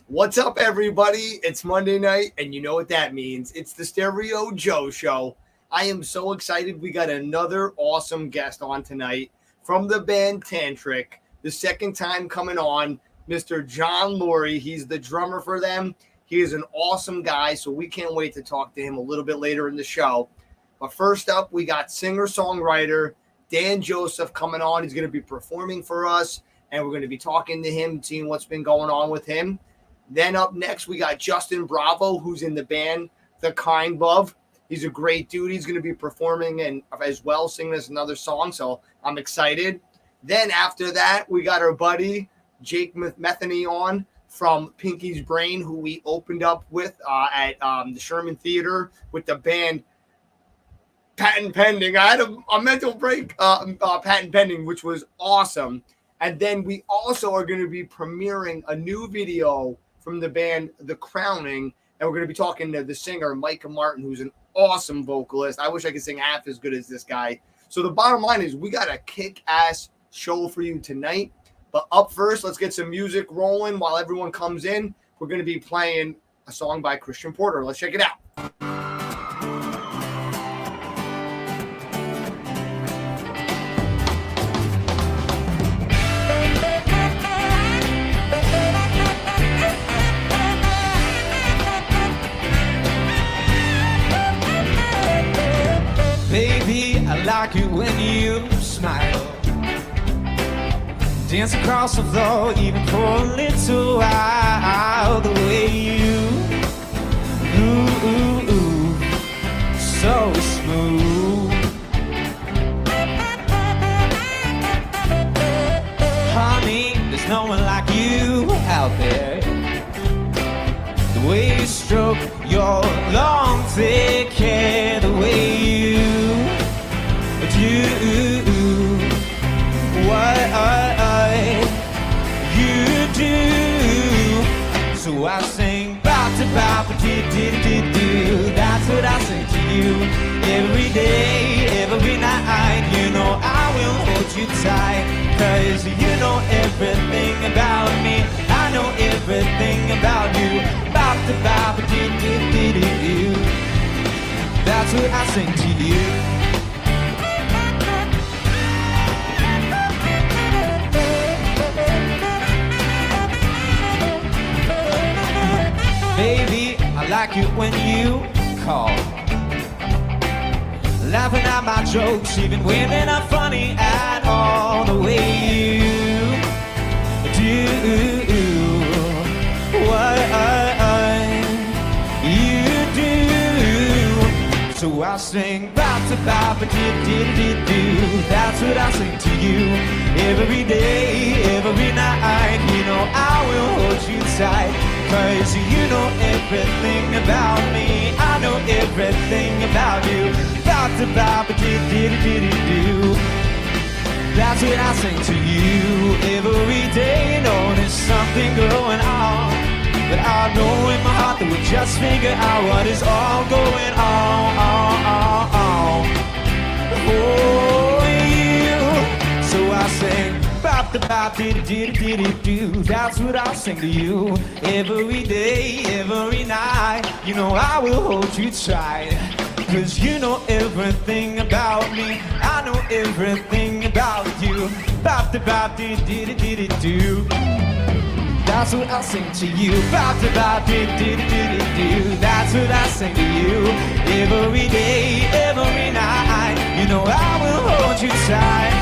What's up, everybody? It's Monday night, and you know what that means. It's the Stereo Joe Show. I am so excited. We got another awesome guest on tonight from the band TANTRIC. The second time coming on, Mr. John Loree. He's the drummer for them. He is an awesome guy, so we can't wait to talk to him a little bit later in the show. But first up, we got singer-songwriter Dan Joseph coming on. He's going to be performing for us, and we're going to be talking to him, seeing what's been going on with him. Then up next, we got Justin Bravo, who's in the band The Kind Love. He's a great dude. He's going to be performing and as well singing us another song, so I'm excited. Then after that, we got our buddy Jake Metheny on from Pinky's Brain, who we opened up with at the Sherman Theater with the band Patent Pending. I had a mental break, Patent Pending, which was awesome. And then we also are going to be premiering a new video from the band The Crowning, and we're going to be talking to the singer Micah Martin, who's an awesome vocalist. I wish I could sing half as good as this guy. So the bottom line is we got a kick-ass show for you tonight. But up first, let's get some music rolling while everyone comes in. We're going to be playing a song by Christian Porter. Let's check it out. Baby, I like it when you smile. Dance across the floor, even for a little while. The way you, ooh, so smooth. Honey, there's no one like you out there. The way you stroke your long thick hair, the way you do what you do. So I sing ba-da-ba-ba-dee-dee-dee-doo. That's what I sing to you every day, every night. You know I will hold you tight, 'cause you know everything about me. I know everything about you. Ba-da-ba-ba-dee-dee-dee-doo. That's what I sing to you. Baby, I like it when you call, laughing at my jokes, even when they're not funny at all. The way you do what you do. So I sing ba-da-ba-ba-dee-dee-dee-doo. That's what I sing to you every day, every night. You know I will hold you tight, 'cause you know everything about me. I know everything about you. Ba-da-ba-ba-dee-dee-dee-dee-doo. That's what I sing to you every day. Know there's something going on, but I know in my heart that we just figure out what is all going on for you. So I sing ba-da-ba-dee-dee-dee-dee-doo. That's what I sing to you every day, every night. You know I will hold you tight, 'cause you know everything about me. I know everything about you. Ba-da-ba-dee-dee-dee-dee-doo. That's what I sing to you. Ba-da-ba-dee-dee-dee-dee-doo. That's what I sing to you every day, every night. You know I will hold you tight,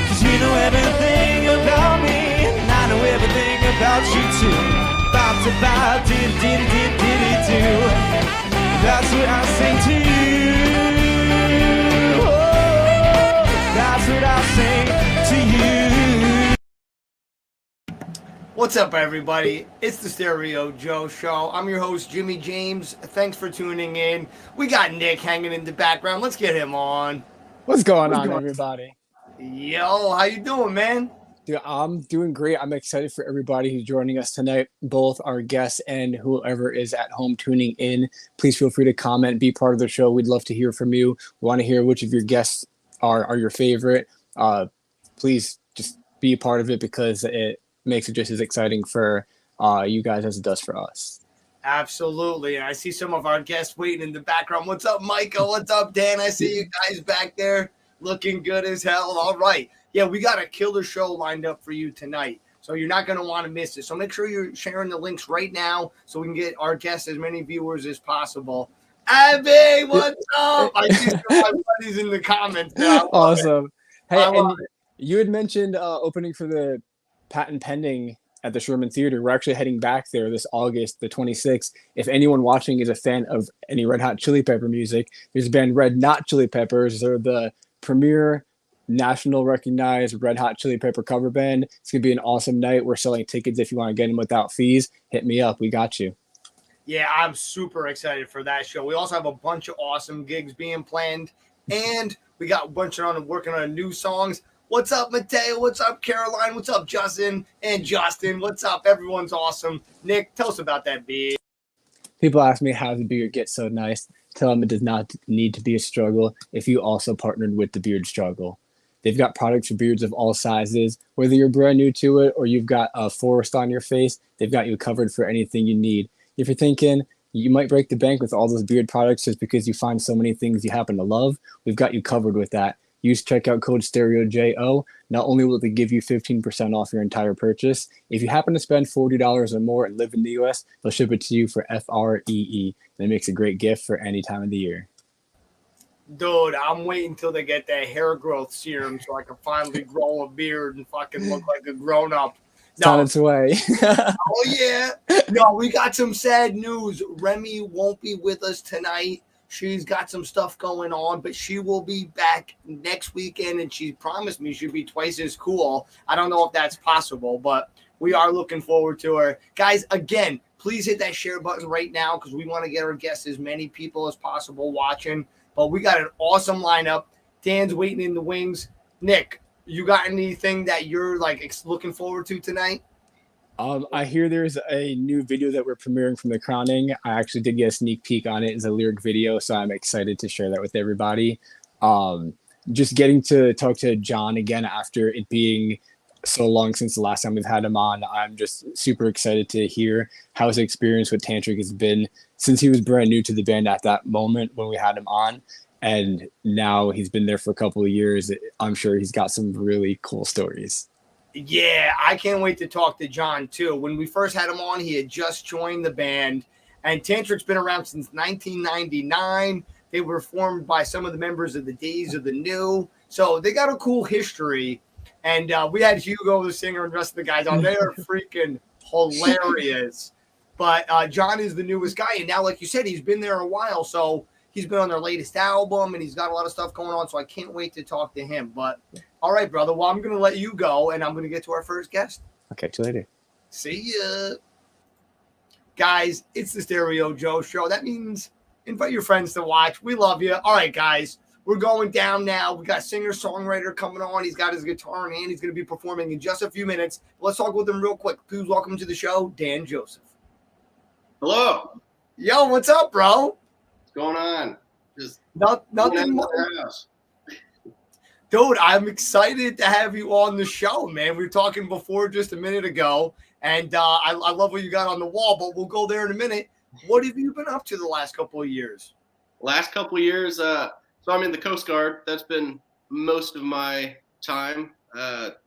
'cause you know everything about me, and I know everything about you too. Ba-da-ba-dee-dee-dee-dee-doo. That's what I sing to you. Oh, that's what I sing to you. What's up, everybody? It's the Stereo Joe Show. I'm your host, Jimmy James. Thanks for tuning in. We got Nick hanging in the background. Let's get him on. What's going on, everybody? Yo, how you doing, man? Dude, I'm doing great. I'm excited for everybody who's joining us tonight, both our guests and whoever is at home tuning in. Please feel free to comment, be part of the show. We'd love to hear from you. We want to hear which of your guests are your favorite. Please just be a part of it, because it makes it just as exciting for you guys as it does for us. Absolutely. And I see some of our guests waiting in the background. What's up, Micah? What's up, Dan? I see you guys back there looking good as hell. All right. Yeah, we got a killer show lined up for you tonight. So you're not going to want to miss it. So make sure you're sharing the links right now so we can get our guests as many viewers as possible. Abby, what's up? I see some of my buddies in the comments now. Awesome. Hey, and you had mentioned opening for the Patent Pending at the Sherman Theater. We're actually heading back there this August, the 26th. If anyone watching is a fan of any Red Hot Chili Pepper music, there's a band Red Not Chili Peppers. They're the premier national recognized Red Hot Chili Pepper cover band. It's going to be an awesome night. We're selling tickets. If you want to get them without fees, hit me up. We got you. Yeah, I'm super excited for that show. We also have a bunch of awesome gigs being planned, and we got a bunch on working on new songs. What's up, Mateo? What's up, Caroline? What's up, Justin? And Justin, what's up? Everyone's awesome. Nick, tell us about that beard. People ask me how the beard gets so nice. Tell them it does not need to be a struggle if you also partnered with the Beard Struggle. They've got products for beards of all sizes. Whether you're brand new to it or you've got a forest on your face, they've got you covered for anything you need. If you're thinking you might break the bank with all those beard products just because you find so many things you happen to love, we've got you covered with that. Use checkout code StereoJO. Not only will they give you 15% off your entire purchase, if you happen to spend $40 or more and live in the US, they'll ship it to you for FREE. And it makes a great gift for any time of the year. Dude, I'm waiting till they get that hair growth serum so I can finally grow a beard and fucking look like a grown-up. It's on its way. Oh, yeah. No, we got some sad news. Remy won't be with us tonight. She's got some stuff going on, but she will be back next weekend, and she promised me she'll be twice as cool. I don't know if that's possible, but we are looking forward to her. Guys, again, please hit that share button right now because we want to get our guests as many people as possible watching. But we got an awesome lineup. Dan's waiting in the wings. Nick, you got anything that you're like looking forward to tonight? I hear there's a new video that we're premiering from The Crowning. I actually did get a sneak peek on it as a lyric video, so I'm excited to share that with everybody. Just getting to talk to John again after it being so long since the last time we've had him on. I'm just super excited to hear how his experience with Tantric has been since he was brand new to the band at that moment when we had him on. And now he's been there for a couple of years. I'm sure he's got some really cool stories. Yeah, I can't wait to talk to John, too. When we first had him on, he had just joined the band. And Tantric's been around since 1999. They were formed by some of the members of the Days of the New. So they got a cool history. And we had Hugo, the singer, and the rest of the guys on. They are freaking hilarious. But John is the newest guy. And now, like you said, he's been there a while. So he's been on their latest album, and he's got a lot of stuff going on. So I can't wait to talk to him. But all right, brother. Well, I'm going to let you go, and I'm going to get to our first guest. I'll catch you later. See ya. Guys, it's the Stereo Joe Show. That means invite your friends to watch. We love you. All right, guys. We're going down now. We got singer-songwriter coming on. He's got his guitar in hand. He's going to be performing in just a few minutes. Let's talk with him real quick. Please welcome to the show, Dan Joseph. Hello. Yo, what's up, bro? What's going on? Just nothing much. Dude, I'm excited to have you on the show, man. We were talking before just a minute ago, and I love what you got on the wall, but we'll go there in a minute. What have you been up to the last couple of years? Last couple of years, so I'm in the Coast Guard. That's been most of my time. The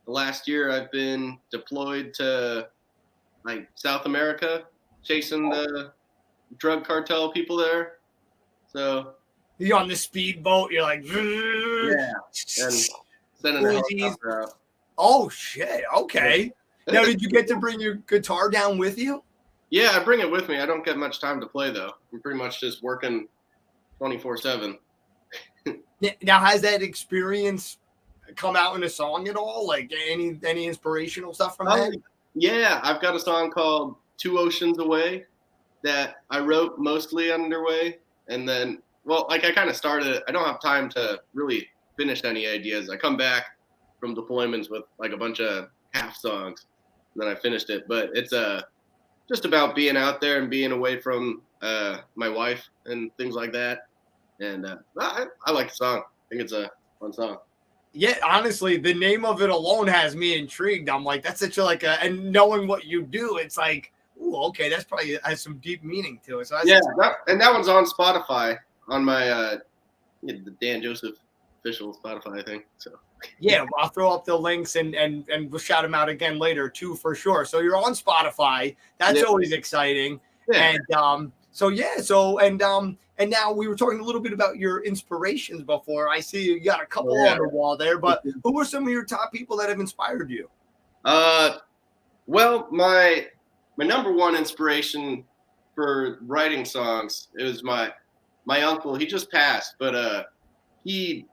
last year, I've been deployed to like South America, chasing the drug cartel people there. So you're on the speedboat. You're like, yeah, and sending a helicopter out. Oh shit! Okay. Now, did you get to bring your guitar down with you? Yeah, I bring it with me. I don't get much time to play though. I'm pretty much just working 24/7. Now, has that experience come out in a song at all? Like any inspirational stuff from that? Yeah, I've got a song called 2 Oceans Away that I wrote mostly underway. And then, well, like I kind of started it. I don't have time to really finish any ideas. I come back from deployments with like a bunch of half songs, and then I finished it. But it's just about being out there and being away from my wife and things like that. And I like the song. I think it's a fun song. Yeah, honestly, the name of it alone has me intrigued. I'm like, that's such a and knowing what you do, it's like, ooh, okay, that's probably has some deep meaning to it. So that's Yeah, that one's on Spotify on my the Dan Joseph official Spotify thing. So yeah, I'll throw up the links and we'll shout them out again later too, for sure. So you're on Spotify. That's always exciting. Yeah. And and now we were talking a little bit about your inspirations before. I see you got a couple on the wall there, but who are some of your top people that have inspired you? Well, my number one inspiration for writing songs, it was my uncle. He just passed, but he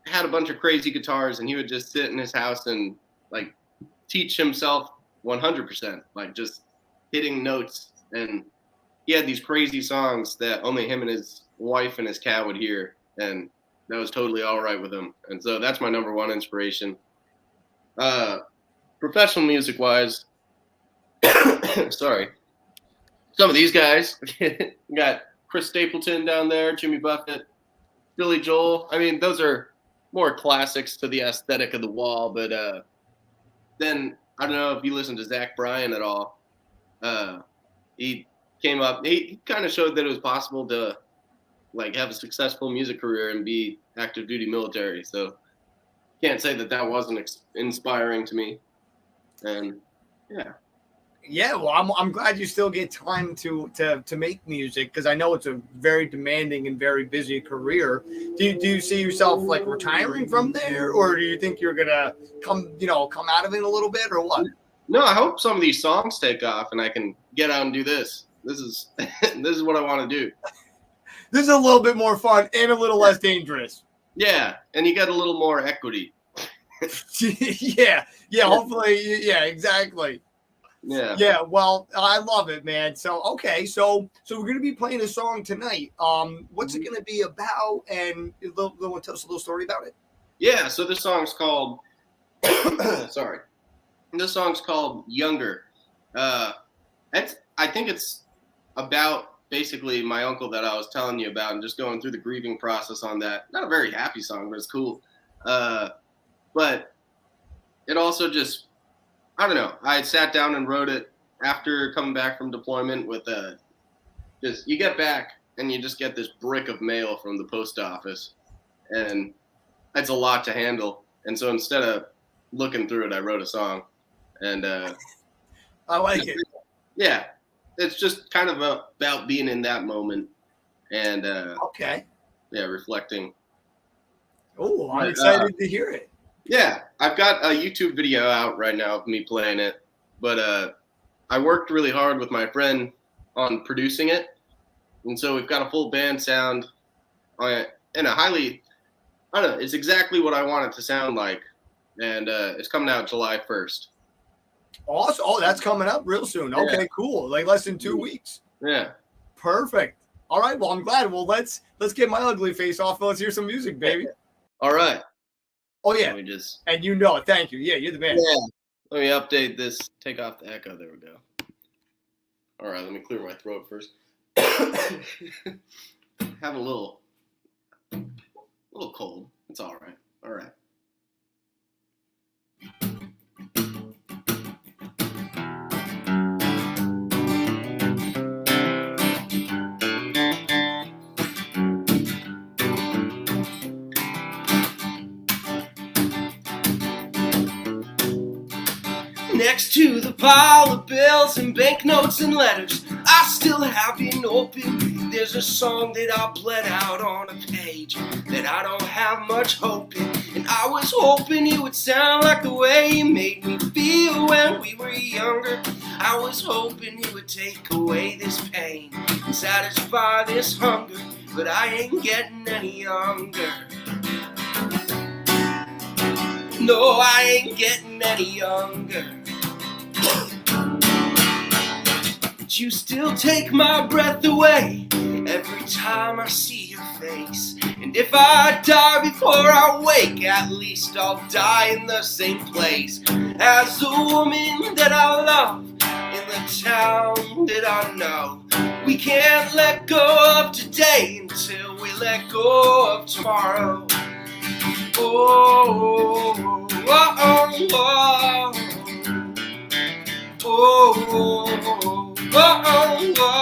had a bunch of crazy guitars, and he would just sit in his house and like teach himself 100%, like just hitting notes. And he had these crazy songs that only him and his wife and his cat would hear, and that was totally all right with him. And so that's my number one inspiration. Professional music wise, sorry, some of these guys got Chris Stapleton down there, Jimmy Buffett, Billy Joel. I mean, those are more classics to the aesthetic of the wall. But then I don't know if you listen to Zach Bryan at all. He came up. He kind of showed that it was possible to like have a successful music career and be active duty military. So can't say that wasn't inspiring to me. And yeah. Yeah, well, I'm glad you still get time to make music, because I know it's a very demanding and very busy career. Do you see yourself like retiring from there, or do you think you're gonna come out of it a little bit, or what? No, I hope some of these songs take off and I can get out and do this. This is what I want to do. This is a little bit more fun and a little less dangerous. Yeah, and you get a little more equity. yeah, hopefully, yeah, exactly. Yeah, well, I love it, man. So okay, so we're gonna be playing a song tonight. What's it gonna be about, and want to tell us a little story about it? Yeah, so this song's called sorry. This song's called Younger. I think it's about basically my uncle that I was telling you about, and just going through the grieving process on that. Not a very happy song, but it's cool. But it also just, I don't know. I sat down and wrote it after coming back from deployment with just you get back and you just get this brick of mail from the post office, and that's a lot to handle. And so instead of looking through it, I wrote a song, and I like it. Yeah, it's just kind of about being in that moment, and okay, yeah, reflecting. Oh, I'm excited to hear it. Yeah, I've got a YouTube video out right now of me playing it, but I worked really hard with my friend on producing it, and so we've got a full band sound and a highly, I don't know, it's exactly what I want it to sound like, and it's coming out July 1st. Awesome. Oh, that's coming up real soon. Okay, yeah. Cool. Like less than 2 weeks. Yeah. Perfect. All right. Well, I'm glad. Well, let's get my ugly face off. Let's hear some music, baby. All right. Oh, yeah. And you know it. Thank you. Yeah, you're the man. Yeah. Let me update this. Take off the echo. There we go. All right. Let me clear my throat first. Have a little cold. It's all right. All right. Next to the pile of bills and banknotes and letters I still haven't opened, there's a song that I bled out on a page that I don't have much hope in. And I was hoping it would sound like the way you made me feel when we were younger. I was hoping it would take away this pain and satisfy this hunger, but I ain't getting any younger. No, I ain't getting any younger. But you still take my breath away every time I see your face. And if I die before I wake, at least I'll die in the same place as the woman that I love in the town that I know. We can't let go of today until we let go of tomorrow. Oh, oh, oh, oh. Oh, oh, oh, oh.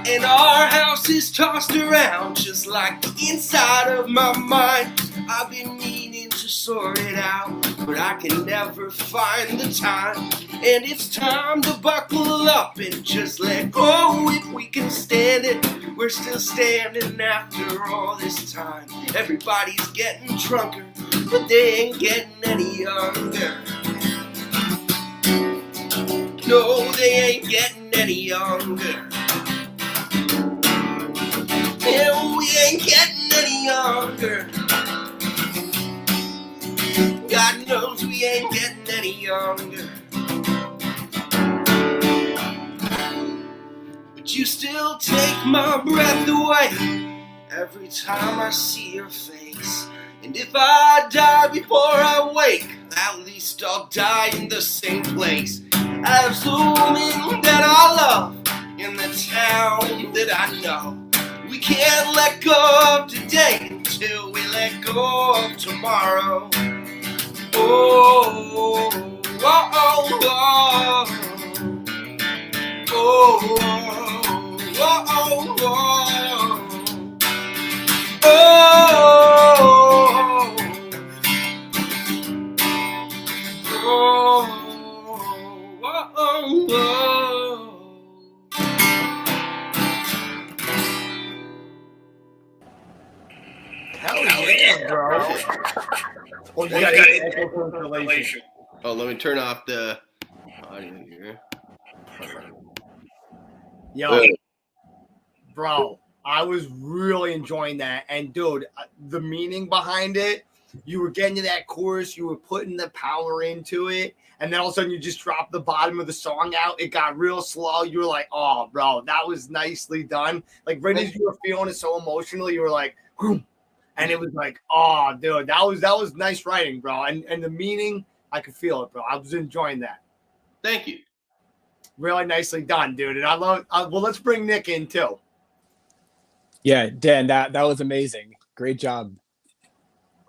And our house is tossed around just like the inside of my mind. I've been meaning to sort it out, but I can never find the time. And it's time to buckle up and just let go if we can stand it. We're still standing after all this time. Everybody's getting drunker, but they ain't getting any younger. No, they ain't getting any younger. And we ain't getting any younger. God knows we ain't getting any younger. But you still take my breath away every time I see your face. And if I die before I wake, at least I'll die in the same place as the woman that I love in the town that I know. We can't let go of today until we let go of tomorrow. Oh, oh, oh, oh, oh, oh, oh, oh, oh, oh, oh. Hell yeah, bro. Well, you got equal installation. Oh, let me turn off the audio here. Yo, bro, I was really enjoying that. And, dude, the meaning behind it, you were getting to that chorus, you were putting the power into it, and then all of a sudden you just dropped the bottom of the song out. It got real slow. You were like, oh, bro, that was nicely done. Like, right as you were feeling it so emotionally, you were like, whoom. And it was like, oh, dude, that was nice writing, bro. And the meaning, I could feel it, bro. I was enjoying that. Thank you. Really nicely done, dude. And I love. Well, let's bring Nick in too. Yeah, Dan, that was amazing. Great job.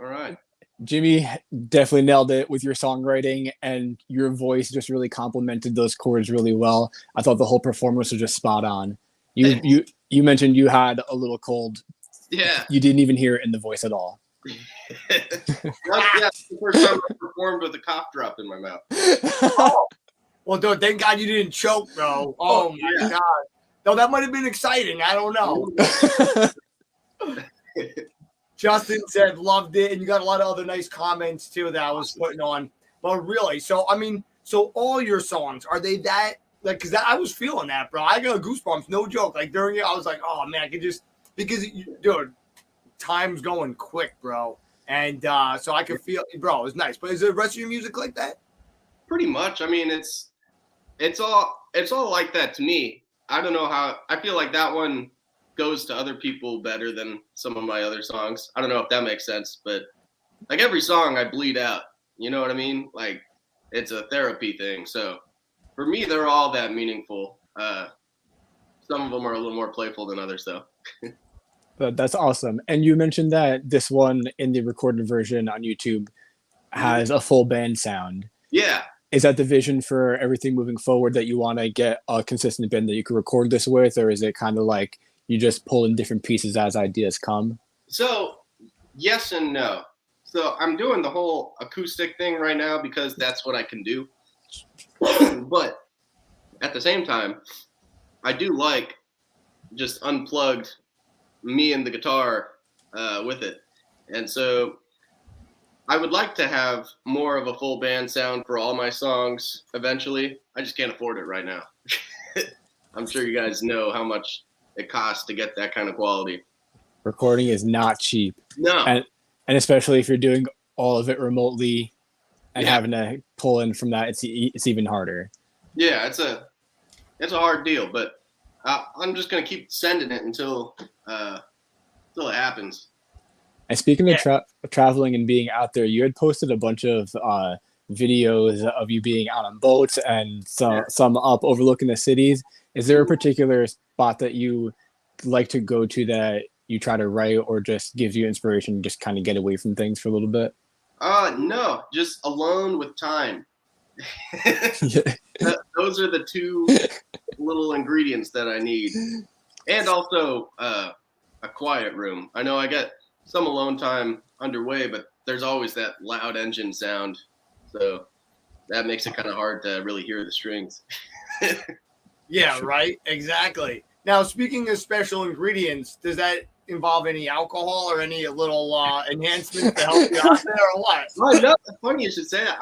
All right. Jimmy definitely nailed it with your songwriting, and your voice just really complemented those chords really well. I thought the whole performance was just spot on. You mentioned you had a little cold. Yeah. You didn't even hear it in the voice at all. That's the first time I performed with a cough drop in my mouth. Oh. Well, dude, thank God you didn't choke, bro. Oh my God. No, that might have been exciting. I don't know. Justin said loved it, and you got a lot of other nice comments too that I was putting on. But really, so all your songs, are they that like? Because I was feeling that, bro. I got goosebumps, no joke. Like during it, I was like, oh man, I could just because dude, time's going quick, bro, and so I could feel, bro. It was nice. But is the rest of your music like that? Pretty much. I mean, it's all like that to me. I don't know how. I feel like that one goes to other people better than some of my other songs. I don't know if that makes sense, but like every song I bleed out. You know what I mean? Like it's a therapy thing. So for me, they're all that meaningful. Some of them are a little more playful than others, though. But that's awesome. And you mentioned that this one in the recorded version on YouTube has a full band sound. Yeah. Is that the vision for everything moving forward, that you want to get a consistent band that you can record this with, or is it kind of like you just pull in different pieces as ideas come? So yes and no. So I'm doing the whole acoustic thing right now because that's what I can do. But at the same time, I do like just unplugged me and the guitar with it. And so I would like to have more of a full band sound for all my songs eventually. I just can't afford it right now. I'm sure you guys know how much it costs to get that kind of quality. Recording is not cheap. No. And especially if you're doing all of it remotely and having to pull in from that, it's even harder. Yeah, it's a hard deal, but I'm just going to keep sending it until it happens. And speaking of traveling and being out there, you had posted a bunch of videos of you being out on boats and some up overlooking the cities. Is there a particular spot that you like to go to that you try to write or just gives you inspiration, just kind of get away from things for a little bit? No, just alone with time. Yeah. Those are the two little ingredients that I need. And also a quiet room. I know I get some alone time underway, but there's always that loud engine sound. So that makes it kind of hard to really hear the strings. Yeah, right. Exactly. Now, speaking of special ingredients, does that involve any alcohol or any little enhancements to help you out there, or what? Oh, no, it's funny you should say that.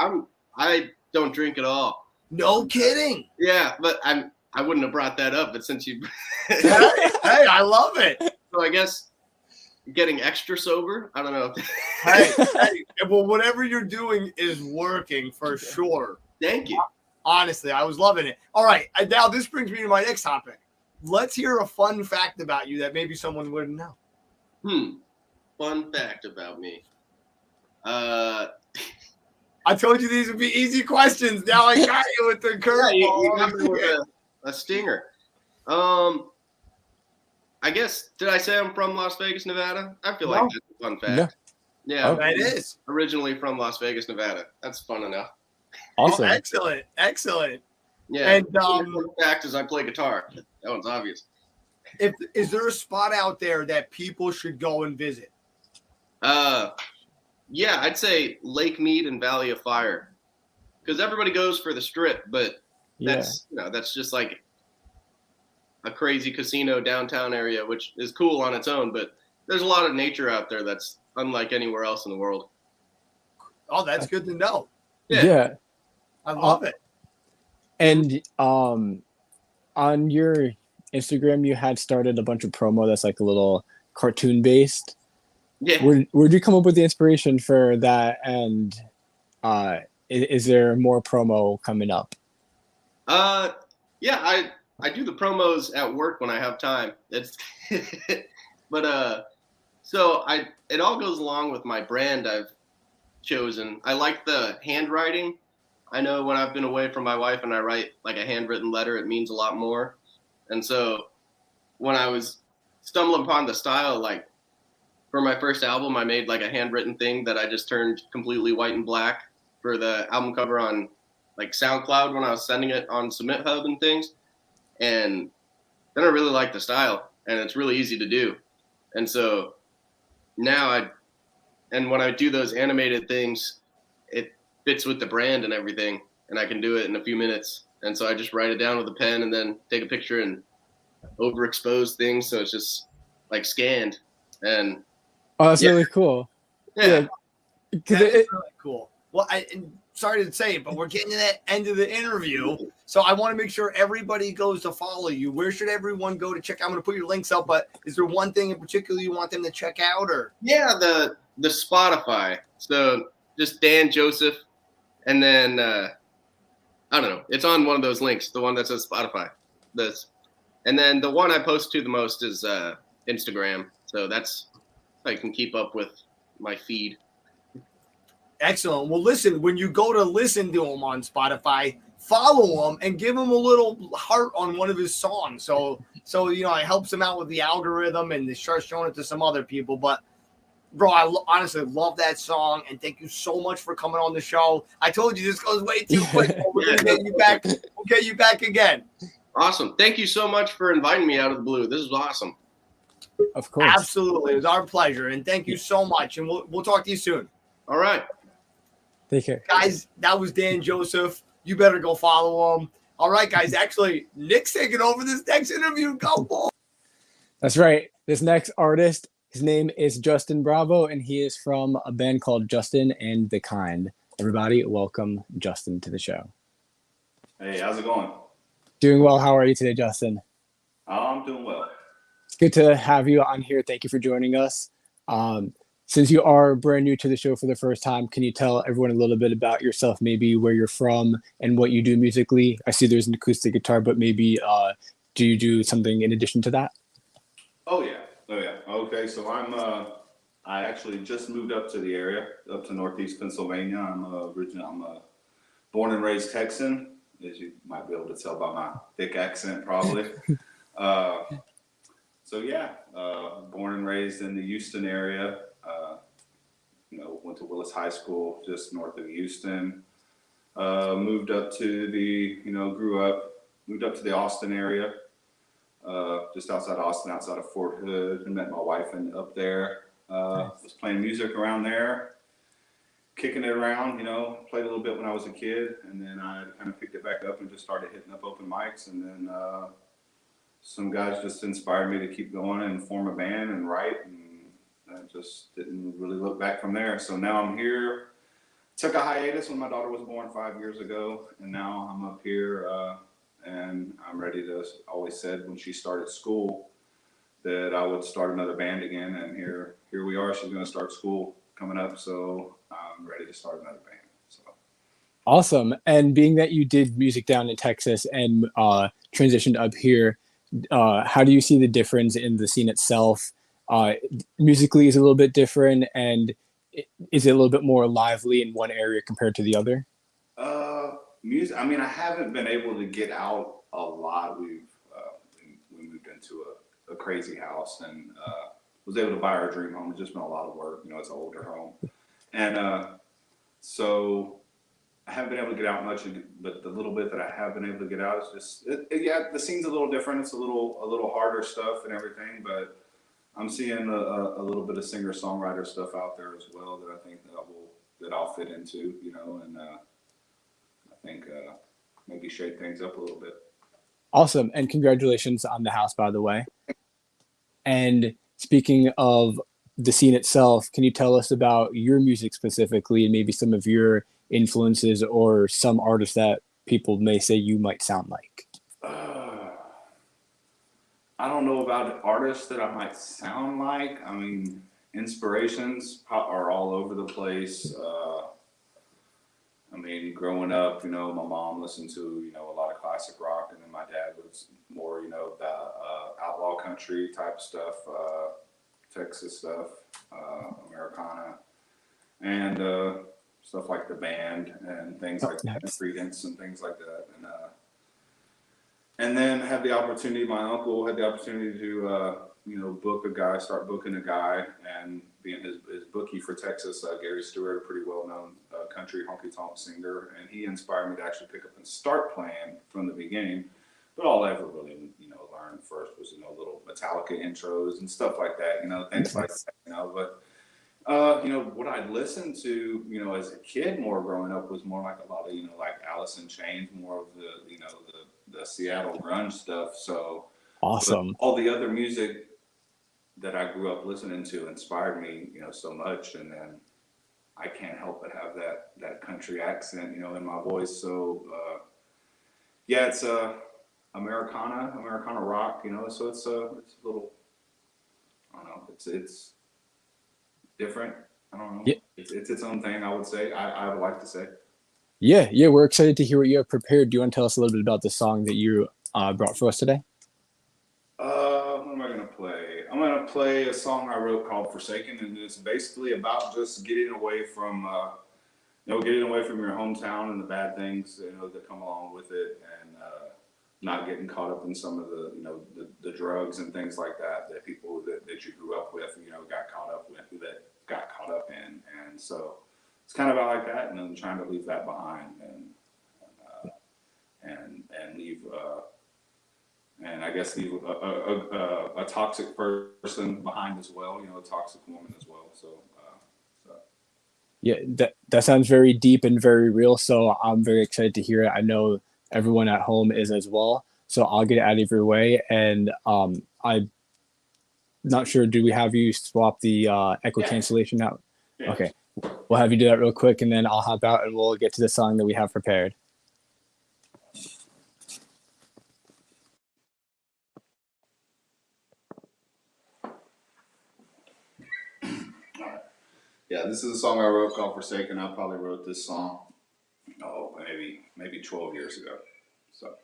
I don't drink at all. No kidding. Yeah, but I wouldn't have brought that up, but since you Hey, I love it. so I guess getting extra sober. I don't know. Hey, well, whatever you're doing is working for sure. Thank you. Honestly, I was loving it. All right, now this brings me to my next topic. Let's hear a fun fact about you that maybe someone wouldn't know. Fun fact about me. I told you these would be easy questions. Now I got you with the curveball. You got me with a stinger. I guess, did I say I'm from Las Vegas, Nevada? I feel like that's a fun fact. Yeah, That is. Originally from Las Vegas, Nevada. That's fun enough. Awesome. Oh, excellent. Yeah. And the fact is I play guitar. That one's obvious. Is there a spot out there that people should go and visit? Yeah, I'd say Lake Mead and Valley of Fire, because everybody goes for the Strip, but that's that's just like a crazy casino downtown area, which is cool on its own. But there's a lot of nature out there that's unlike anywhere else in the world. Oh, that's good to know. Yeah. I love it. And on your Instagram, you had started a bunch of promo that's like a little cartoon based. Yeah. Where'd you come up with the inspiration for that? And is there more promo coming up? Yeah, I do the promos at work when I have time. It's but so it all goes along with my brand I've chosen. I like the handwriting. I know when I've been away from my wife and I write like a handwritten letter, it means a lot more. And so when I was stumbling upon the style, like for my first album, I made like a handwritten thing that I just turned completely white and black for the album cover on like SoundCloud when I was sending it on Submit Hub and things. And then I really like the style and it's really easy to do. And so now when I do those animated things, it fits with the brand and everything, and I can do it in a few minutes. And so I just write it down with a pen and then take a picture and overexpose things. So it's just like scanned. And that's really cool. Yeah. That's really cool. Well, sorry to say it, but we're getting to that end of the interview. So I want to make sure everybody goes to follow you. Where should everyone go to check? I'm going to put your links up, but is there one thing in particular you want them to check out? Or yeah, the Spotify. So just Dan Joseph. And then, I don't know, it's on one of those links, the one that says Spotify. And then the one I post to the most is Instagram. So that's how you can keep up with my feed. Excellent. Well, listen, when you go to listen to him on Spotify, follow him and give him a little heart on one of his songs. So it helps him out with the algorithm and they start showing it to some other people. But bro, I honestly love that song, and thank you so much for coming on the show. I told you this goes way too quick. But we're gonna get you back. We'll get you back again. Awesome. Thank you so much for inviting me out of the blue. This is awesome. Of course. Absolutely. It was our pleasure, and thank you so much. And we'll talk to you soon. All right. Take care. Guys, that was Dan Joseph. You better go follow him. All right, guys. Actually, Nick's taking over this next interview. Go, boy. That's right. This next artist, his name is Justin Bravo, and he is from a band called Justin and the Kind. Everybody, welcome Justin to the show. Hey, how's it going? Doing well. How are you today, Justin? I'm doing well. It's good to have you on here. Thank you for joining us. Since you are brand new to the show for the first time, can you tell everyone a little bit about yourself, maybe where you're from and what you do musically? I see there's an acoustic guitar, but maybe do you do something in addition to that? Oh yeah. Okay, so I actually just moved up to the area, up to Northeast Pennsylvania. I'm born and raised Texan, as you might be able to tell by my thick accent, probably. So yeah, born and raised in the Houston area. Went to Willis High School just north of Houston. Moved up to moved up to the Austin area, just outside Austin, outside of Fort Hood, and met my wife up there. Was playing music around there, kicking it around, played a little bit when I was a kid, and then I kind of picked it back up and just started hitting up open mics, and then some guys just inspired me to keep going and form a band and write, and I just didn't really look back from there. So now I'm here. Took a hiatus when my daughter was born 5 years ago, and now I'm up here, and I'm ready to. Always said when she started school that I would start another band again, and here we are. She's going to start school coming up, so I'm ready to start another band. So awesome. And being that you did music down in Texas and transitioned up here, how do you see the difference in the scene itself? Musically is a little bit different, and is it a little bit more lively in one area compared to the other? Music. I mean, I haven't been able to get out a lot. We moved into a crazy house and was able to buy our dream home. It's just been a lot of work. It's an older home, and so I haven't been able to get out much. But the little bit that I have been able to get out is just the scene's a little different. It's a little harder stuff and everything, but I'm seeing a little bit of singer-songwriter stuff out there as well that I think that I'll fit into, and I think maybe shake things up a little bit. Awesome. And congratulations on the house, by the way. And speaking of the scene itself, can you tell us about your music specifically and maybe some of your influences or some artists that people may say you might sound like? I don't know about artists that I might sound like. I mean, inspirations are all over the place. I mean, growing up, my mom listened to, a lot of classic rock, and then my dad was more, the outlaw country type stuff, Texas stuff, Americana, and stuff like the band and things like that, Credence and things like that. And then had the opportunity, my uncle had the opportunity to, start booking a guy and being his bookie for Texas, Gary Stewart, a pretty well-known country honky-tonk singer. And he inspired me to actually pick up and start playing from the beginning. But all I ever really, learned first was, little Metallica intros and stuff like that, things like that, But, what I listened to, as a kid more growing up was more like a lot of, like Alice in Chains, more of the, the Seattle grunge stuff. So awesome. All the other music that I grew up listening to inspired me, so much. And then I can't help but have that country accent, in my voice. So, it's Americana rock, so it's a little, I don't know, it's different. I don't know. Yeah. It's its own thing, I would say. I would like to say. Yeah, we're excited to hear what you have prepared. Do you want to tell us a little bit about the song that you brought for us today? What am I going to play? I'm going to play a song I wrote called Forsaken, and it's basically about just getting away from, getting away from your hometown and the bad things, that come along with it, and not getting caught up in some of the drugs and things like that people that you grew up with, got caught up in, and so it's kind of about like that, and I'm trying to leave that behind, and leave, and I guess leave a toxic person behind as well, a toxic woman as well. So. Yeah, that sounds very deep and very real. So I'm very excited to hear it. I know everyone at home is as well. So I'll get it out of your way. And I'm not sure, do we have you swap the echo cancellation out? Yeah. Okay. We'll have you do that real quick, and then I'll hop out and we'll get to the song that we have prepared. Yeah, this is a song I wrote called Forsaken. I probably wrote this song, maybe 12 years ago. So.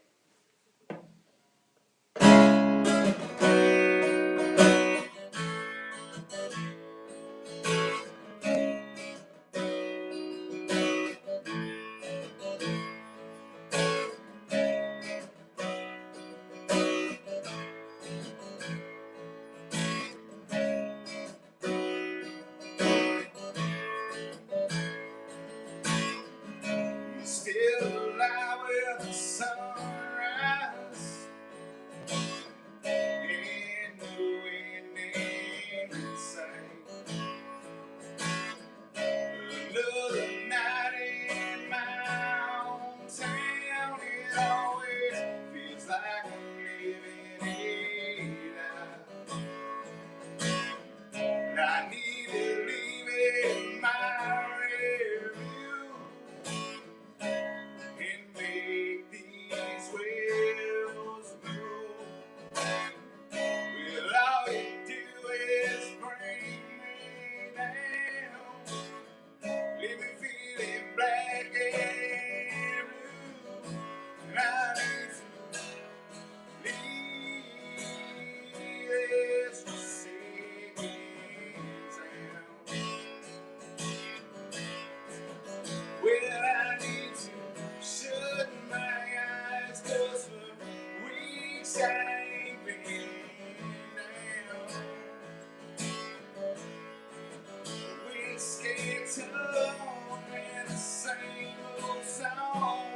tone and the same old song.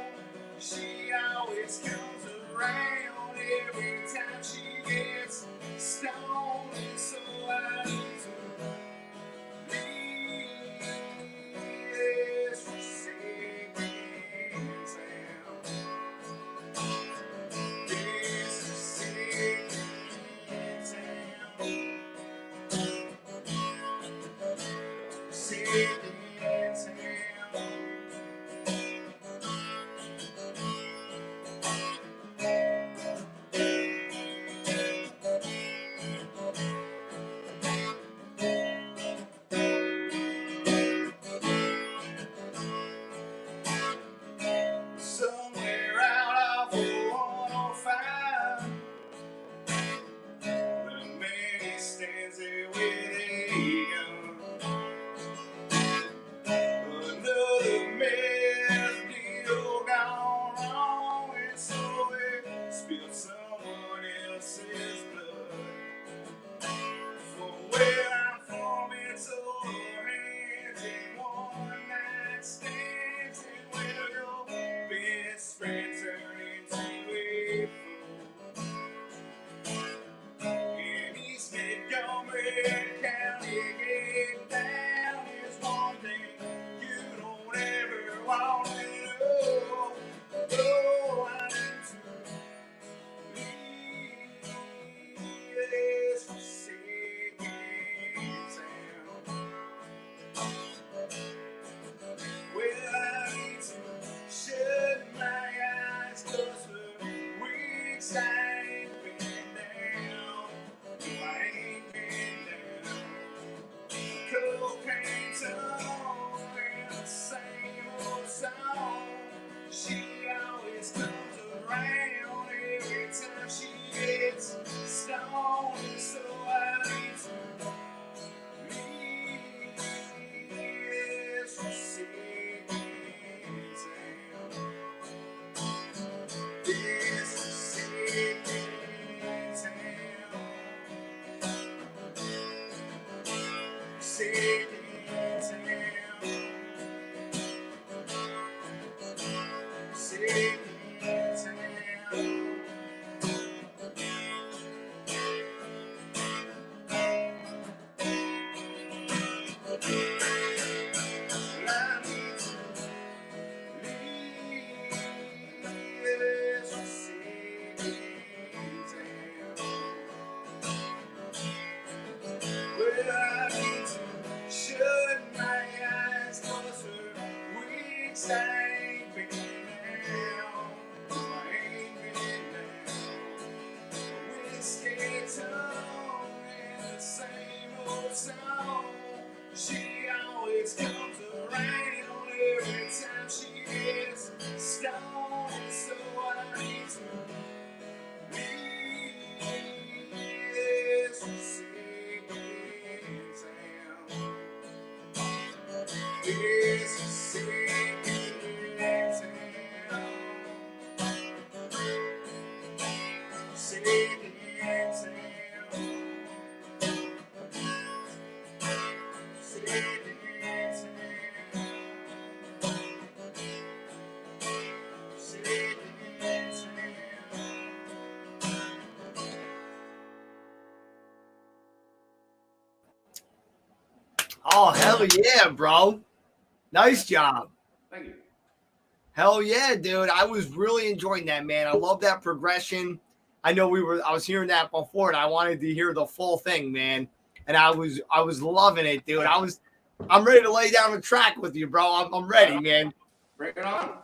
She always comes around every time she gets stoned, and so I need to leave this forsaken town. This forsaken town. Forsaken town. Somewhere out off of 105, where a man he stands there with a gun. Another man's deal gone wrong, and so it spilled someone else's blood. For where I'm from, it's all hands and one-night stands, and where your best friend turned into a fool. In East Montgomery County, getting down is one thing you don't ever want to know. Oh, I need to leave this forsaken town. Well, I need to shut my eyes, 'cause for weeks I ain't been down. I ain't been down. Cocaine tongue and the same old song. She always comes around every time she gets stoned, and so I need to leave this forsaken town. This forsaken town. Forsaken town. Forsaken town. I need to leave this forsaken town. Well, I need to shut my eyes, 'cause for weeks I ain't been down. I ain't been down. Whiskey tongue and the same old song. She always comes around every time she gets stoned, so I need to leave this forsaken town. This forsaken town. Forsaken town. Forsaken Oh, hell yeah, bro. Nice job. Thank you. Hell yeah, dude. I was really enjoying that, man. I love that progression. I know I was hearing that before, and I wanted to hear the full thing, man. And I was loving it, dude. I'm ready to lay down the track with you, bro. I'm ready, man. Bring it on.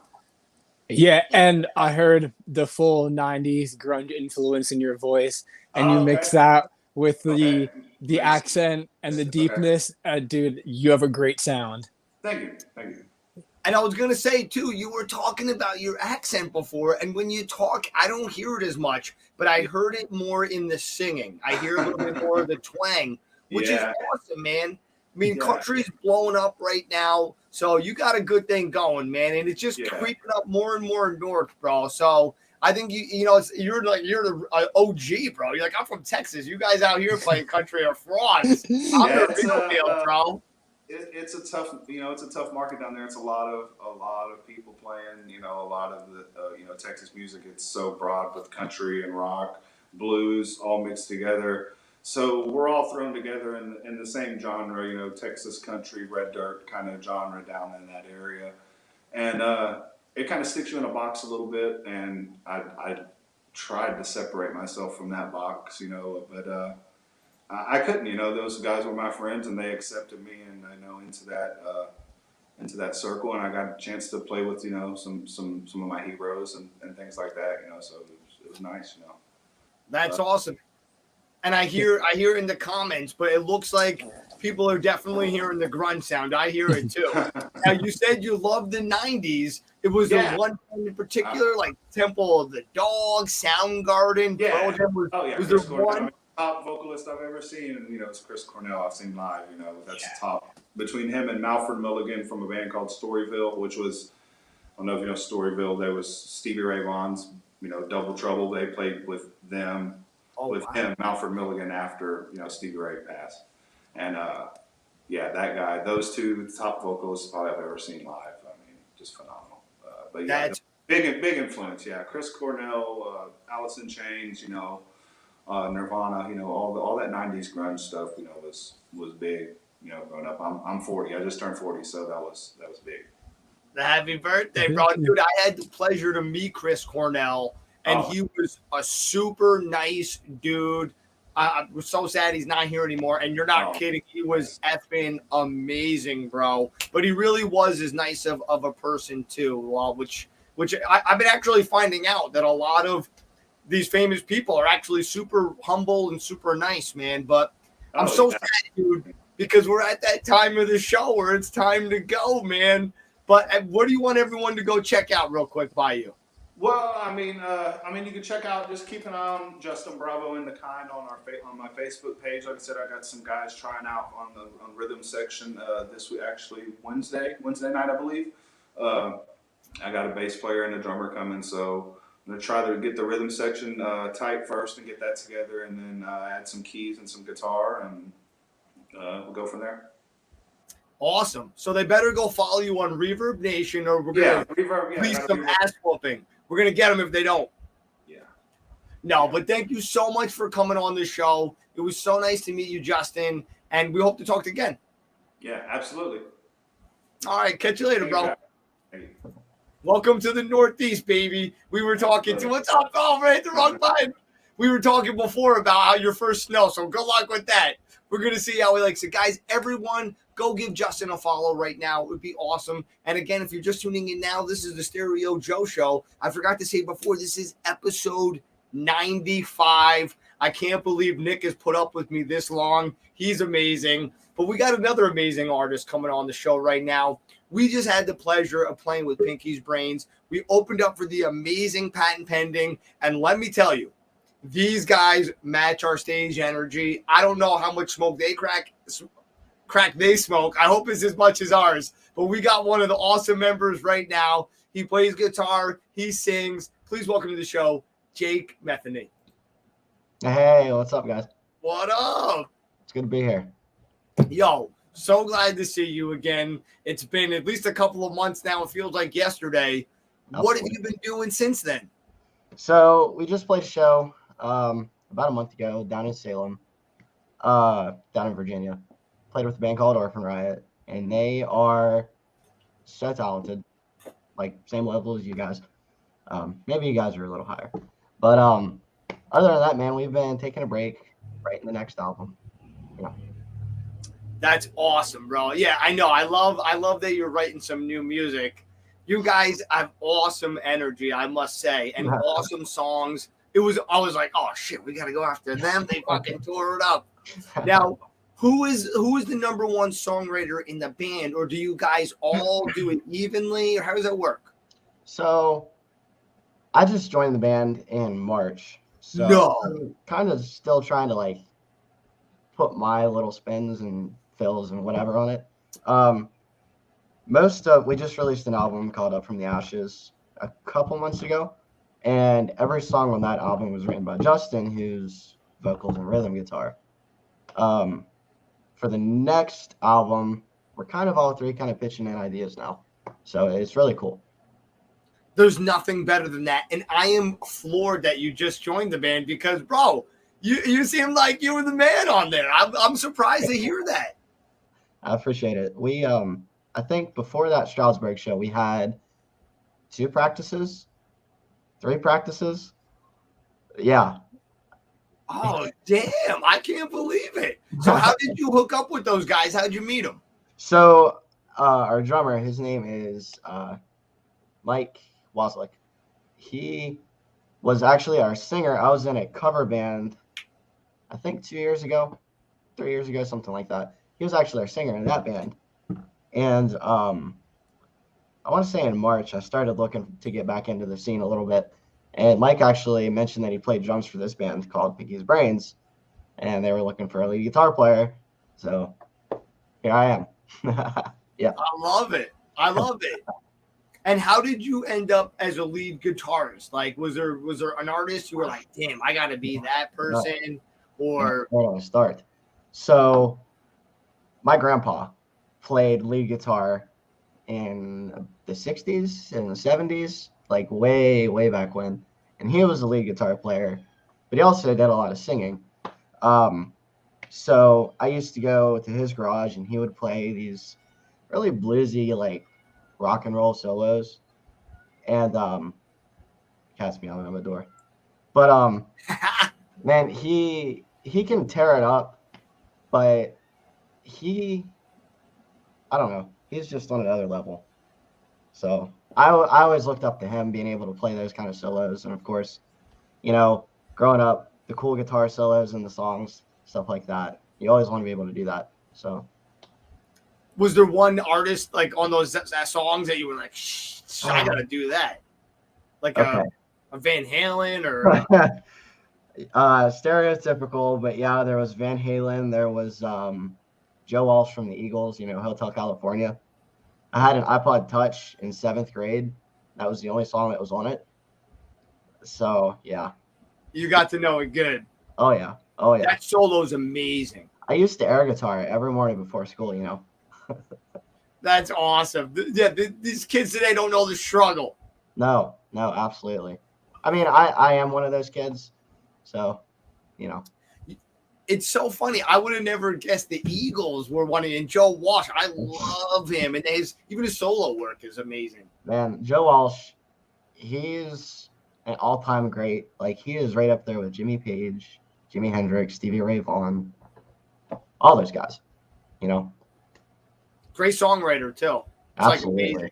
Yeah, and I heard the full 90s grunge influence in your voice, and you mix that with the accent and the deepness. Dude, you have a great sound. Thank you. Thank you. And I was going to say, too, you were talking about your accent before, and when you talk, I don't hear it as much, but I heard it more in the singing. I hear a little bit more of the twang, which is awesome, man. I mean, country's blowing up right now, so you got a good thing going, man, and it's just creeping up more and more north, bro. So I think you're the OG, bro. You're like, I'm from Texas. You guys out here playing country are frauds. I'm the real deal, bro. it's a tough, it's a tough market down there. It's a lot of people playing, a lot of the, Texas music. It's so broad with country and rock, blues, all mixed together. So we're all thrown together in the same genre, Texas country, red dirt kind of genre down in that area. And it kind of sticks you in a box a little bit. And I tried to separate myself from that box, but I couldn't. Those guys were my friends, and they accepted me, and into that circle, and I got a chance to play with some of my heroes and things like that. So it was nice. That's awesome. And I hear in the comments, but it looks like people are definitely hearing the grunt sound. I hear it too. Now, you said you loved the 90s. It was the one in particular, like Temple of the Dog, Soundgarden, Pearl Jam. Was there one? Top vocalist I've ever seen, it's Chris Cornell. I've seen live, that's the top. Between him and Malford Milligan from a band called Storyville, which was, I don't know if you know Storyville, there was Stevie Ray Vaughan's, Double Trouble. They played with them, him, Malford Milligan, after, Stevie Ray passed. And, that guy, those two top vocalists probably I've ever seen live. I mean, just phenomenal. But yeah, that's big influence. Yeah, Chris Cornell, Alice in Chains, Nirvana, all that 90s grunge stuff, was big, growing up. I'm 40. I just turned 40, so that was big. Happy birthday, bro. Dude, I had the pleasure to meet Chris Cornell, and he was a super nice dude. I was so sad he's not here anymore, and you're not kidding. He was effing amazing, bro. But he really was as nice of a person, too, which I've been actually finding out that a lot of these famous people are actually super humble and super nice, man. But I'm so sad, dude, because we're at that time of the show where it's time to go, man. But what do you want everyone to go check out real quick by you? Well, I mean, you can check out, just keep an eye on Justin Bravo and the Kind on my Facebook page. Like I said, I got some guys trying out on rhythm section this week, actually Wednesday night, I believe. I got a bass player and a drummer coming, so I'm going to try to get the rhythm section tight first and get that together, and then add some keys and some guitar, and we'll go from there. Awesome. So they better go follow you on Reverb Nation, or we're going to leave some ass whooping. We're going to get them if they don't. Yeah. No, but thank you so much for coming on the show. It was so nice to meet you, Justin, and we hope to talk again. Yeah, absolutely. All right. Catch you later, bro. Welcome to the Northeast, baby. We were talking to what's up? Oh, right, hit the wrong button. We were talking before about how your first snow, so good luck with that. We're going to see how he likes it. Guys, everyone, go give Justin a follow right now. It would be awesome. And again, if you're just tuning in now, this is the Stereo Joe Show. I forgot to say before, this is episode 95. I can't believe Nick has put up with me this long. He's amazing. But we got another amazing artist coming on the show right now. We just had the pleasure of playing with Pinky's Brains. We opened up for the amazing Patent Pending. And let me tell you, these guys match our stage energy. I don't know how much smoke they crack they smoke. I hope it's as much as ours. But we got one of the awesome members right now. He plays guitar. He sings. Please welcome to the show, Jake Metheny. Hey, what's up, guys? What up? It's good to be here. Yo, so glad to see you again. It's been at least a couple of months now. It feels like yesterday. Absolutely. What have you been doing since then? So we just played a show about a month ago down in Salem, down in Virginia. Played with a band called Orphan Riot, and they are so talented, like same level as you guys. Maybe you guys are a little higher, but other than that, man, we've been taking a break, writing the next album. That's awesome, bro. Yeah, I know. I love that you're writing some new music. You guys have awesome energy, I must say, and awesome songs. I was like, oh shit, we got to go after them. They fucking tore it up. Now, who is the number one songwriter in the band, or do you guys all do it evenly, or how does that work? So I just joined the band in March. So I'm kind of still trying to put my little spins and fills and whatever on it. We just released an album called Up From the Ashes a couple months ago, and every song on that album was written by Justin, who's vocals and rhythm guitar. For the next album, we're kind of all three kind of pitching in ideas now. So it's really cool. There's nothing better than that. And I am floored that you just joined the band because, bro, you seem like you were the man on there. I'm surprised to hear that. I appreciate it. We, I think before that Stroudsburg show, we had 3 practices. Yeah. Oh, damn. I can't believe it. So how did you hook up with those guys? How'd you meet them? So our drummer, his name is Mike Waslick. He was actually our singer. I was in a cover band, I think 3 years ago, something like that. He was actually our singer in that band. And I want to say in March, I started looking to get back into the scene a little bit. And Mike actually mentioned that he played drums for this band called Pinky's Brains. And they were looking for a lead guitar player. So here I am. Yeah. I love it. And how did you end up as a lead guitarist? Like, was there an artist you were like, damn, I got to be that person? Or where do I start? So my grandpa played lead guitar in the 60s and the 70s, like way, way back when. And he was a lead guitar player, but he also did a lot of singing. So I used to go to his garage and he would play these really bluesy, like rock and roll solos. And cat's meowing on the door. But man, he can tear it up, but I don't know, he's just on another level. So I always looked up to him being able to play those kind of solos. And of course, you know, growing up, the cool guitar solos and the songs, stuff like that, you always want to be able to do that. So was there one artist like on those songs that you were like, shh, I gotta do that? Like a Van Halen or stereotypical, but yeah, there was Van Halen, there was Joe Walsh from the Eagles, you know, Hotel California. I had an iPod Touch in 7th grade. That was the only song that was on it. So yeah. You got to know it good. Oh yeah. That solo's amazing. I used to air guitar every morning before school, you know. That's awesome. Yeah, these kids today don't know the struggle. No, absolutely. I mean, I am one of those kids, so, you know. It's so funny. I would have never guessed the Eagles were one. And Joe Walsh, I love him, and even his solo work is amazing. Man, Joe Walsh, he's an all-time great. Like, he is right up there with Jimmy Page, Jimi Hendrix, Stevie Ray Vaughan, all those guys, you know. Great songwriter too. It's Absolutely. Like amazing.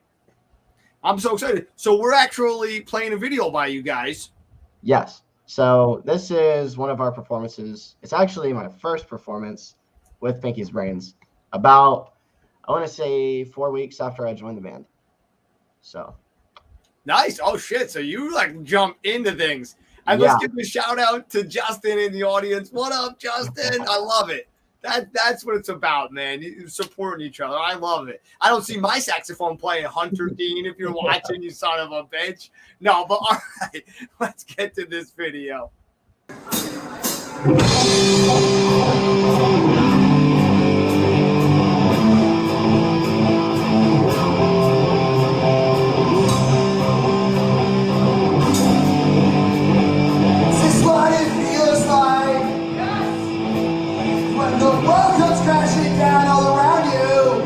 I'm so excited. So we're actually playing a video by you guys. Yes. So this is one of our performances. It's actually my first performance with Pinky's Brains about, I want to say 4 weeks after I joined the band. So. Nice. Oh shit. So you like jump into things. And let's give a shout out to Justin in the audience. What up, Justin? I love it. That's what it's about, man. Supporting each other. I love it. I don't see my saxophone playing, Hunter Dean, if you're watching, you son of a bitch. No, but all right, let's get to this video. This is what it feels like. When the world comes crashing down all around you.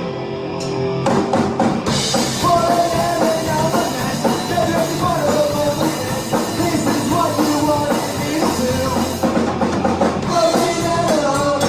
Falling heaven on the night, there's just one of the moments. This is what you wanted me to do. Broken and alone,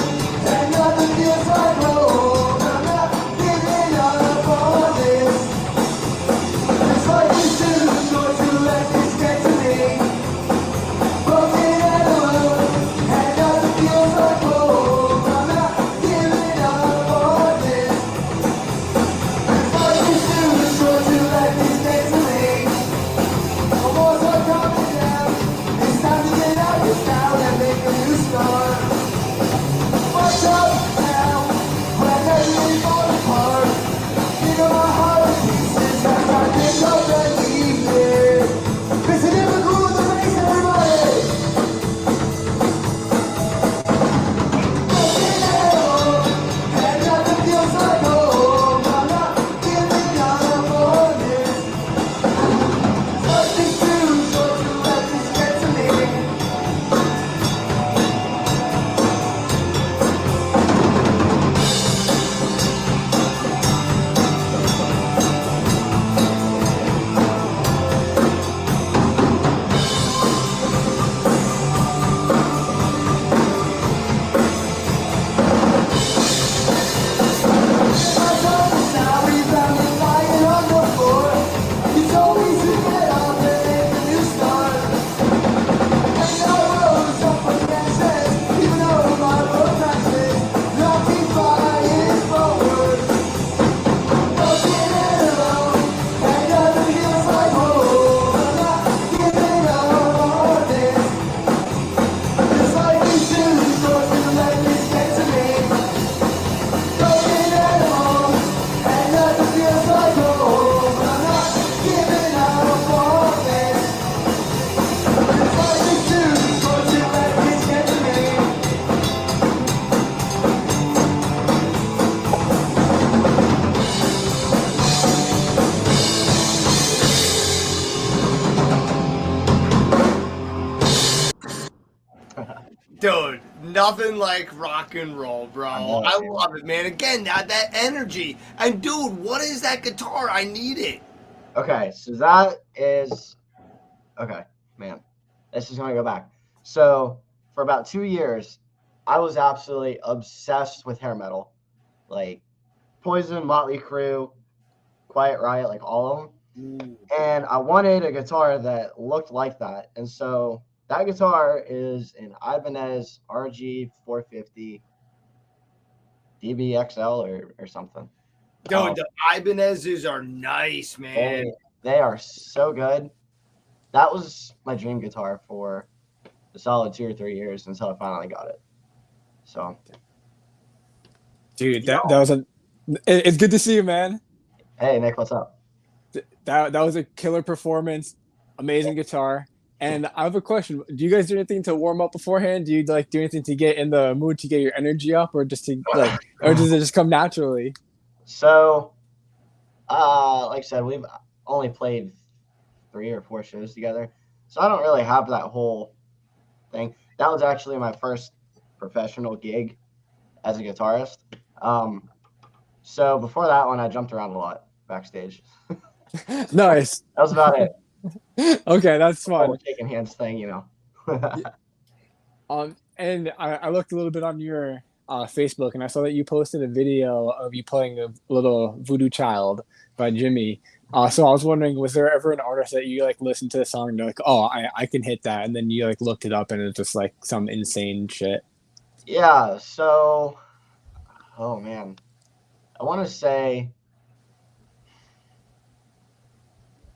nothing like rock and roll, bro. I love it, man. Again, that energy. And dude, what is that guitar? I need it. Okay, so that is okay, man. This is gonna go back. So for about 2 years, I was absolutely obsessed with hair metal, like Poison, Motley Crue, Quiet Riot, like all of them. And I wanted a guitar that looked like that. And so that guitar is an Ibanez RG 450 DBXL or something. Dude, the Ibanez's are nice, man. They are so good. That was my dream guitar for a solid 2 or 3 years until I finally got it. So, dude, that was it's good to see you, man. Hey, Nick, what's up? That was a killer performance, amazing guitar. And I have a question. Do you guys do anything to warm up beforehand? Do you like do anything to get in the mood to get your energy up, or just to like, or does it just come naturally? So, like I said, we've only played 3 or 4 shows together, so I don't really have that whole thing. That was actually my first professional gig as a guitarist. So before that one, I jumped around a lot backstage. Nice. That was about it. Okay, that's fun. The shaking hands thing, you know. And I looked a little bit on your Facebook, and I saw that you posted a video of you playing a little Voodoo Child by Jimmy. So I was wondering, was there ever an artist that you like listened to the song and you're like, oh, I can hit that, and then you like looked it up and it's just like some insane shit? Yeah. So, oh man, I want to say,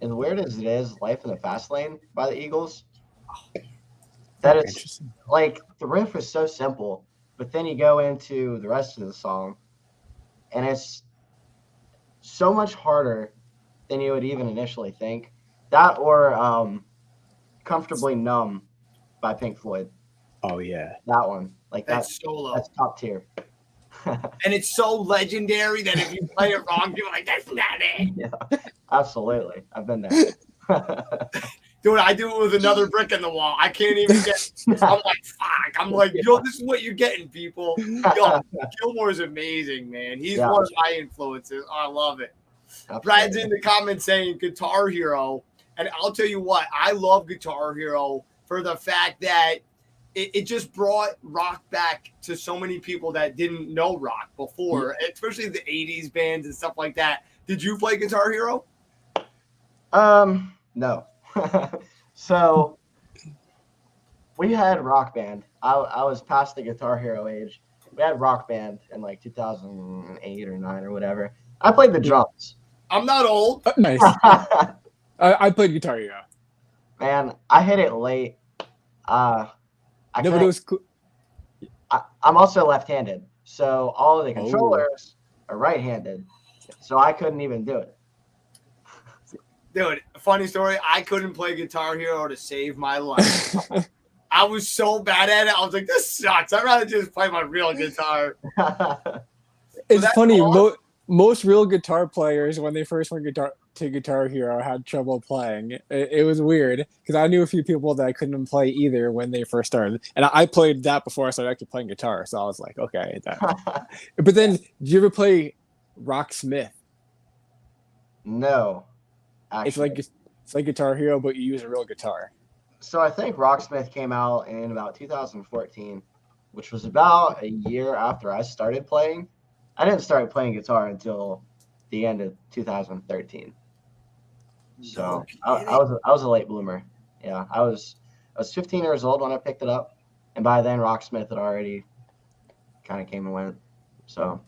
as weird as it is, "Life in the Fast Lane" by the Eagles. That is like the riff is so simple, but then you go into the rest of the song, and it's so much harder than you would even initially think. That or "Comfortably Numb" by Pink Floyd. Oh yeah, that one. Like that's solo. That's top tier. And it's so legendary that if you play it wrong, you're like, that's not it. Yeah, absolutely. I've been there. Dude, I do it with another brick in the wall. I can't even get. I'm like, fuck. I'm like, yo, this is what you're getting, people. Yo, Gilmore's amazing, man. He's one of my influences. Oh, I love it. Absolutely. Brad's in the comments saying Guitar Hero. And I'll tell you what, I love Guitar Hero for the fact that it just brought rock back to so many people that didn't know rock before, especially the 80s bands and stuff like that. Did you play Guitar Hero? No. So we had Rock Band. I was past the Guitar Hero age. We had Rock Band in like 2008 or 9 or whatever. I played the drums. I'm not old. Nice. I played Guitar Hero. Man, I hit it late. But it was cool. I'm also left-handed, so all of the controllers are right-handed, so I couldn't even do it. Dude, funny story. I couldn't play Guitar Hero to save my life. I was so bad at it. I was like, this sucks. I'd rather just play my real guitar. It's funny. Awesome. Most real guitar players, when they first went to Guitar Hero, had trouble playing. It was weird because I knew a few people that couldn't play either when they first started. And I played that before I started actually playing guitar. So I was like, okay. But then, did you ever play Rocksmith? No. Actually. It's like Guitar Hero, but you use a real guitar. So I think Rocksmith came out in about 2014, which was about a year after I started playing. I didn't start playing guitar until the end of 2013. So I was a late bloomer. Yeah, I was 15 years old when I picked it up, and by then Rocksmith had already kind of came and went. So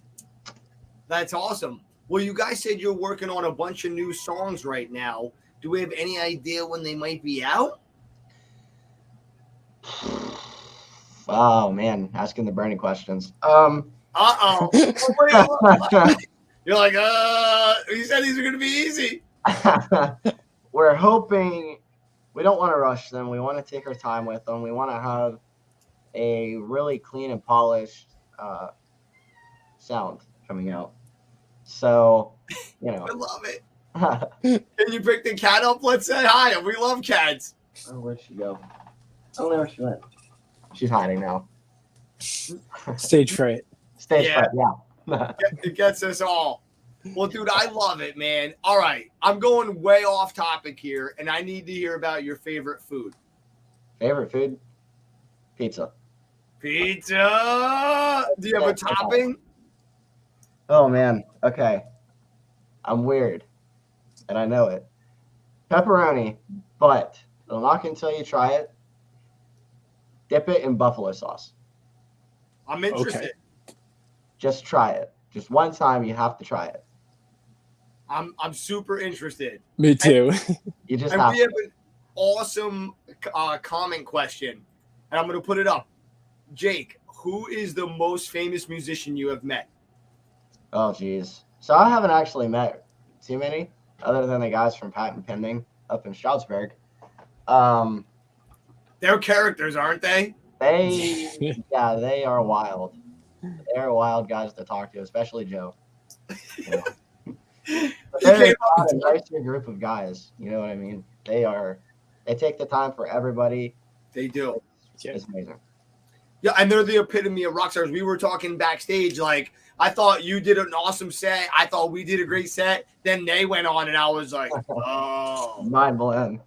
that's awesome. Well, you guys said you're working on a bunch of new songs right now. Do we have any idea when they might be out? Oh man, asking the burning questions. You're like, he said these are going to be easy. We're hoping. We don't want to rush them. We want to take our time with them. We want to have a really clean and polished sound coming out. So, you know. I love it. Can you pick the cat up? Let's say hi. We love cats. Oh, where'd she go? I don't know where she went. She's hiding now. Stage fright. Stage Yeah. fright, yeah. It gets us all. Well, dude, I love it, man. All right, I'm going way off topic here, and I need to hear about your favorite food. Favorite food? Pizza. Pizza. Do you have a topping? Oh, man. Okay. I'm weird, and I know it. Pepperoni, but I'm not going to tell you try it. Dip it in buffalo sauce. I'm interested. Okay. Just try it. Just one time, you have to try it. I'm super interested. Me too. You just And have we to. have an awesome comment question, and I'm going to put it up. Jake, who is the most famous musician you have met? Oh, geez. So I haven't actually met too many, other than the guys from Patent Pending up in Stroudsburg. They're characters, aren't they? They are wild. They're wild guys to talk to, especially Joe. You know. But He they're came up not a and- nicer group of guys. You know what I mean? They take the time for everybody. They do. It's amazing. Yeah, and they're the epitome of rock stars. We were talking backstage, like, I thought you did an awesome set. I thought we did a great set. Then they went on, and I was like, oh. Mind blown.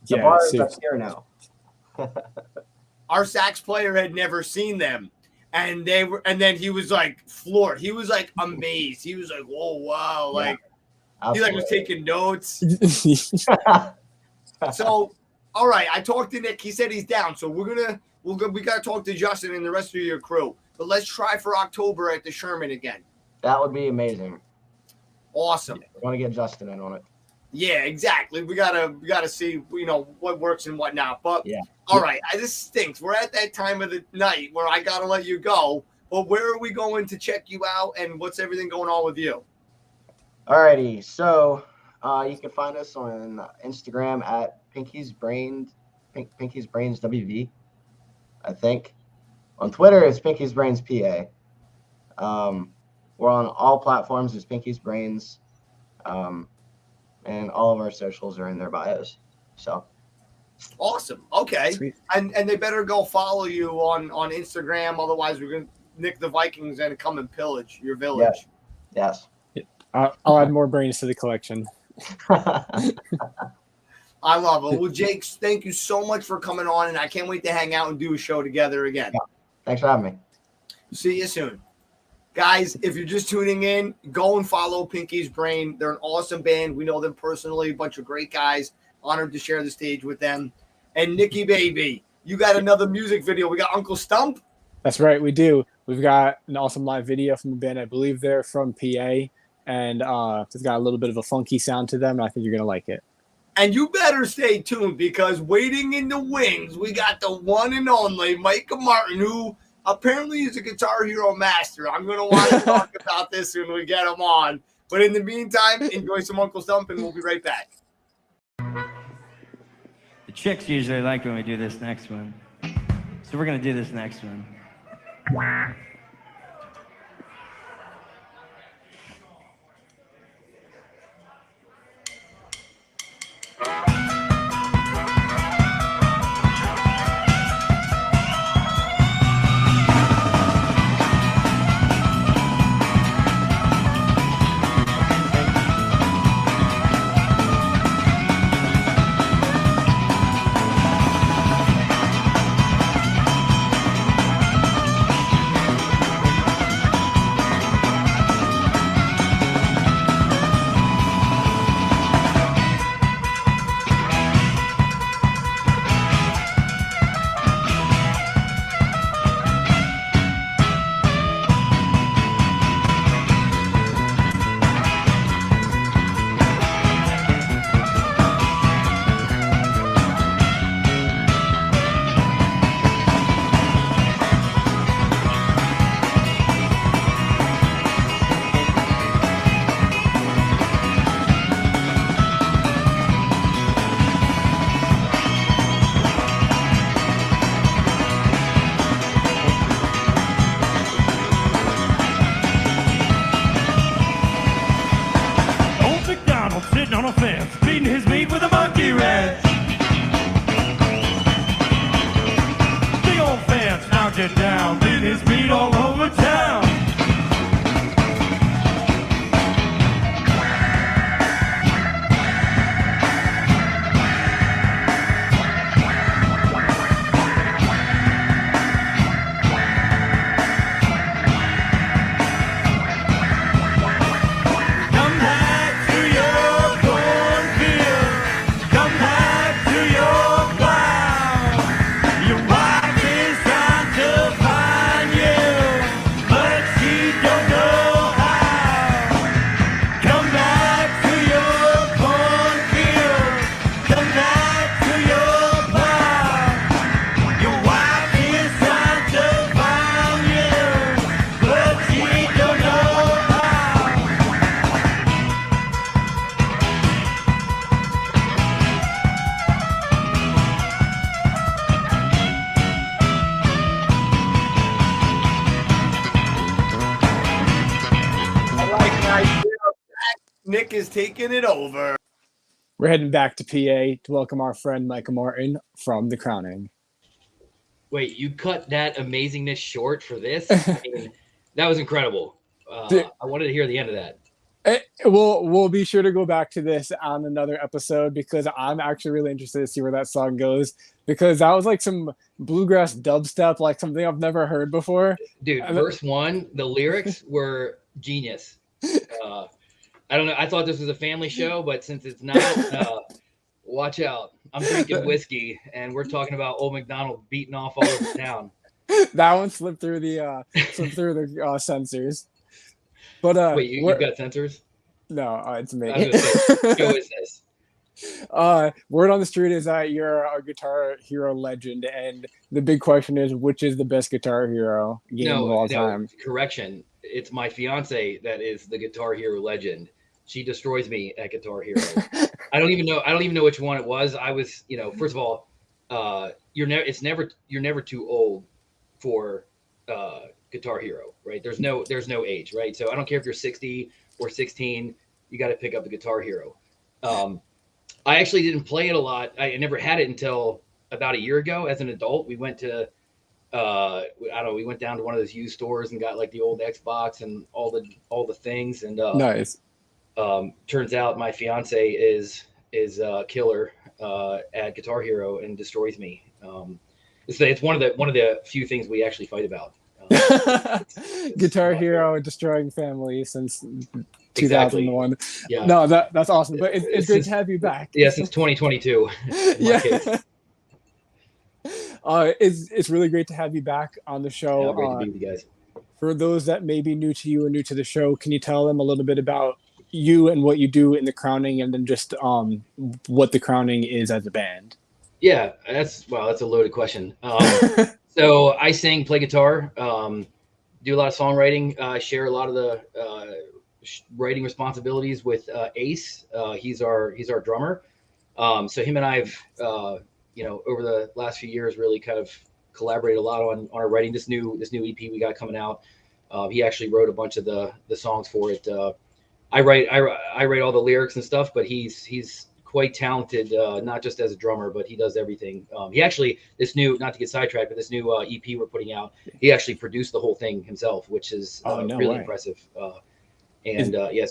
The Yeah, bar is up seriously. here now. Our sax player had never seen them. And then he was like floored. He was like amazed. He was like, "Whoa, wow!" Like he like was Absolutely. taking notes. So, all right, I talked to Nick. He said he's down. So we gotta talk to Justin and the rest of your crew. But let's try for October at the Sherman again. That would be amazing. Awesome. We're going to get Justin in on it. Yeah, exactly. We gotta see, what works and what not. But Yeah. all right, this stinks. We're at that time of the night where I gotta let you go. But where are we going to check you out, and what's everything going on with you? Alrighty, so you can find us on Instagram at Pinky's Brains WV, I think. On Twitter, it's Pinky's Brains PA. We're on all platforms as Pinky's Brains, and all of our socials are in their bios. So Awesome. Okay. Sweet. And they better go follow you on Instagram. Otherwise, we're gonna nick the Vikings and come and pillage your village. yes. I'll add more brains to the collection. I love it. Well, Jake, thank you so much for coming on, and I can't wait to hang out and do a show together again. Thanks for having me. See you soon. Guys, if you're just tuning in, go and follow Pinky's Brain. They're an awesome band. We know them personally, a bunch of great guys. Honored to share the stage with them. And Nikki Baby, you got another music video. We got Uncle Stump. That's right, we do. We've got an awesome live video from a band, I believe they're from PA, and it's got a little bit of a funky sound to them, and I think you're going to like it. And you better stay tuned, because waiting in the wings, we got the one and only Micah Martin, who apparently is a Guitar Hero master. I'm going to want to talk about this when we get him on. But in the meantime, enjoy some Uncle Stump, and we'll be right back. The chicks usually like when we do this next one. So we're going to do this next one. Old MacDonald sitting on a fence, feeding his meat with a monkey wrench. Big old fence knocked it down, feeding his meat is taking it over. We're heading back to PA to welcome our friend Micah Martin from The Crowning. Wait, you cut that amazingness short for this? I mean, that was incredible. I wanted to hear the end of that. We'll be sure to go back to this on another episode because I'm actually really interested to see where that song goes, because that was like some bluegrass dubstep, like something I've never heard before. Dude, verse 1, the lyrics were genius. I don't know. I thought this was a family show, but since it's not, watch out. I'm drinking whiskey, and we're talking about Old MacDonald beating off all over town. That one slipped through the censors. But wait, you've got censors? No, it's me. I was gonna say, what show is this? Word on the street is that you're a Guitar Hero legend, and the big question is, which is the best Guitar Hero game of all time? Correction. It's my fiance that is the Guitar Hero legend. She destroys me at Guitar Hero. I don't even know which one it was. I was, first of all, you're never too old for Guitar Hero, right? There's no age, right? So I don't care if you're 60 or 16, you got to pick up the Guitar Hero. I actually didn't play it a lot. I never had it until about a year ago. As an adult, we went to we went down to one of those used stores and got like the old Xbox and all the things. And nice. Turns out my fiance is killer at Guitar Hero and destroys me. It's one of the few things we actually fight about. Guitar Hero destroying family since 2001. Exactly. Yeah. No, that's awesome. But it's great to have you back. Yeah, since 2022. Yeah. It's really great to have you back on the show. Yeah, great to be with you guys. For those that may be new to you or new to the show, can you tell them a little bit about you and what you do in The Crowning, and then just what The Crowning is as a band? Yeah, that's a loaded question. So I sing, play guitar, do a lot of songwriting, share a lot of the writing responsibilities with Ace. He's our drummer. So him and I've over the last few years really kind of collaborated a lot on our writing. This new EP we got coming out. He actually wrote a bunch of the songs for it. I write all the lyrics and stuff, but he's quite talented, not just as a drummer, but he does everything. He actually, not to get sidetracked, but this new EP we're putting out, he actually produced the whole thing himself, which is really impressive. So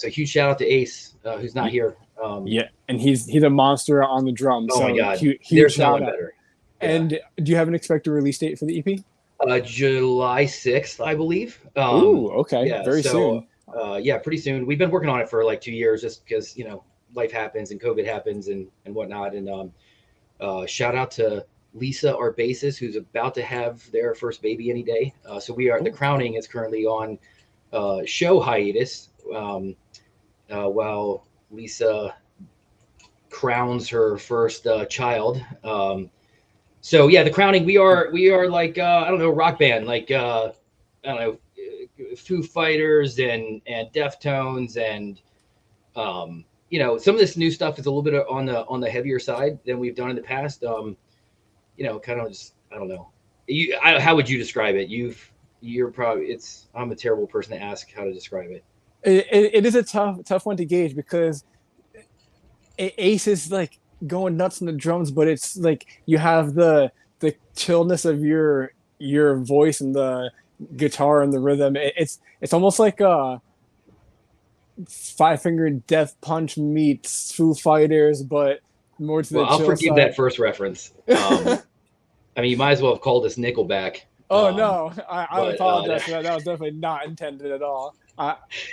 huge shout out to Ace, who's not here. And he's a monster on the drums. Oh my God, there's no one better. Yeah. And do you have an expected release date for the EP? July 6th, I believe. Okay, very soon. Pretty soon. We've been working on it for like 2 years, just because life happens and COVID happens and whatnot. And shout out to Lisa, our bassist, who's about to have their first baby any day. So The Crowning is currently on show hiatus while Lisa crowns her first child. The Crowning, we are like rock band, like Foo Fighters and Deftones, and some of this new stuff is a little bit on the heavier side than we've done in the past. Kind of just, I don't know. How would you describe it? I'm a terrible person to ask how to describe it. It is a tough one to gauge, because Ace is like going nuts on the drums, but it's like you have the chillness of your voice and the guitar and the rhythm. It's almost like a Five Finger Death Punch meets Foo Fighters, but more to the chill I'll forgive side. that first reference. I mean, you might as well have called us Nickelback. Oh no, I apologize for that. That was definitely not intended at all.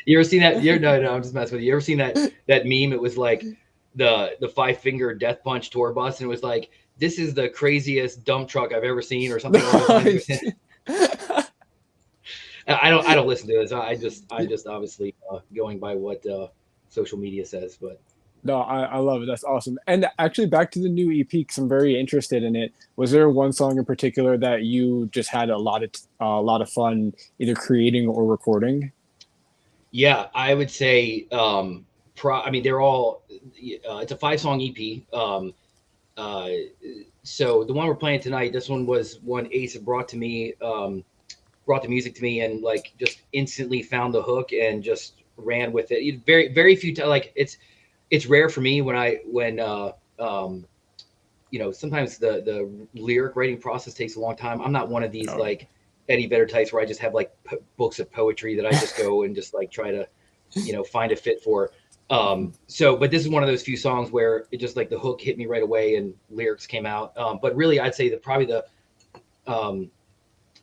You ever seen that? No, I'm just messing with you. You ever seen that meme? It was like the Five Finger Death Punch tour bus, and it was like, "This is the craziest dump truck I've ever seen," or something. I don't listen to this. I'm just obviously going by what social media says. But no, I love it. That's awesome. And actually, back to the new EP, because I'm very interested in it. Was there one song in particular that you just had a lot of fun either creating or recording? Yeah, I would say. They're all. It's a 5-song EP. So the one we're playing tonight, this one was one Ace brought the music to me, and like just instantly found the hook and just ran with it. Very few times. Like it's rare for me when sometimes the lyric writing process takes a long time. I'm not one of these like Eddie Vedder types where I just have like books of poetry that I just go and just like try to, find a fit for. But this is one of those few songs where it just like the hook hit me right away and lyrics came out. But really, I'd say that probably the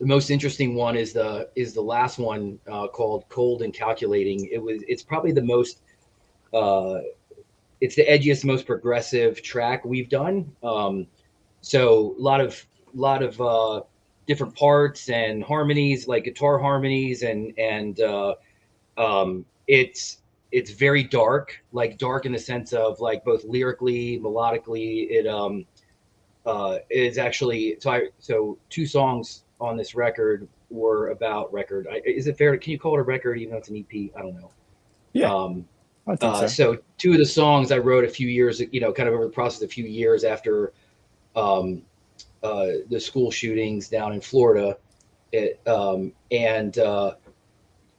most interesting one is the last one called "Cold and Calculating." It's probably the most it's the edgiest, most progressive track we've done. So a lot of different parts and harmonies, like guitar harmonies, and it's very dark, like dark in the sense of like both lyrically, melodically. It is actually so two songs on this record were about record. Is it fair? Can you call it a record even though it's an EP? I don't know. Yeah. I think so. So two of the songs I wrote a few years, kind of over the process, a few years after the school shootings down in Florida. And then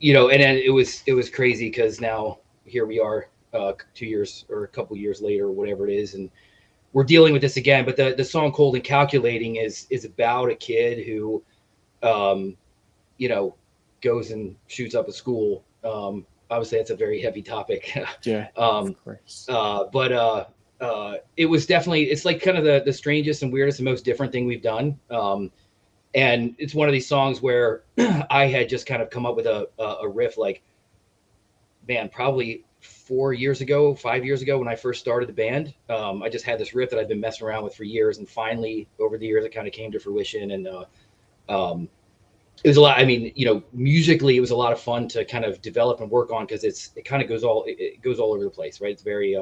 it was crazy because now here we are 2 years or a couple years later, whatever it is. And we're dealing with this again, but the song "Cold and Calculating" is about a kid who, goes and shoots up a school. Obviously that's a very heavy topic. Yeah. Of course. But it was definitely, it's like kind of the strangest and weirdest and most different thing we've done. And it's one of these songs where I had just kind of come up with a riff, like, man, probably 5 years ago when I first started the band. I just had this riff that I've been messing around with for years, and finally over the years it kind of came to fruition. And it was a lot. I mean, musically it was a lot of fun to kind of develop and work on, because it kind of goes all over the place, right? It's very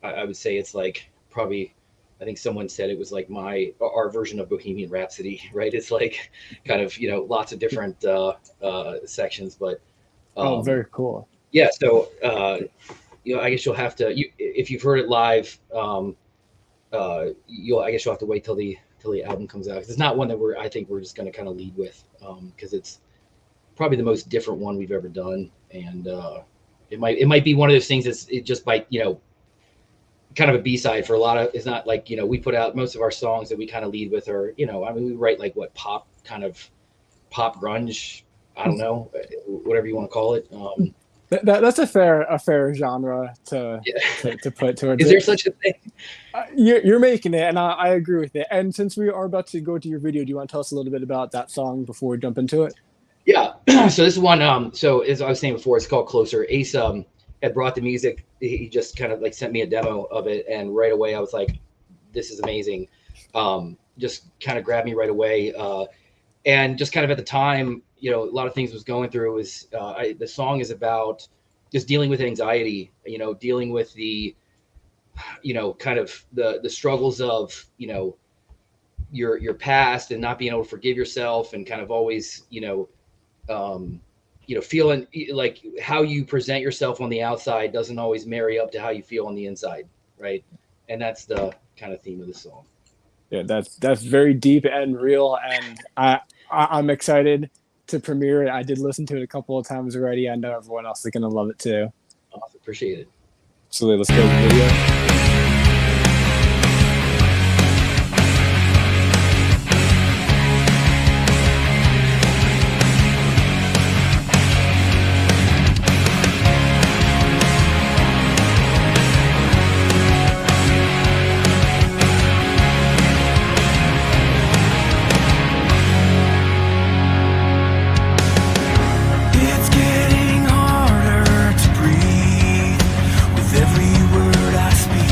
I would say it's like, probably, I think someone said it was like our version of Bohemian Rhapsody, right? It's like kind of, lots of different sections, but very cool. Yeah. So, I guess you'll have to, if you've heard it live, I guess you'll have to wait till the album comes out. 'Cause it's not one that I think we're just going to kind of lead with, because it's probably the most different one we've ever done. And it might be one of those things that's just by, kind of a B-side for a lot of, it's not like, we put out most of our songs that we kind of lead with, or, we write like what pop grunge, I don't know, whatever you want to call it. That's a fair genre to put towards. Is there such a thing? You're making it, and I agree with it. And since we are about to go to your video, do you want to tell us a little bit about that song before we jump into it? Yeah. So this one, so as I was saying before, it's called "Closer." Ace had brought the music. He just kind of like sent me a demo of it, and right away I was like, "This is amazing." Just kind of grabbed me right away, and just kind of at the time, a lot of things was going through. Was the song is about just dealing with anxiety, dealing with the, kind of the struggles of, your past, and not being able to forgive yourself, and kind of always, feeling like how you present yourself on the outside doesn't always marry up to how you feel on the inside, right? And that's the kind of theme of the song. Yeah, that's very deep and real, and I'm excited to premiere it. I did listen to it a couple of times already. I know everyone else is gonna love it too. Awesome. Appreciate it. So let's go to the video. It's getting harder to breathe with every word I speak.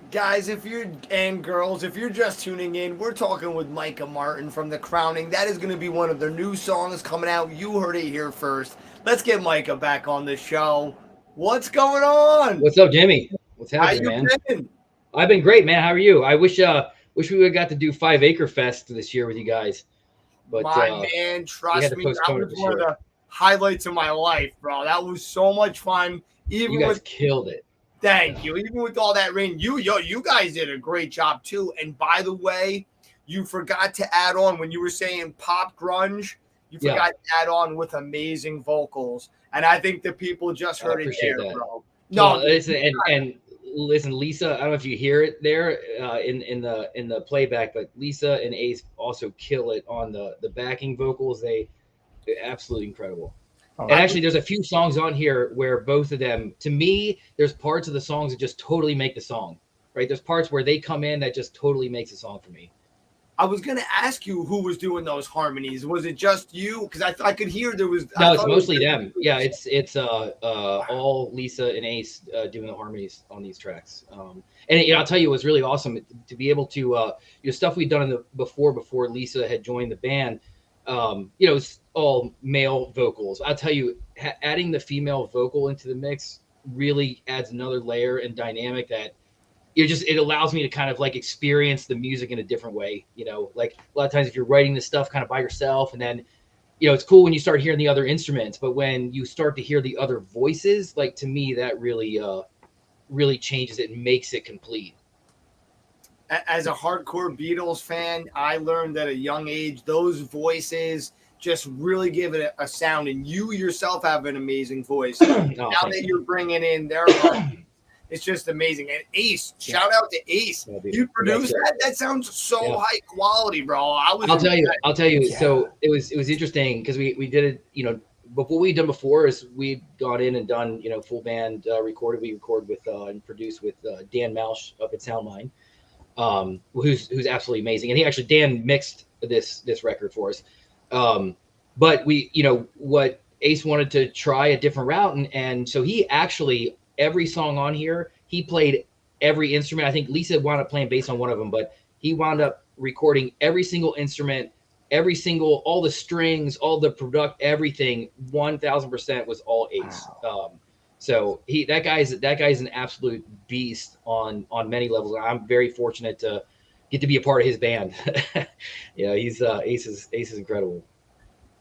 Guys, and girls, if you're just tuning in, we're talking with Micah Martin from The Crowning. That is going to be one of their new songs coming out. You heard it here first. Let's get Micah back on the show. What's going on? What's up, Jimmy? What's happening, How you man? been? I've been great, man. How are you? I wish we would have got to do 5 Acre Fest this year with you guys. But my man, trust me, that was one of the highlights of my life, bro. That was so much fun. You guys killed it. Thank you. Even with all that rain, you guys did a great job too. And by the way, you forgot to add on when you were saying pop grunge. You forgot to add on with amazing vocals, and I think the people just heard it there, that. Bro. No, listen, and listen, Lisa. I don't know if you hear it there in the playback, but Lisa and Ace also kill it on the backing vocals. They're absolutely incredible. And actually, there's a few songs on here where both of them, to me, there's parts of the songs that just totally make the song, right? There's parts where they come in that just totally makes a song for me. I was going to ask you who was doing those harmonies. Was it just you? Because I could hear there was. No, it's mostly them. Yeah, it's all Lisa and Ace doing the harmonies on these tracks. And I'll tell you, it was really awesome to be able to stuff we'd done before Lisa had joined the band. It's all male vocals. I'll tell you, adding the female vocal into the mix really adds another layer and dynamic that it allows me to kind of like experience the music in a different way. Like a lot of times if you're writing this stuff kind of by yourself, and then, it's cool when you start hearing the other instruments, but when you start to hear the other voices, like to me, that really, really changes it and makes it complete. As a hardcore Beatles fan, I learned at a young age, those voices just really give it a sound, and you yourself have an amazing voice. Now that you're bringing in their harmonies, it's just amazing. And Ace, shout out to Ace. You produced that? That sounds so high quality, bro. I'll tell you. Yeah. So it was interesting because we did it, before we'd done before is we'd gone in and done, full band recorded. We recorded with and produced with Dan Mausch up at Soundmind. Who's absolutely amazing. And Dan mixed this record for us. But we, what Ace wanted to try a different route. And so he actually, every song on here, he played every instrument. I think Lisa wound up playing bass on one of them, but he wound up recording every single instrument, all the strings, all the everything, 1000% was all Ace. Wow. So that guy's an absolute beast on many levels. I'm very fortunate to get to be a part of his band. He's Ace is incredible.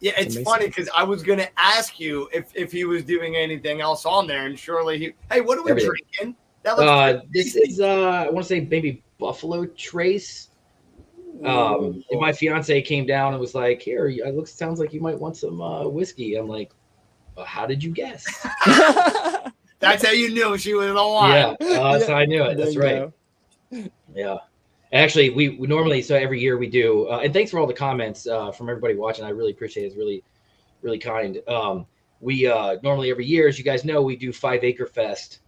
Yeah, it's funny because I was gonna ask you if he was doing anything else on there, and surely hey, what are we drinking? That looks this is I want to say maybe Buffalo Trace. My fiance came down and was like, "Here, sounds like you might want some whiskey." I'm like, how did you guess? That's how you knew she was the one. Yeah, so I knew it. That's right. Yeah. Actually, we normally, so every year we do, and thanks for all the comments from everybody watching. I really appreciate it. It's really, really kind. We normally every year, as you guys know, we do 5 Acre Fest,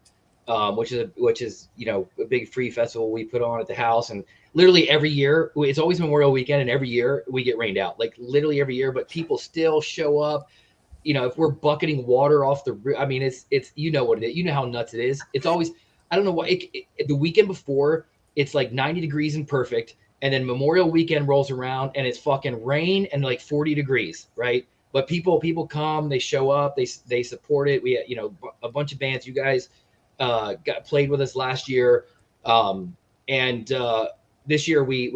which is a big free festival we put on at the house. And literally every year, it's always Memorial Weekend, and every year we get rained out. Like literally every year, but people still show up. If we're bucketing water off the roof, I mean, it's what it is. You know how nuts it is. It's always, I don't know why. The weekend before, it's like 90 degrees and perfect, and then Memorial Weekend rolls around and it's fucking rain and like 40 degrees, right? But people come, they show up, they support it. We a bunch of bands. You guys played with us last year, and And this year we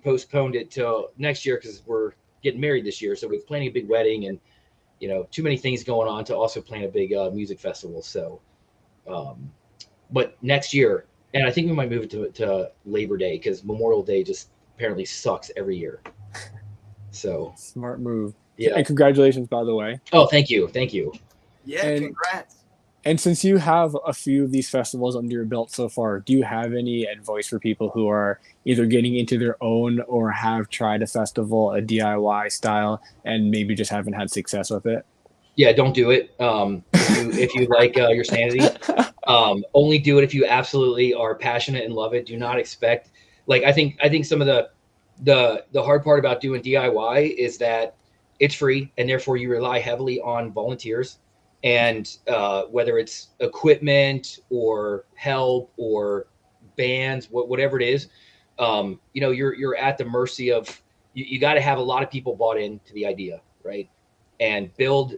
postponed it till next year because we're getting married this year. So we're planning a big wedding and, too many things going on to also plan a big music festival. So, but next year, and I think we might move it to Labor Day because Memorial Day just apparently sucks every year. So smart move. Yeah. And congratulations, by the way. Oh, thank you. Thank you. Yeah, And congrats. And since you have a few of these festivals under your belt so far, do you have any advice for people who are either getting into their own or have tried a festival, a DIY style, and maybe just haven't had success with it? Yeah, don't do it. If you like your sanity, only do it if you absolutely are passionate and love it. Do not expect, I think some of the hard part about doing DIY is that it's free and therefore you rely heavily on volunteers. And whether it's equipment or help or bands, whatever it is, you're at the mercy of. You got to have a lot of people bought into the idea, right? And build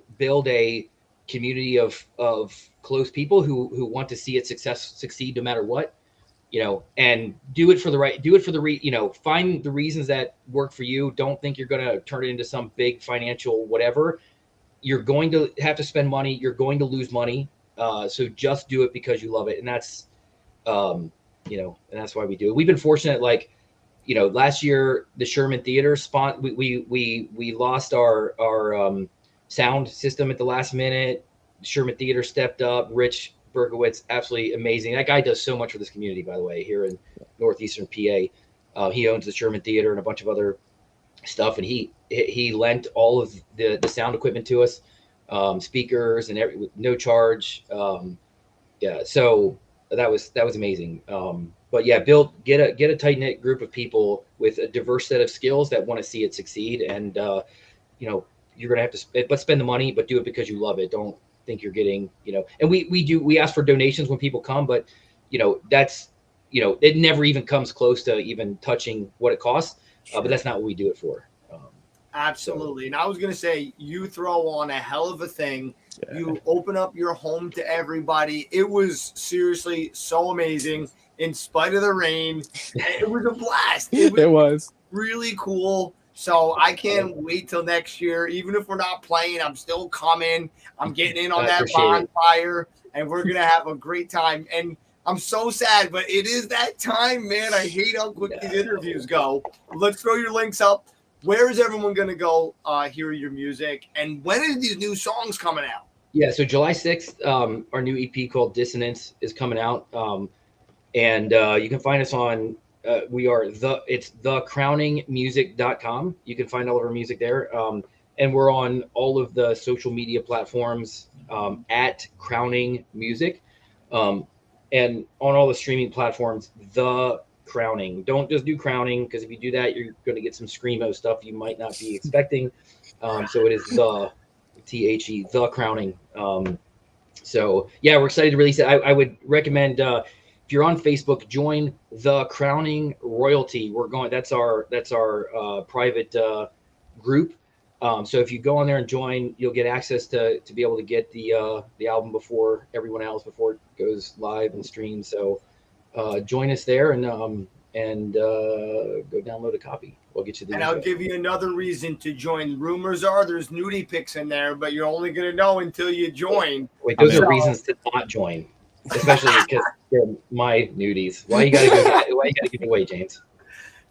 a community of close people who want to see it succeed no matter what, and do it for the find the reasons that work for you. Don't think you're going to turn it into some big financial whatever. You're going to have to spend money. You're going to lose money. So just do it because you love it. And that's, and that's why we do it. We've been fortunate, last year, the Sherman Theater we lost our sound system at the last minute. Sherman Theater stepped up. Rich Berkowitz, absolutely amazing. That guy does so much for this community, by the way, here in Northeastern PA. He owns the Sherman Theater and a bunch of other stuff. And he lent all of the sound equipment to us, speakers and with no charge. So that was amazing. But yeah, get a tight knit group of people with a diverse set of skills that want to see it succeed. And you're gonna have to spend the money, but do it because you love it. Don't think you're getting And we ask for donations when people come, but that's it never even comes close to even touching what it costs. But that's not what we do it for. Absolutely. And I was going to say, you throw on a hell of a thing. Yeah. You open up your home to everybody. It was seriously so amazing in spite of the rain. It was a blast. It was really cool. So I can't wait till next year. Even if we're not playing, I'm still coming. I'm getting in on that bonfire, and we're going to have a great time. And I'm so sad, but it is that time, man. I hate how quick these interviews go. Let's throw your links up. Where is everyone going to go hear your music? And when are these new songs coming out? Yeah, so July 6th, our new EP called Dissonance is coming out. And you can find us on, it's thecrowningmusic.com. You can find all of our music there. And we're on all of the social media platforms at Crowning Music. And on all the streaming platforms, The Crowning. Don't just do Crowning, because if you do that, you're going to get some screamo stuff you might not be expecting. So it is the THE, The Crowning. So yeah, we're excited to release it. I would recommend if you're on Facebook, join The Crowning Royalty. That's our private group. So if you go on there and join, you'll get access to be able to get the album before everyone else, before it goes live and streamed. So join us there and go download a copy. We'll get you the. And I'll give you another reason to join. Rumors are there's nudie pics in there, but you're only going to know until you join. Wait, those are reasons to not join, especially because they're my nudies. Why you gotta give it away, James?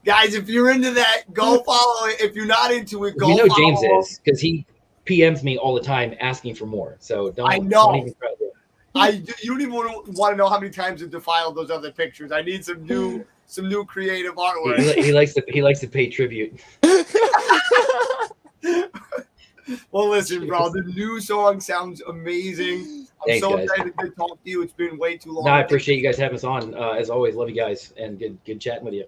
Guys, if you're into that, go follow it. If you're not into it, go. James is, because he PMs me all the time asking for more. So don't. I know. Don't even try to do it. You don't even want to know how many times it defiled those other pictures. I need some new creative artwork. He likes to pay tribute. Well, listen, bro, the new song sounds amazing. I'm so excited to talk to you. It's been way too long. No, I appreciate you guys having us on. As always, love you guys and good chatting with you.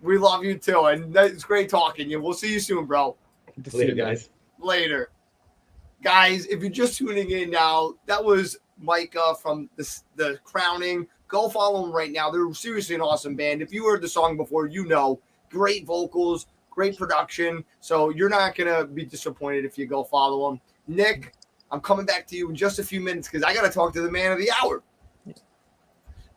We love you too, and it's great talking to you. We'll see you soon, bro. Later, guys. Later. Guys, if you're just tuning in now, that was Micah from the Crowning. Go follow them right now. They're seriously an awesome band. If you heard the song before, great vocals, great production. So you're not going to be disappointed if you go follow them. Nick, I'm coming back to you in just a few minutes because I got to talk to the man of the hour.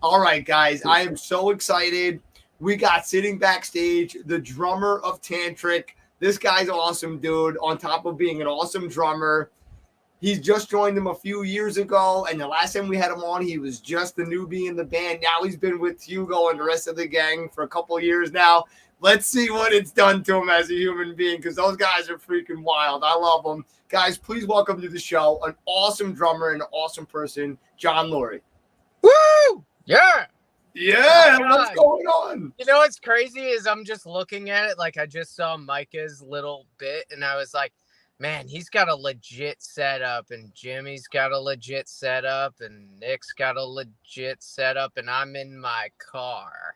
All right, guys, I am so excited. We got sitting backstage the drummer of Tantric. This guy's awesome, dude. On top of being an awesome drummer, he's just joined them a few years ago, and the last time we had him on, he was just the newbie in the band. Now he's been with Hugo and the rest of the gang for a couple years now. Let's see what it's done to him as a human being, because those guys are freaking wild. I love them. Guys, please welcome to the show an awesome drummer and an awesome person, John Loree. Woo! Yeah. Yeah, Oh, what's God. going on? You know what's crazy is I'm just looking at it like I just saw Micah's little bit and I was like, man, he's got a legit setup and Jimmy's got a legit setup and Nick's got a legit setup and I'm in my car.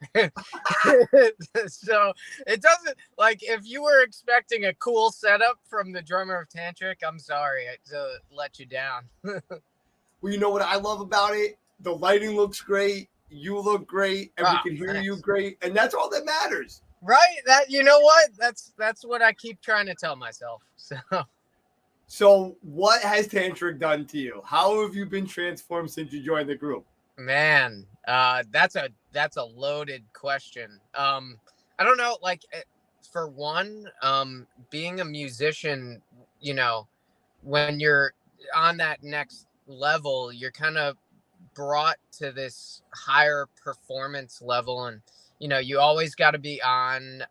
So it doesn't, like, if you were expecting a cool setup from the drummer of Tantric, I'm sorry to let you down. Well, you know what I love about it? The lighting looks great. You look great, and we can hear thanks. you great, and that's all that matters. Right? That, you know what? That's what I keep trying to tell myself. So what has Tantric done to you? How have you been transformed since you joined the group? Man, that's a loaded question. I don't know, like, for one, being a musician, you know, when you're on that next level, you're kind of brought to this higher performance level, and you know, you always got to be on,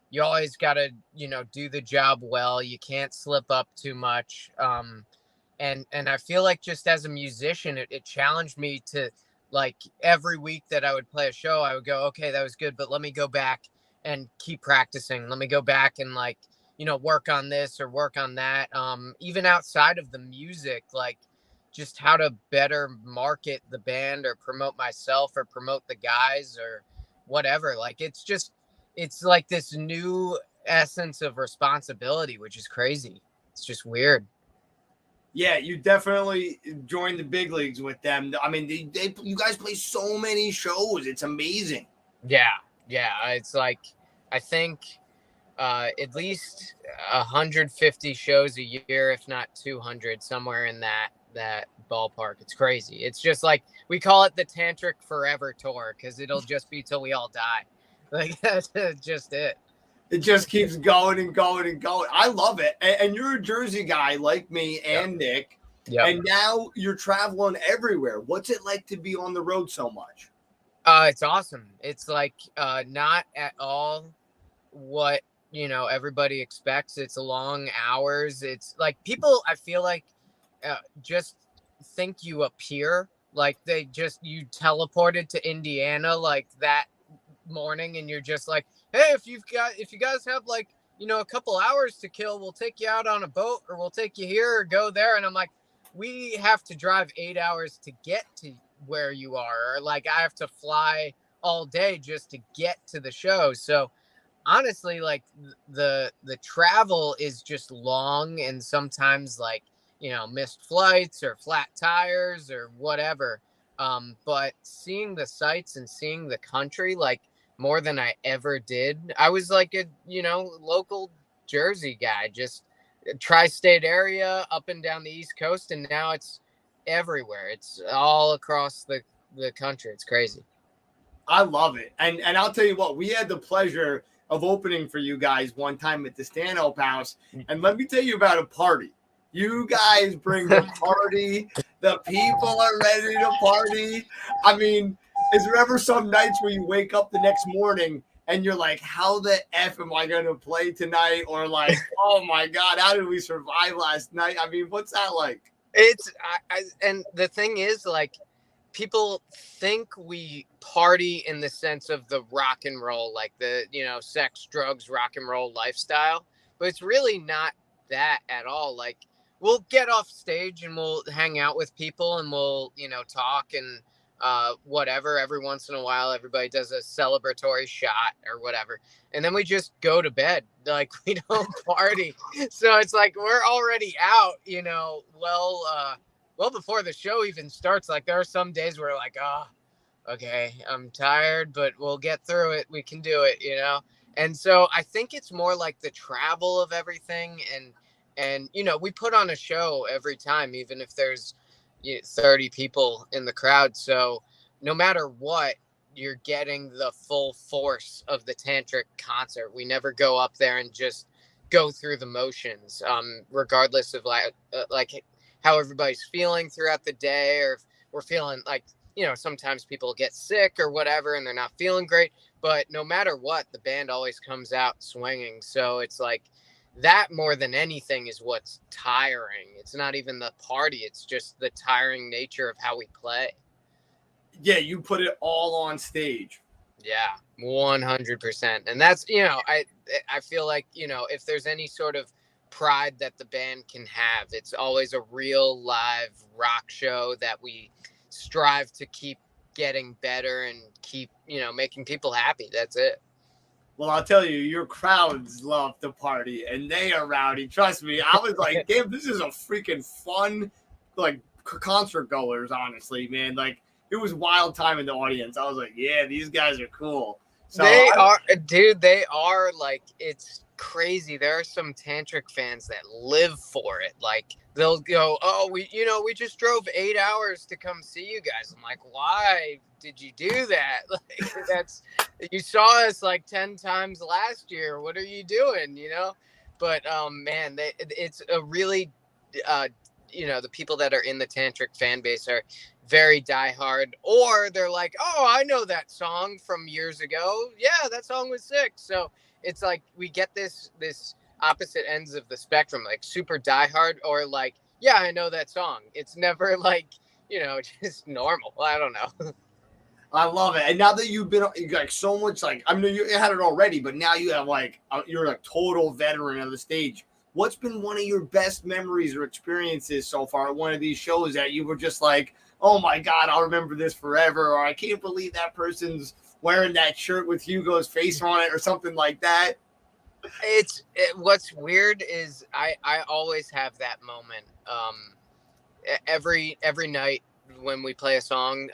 you always got to, you know, do the job well. You can't slip up too much. And I feel like just as a musician, it challenged me to, like, every week that I would play a show, I would go, okay, that was good, but let me go back and keep practicing. Let me go back and, like, you know, work on this or work on that. Even outside of the music, like, just how to better market the band or promote myself or promote the guys or whatever. Like, it's like this new essence of responsibility, which is crazy. It's just weird. Yeah, you definitely joined the big leagues with them. I mean, you guys play so many shows. It's amazing. Yeah. It's like, I think at least 150 shows a year, if not 200, somewhere in that ballpark. It's crazy. It's just like, we call it the Tantric Forever Tour because it'll just be till we all die. Like, that's just it. It just keeps going and going and going. I love it. And you're a Jersey guy like me and Nick. Yeah. And now you're traveling everywhere. What's it like to be on the road so much? It's awesome. It's like not at all what, you know, everybody expects. It's long hours. It's like people, I feel like, just think you appear, like you teleported to Indiana like that morning, and you're just like, hey, if you guys have, like, you know, a couple hours to kill, we'll take you out on a boat, or we'll take you here or go there. And I'm like, we have to drive 8 hours to get to where you are, or like I have to fly all day just to get to the show. So honestly, like, the travel is just long, and sometimes, like, you know, missed flights or flat tires or whatever. But seeing the sights and seeing the country, like, more than I ever did. I was like a, you know, local Jersey guy, just tri-state area up and down the East Coast, and now it's everywhere. It's all across the country. It's crazy. I love it. And I'll tell you what, we had the pleasure of opening for you guys one time at the Stanhope House, and let me tell you about a party. You guys bring the party. The people are ready to party. I mean, is there ever some nights where you wake up the next morning and you're like, how the F am I going to play tonight? Or like, oh my God, how did we survive last night? I mean, what's that like? It's, and the thing is, like, people think we party in the sense of the rock and roll, like the, you know, sex, drugs, rock and roll lifestyle, but it's really not that at all. Like, we'll get off stage and we'll hang out with people and we'll, you know, talk and whatever. Every once in a while, everybody does a celebratory shot or whatever. And then we just go to bed. Like, we don't party. So it's like, we're already out, you know, well before the show even starts. Like, there are some days where we're like, oh, okay, I'm tired, but we'll get through it. We can do it, you know? And so I think it's more like the travel of everything. And, you know, we put on a show every time, even if there's 30 people in the crowd. So no matter what, you're getting the full force of the tantric concert. We never go up there and just go through the motions, regardless of like how everybody's feeling throughout the day, or if we're feeling like, sometimes people get sick or whatever and they're not feeling great, but no matter what, the band always comes out swinging. So it's like that more than anything is what's tiring. It's not even the party. It's just the tiring nature of how we play. Yeah, you put it all on stage. Yeah, 100%. And that's, I feel like, if there's any sort of pride that the band can have, it's always a real live rock show that we strive to keep getting better and keep, making people happy. That's it. Well, I'll tell you, your crowds love to party, and they are rowdy. Trust me. I was like, damn, this is a freaking fun, like, concert goers, honestly, man. Like, it was wild time in the audience. I was like, yeah, these guys are cool. So they are like, it's crazy. There are some tantric fans that live for it. Like, they'll go, oh, we just drove 8 hours to come see you guys. I'm like, why did you do that? Like, you saw us like 10 times last year. What are you doing? But man, it's a really, the people that are in the tantric fan base are very diehard, or they're like, oh, I know that song from years ago. Yeah, that song was sick. So it's like we get this opposite ends of the spectrum, like super diehard, or like, yeah, I know that song. It's never like, just normal. I don't know. I love it. And now that you got so much, like, I mean, you had it already, but now you have like, you're a total veteran of the stage. What's been one of your best memories or experiences so far at one of these shows that you were just like, oh my God, I'll remember this forever, or I can't believe that person's wearing that shirt with Hugo's face on it, or something like that? What's weird is I always have that moment. Every night when we play a song,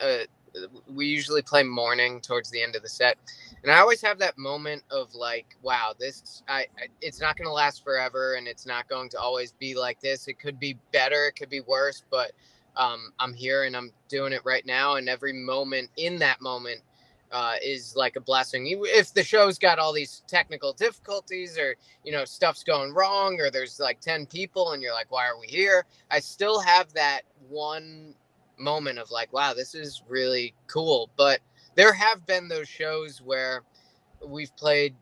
we usually play morning towards the end of the set, and I always have that moment of like, wow, it's not going to last forever, and it's not going to always be like this. It could be better, it could be worse, but I'm here and I'm doing it right now, and every moment in that moment is like a blessing. If the show's got all these technical difficulties, or stuff's going wrong, or there's like 10 people and you're like, why are we here? I still have that one moment of like, wow, this is really cool. But there have been those shows where we've played,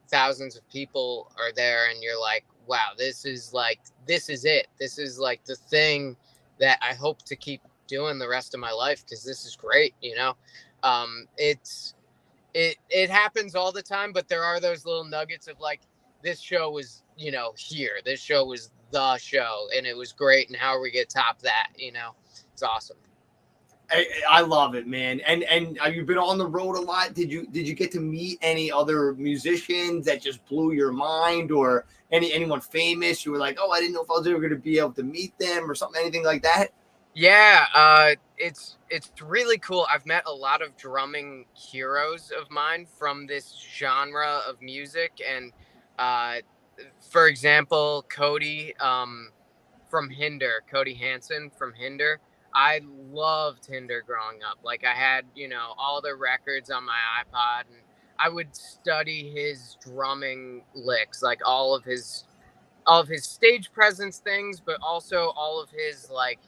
thousands of people are there, and you're like, wow, this is it. This is like the thing that I hope to keep doing the rest of my life, because this is great. It happens all the time, but there are those little nuggets of like, this show was, here, this show was the show, and it was great, and how are we gonna top that? It's awesome. I love it, man. And you've been on the road a lot. Did you get to meet any other musicians that just blew your mind, or anyone famous? You were like, oh, I didn't know if I was ever going to be able to meet them, or something, anything like that? Yeah, it's really cool. I've met a lot of drumming heroes of mine from this genre of music, and for example, Cody from Hinder, Cody Hansen from Hinder. I loved Hinder growing up. Like, I had, all the records on my iPod, and I would study his drumming licks, like all of his stage presence things, but also all of his like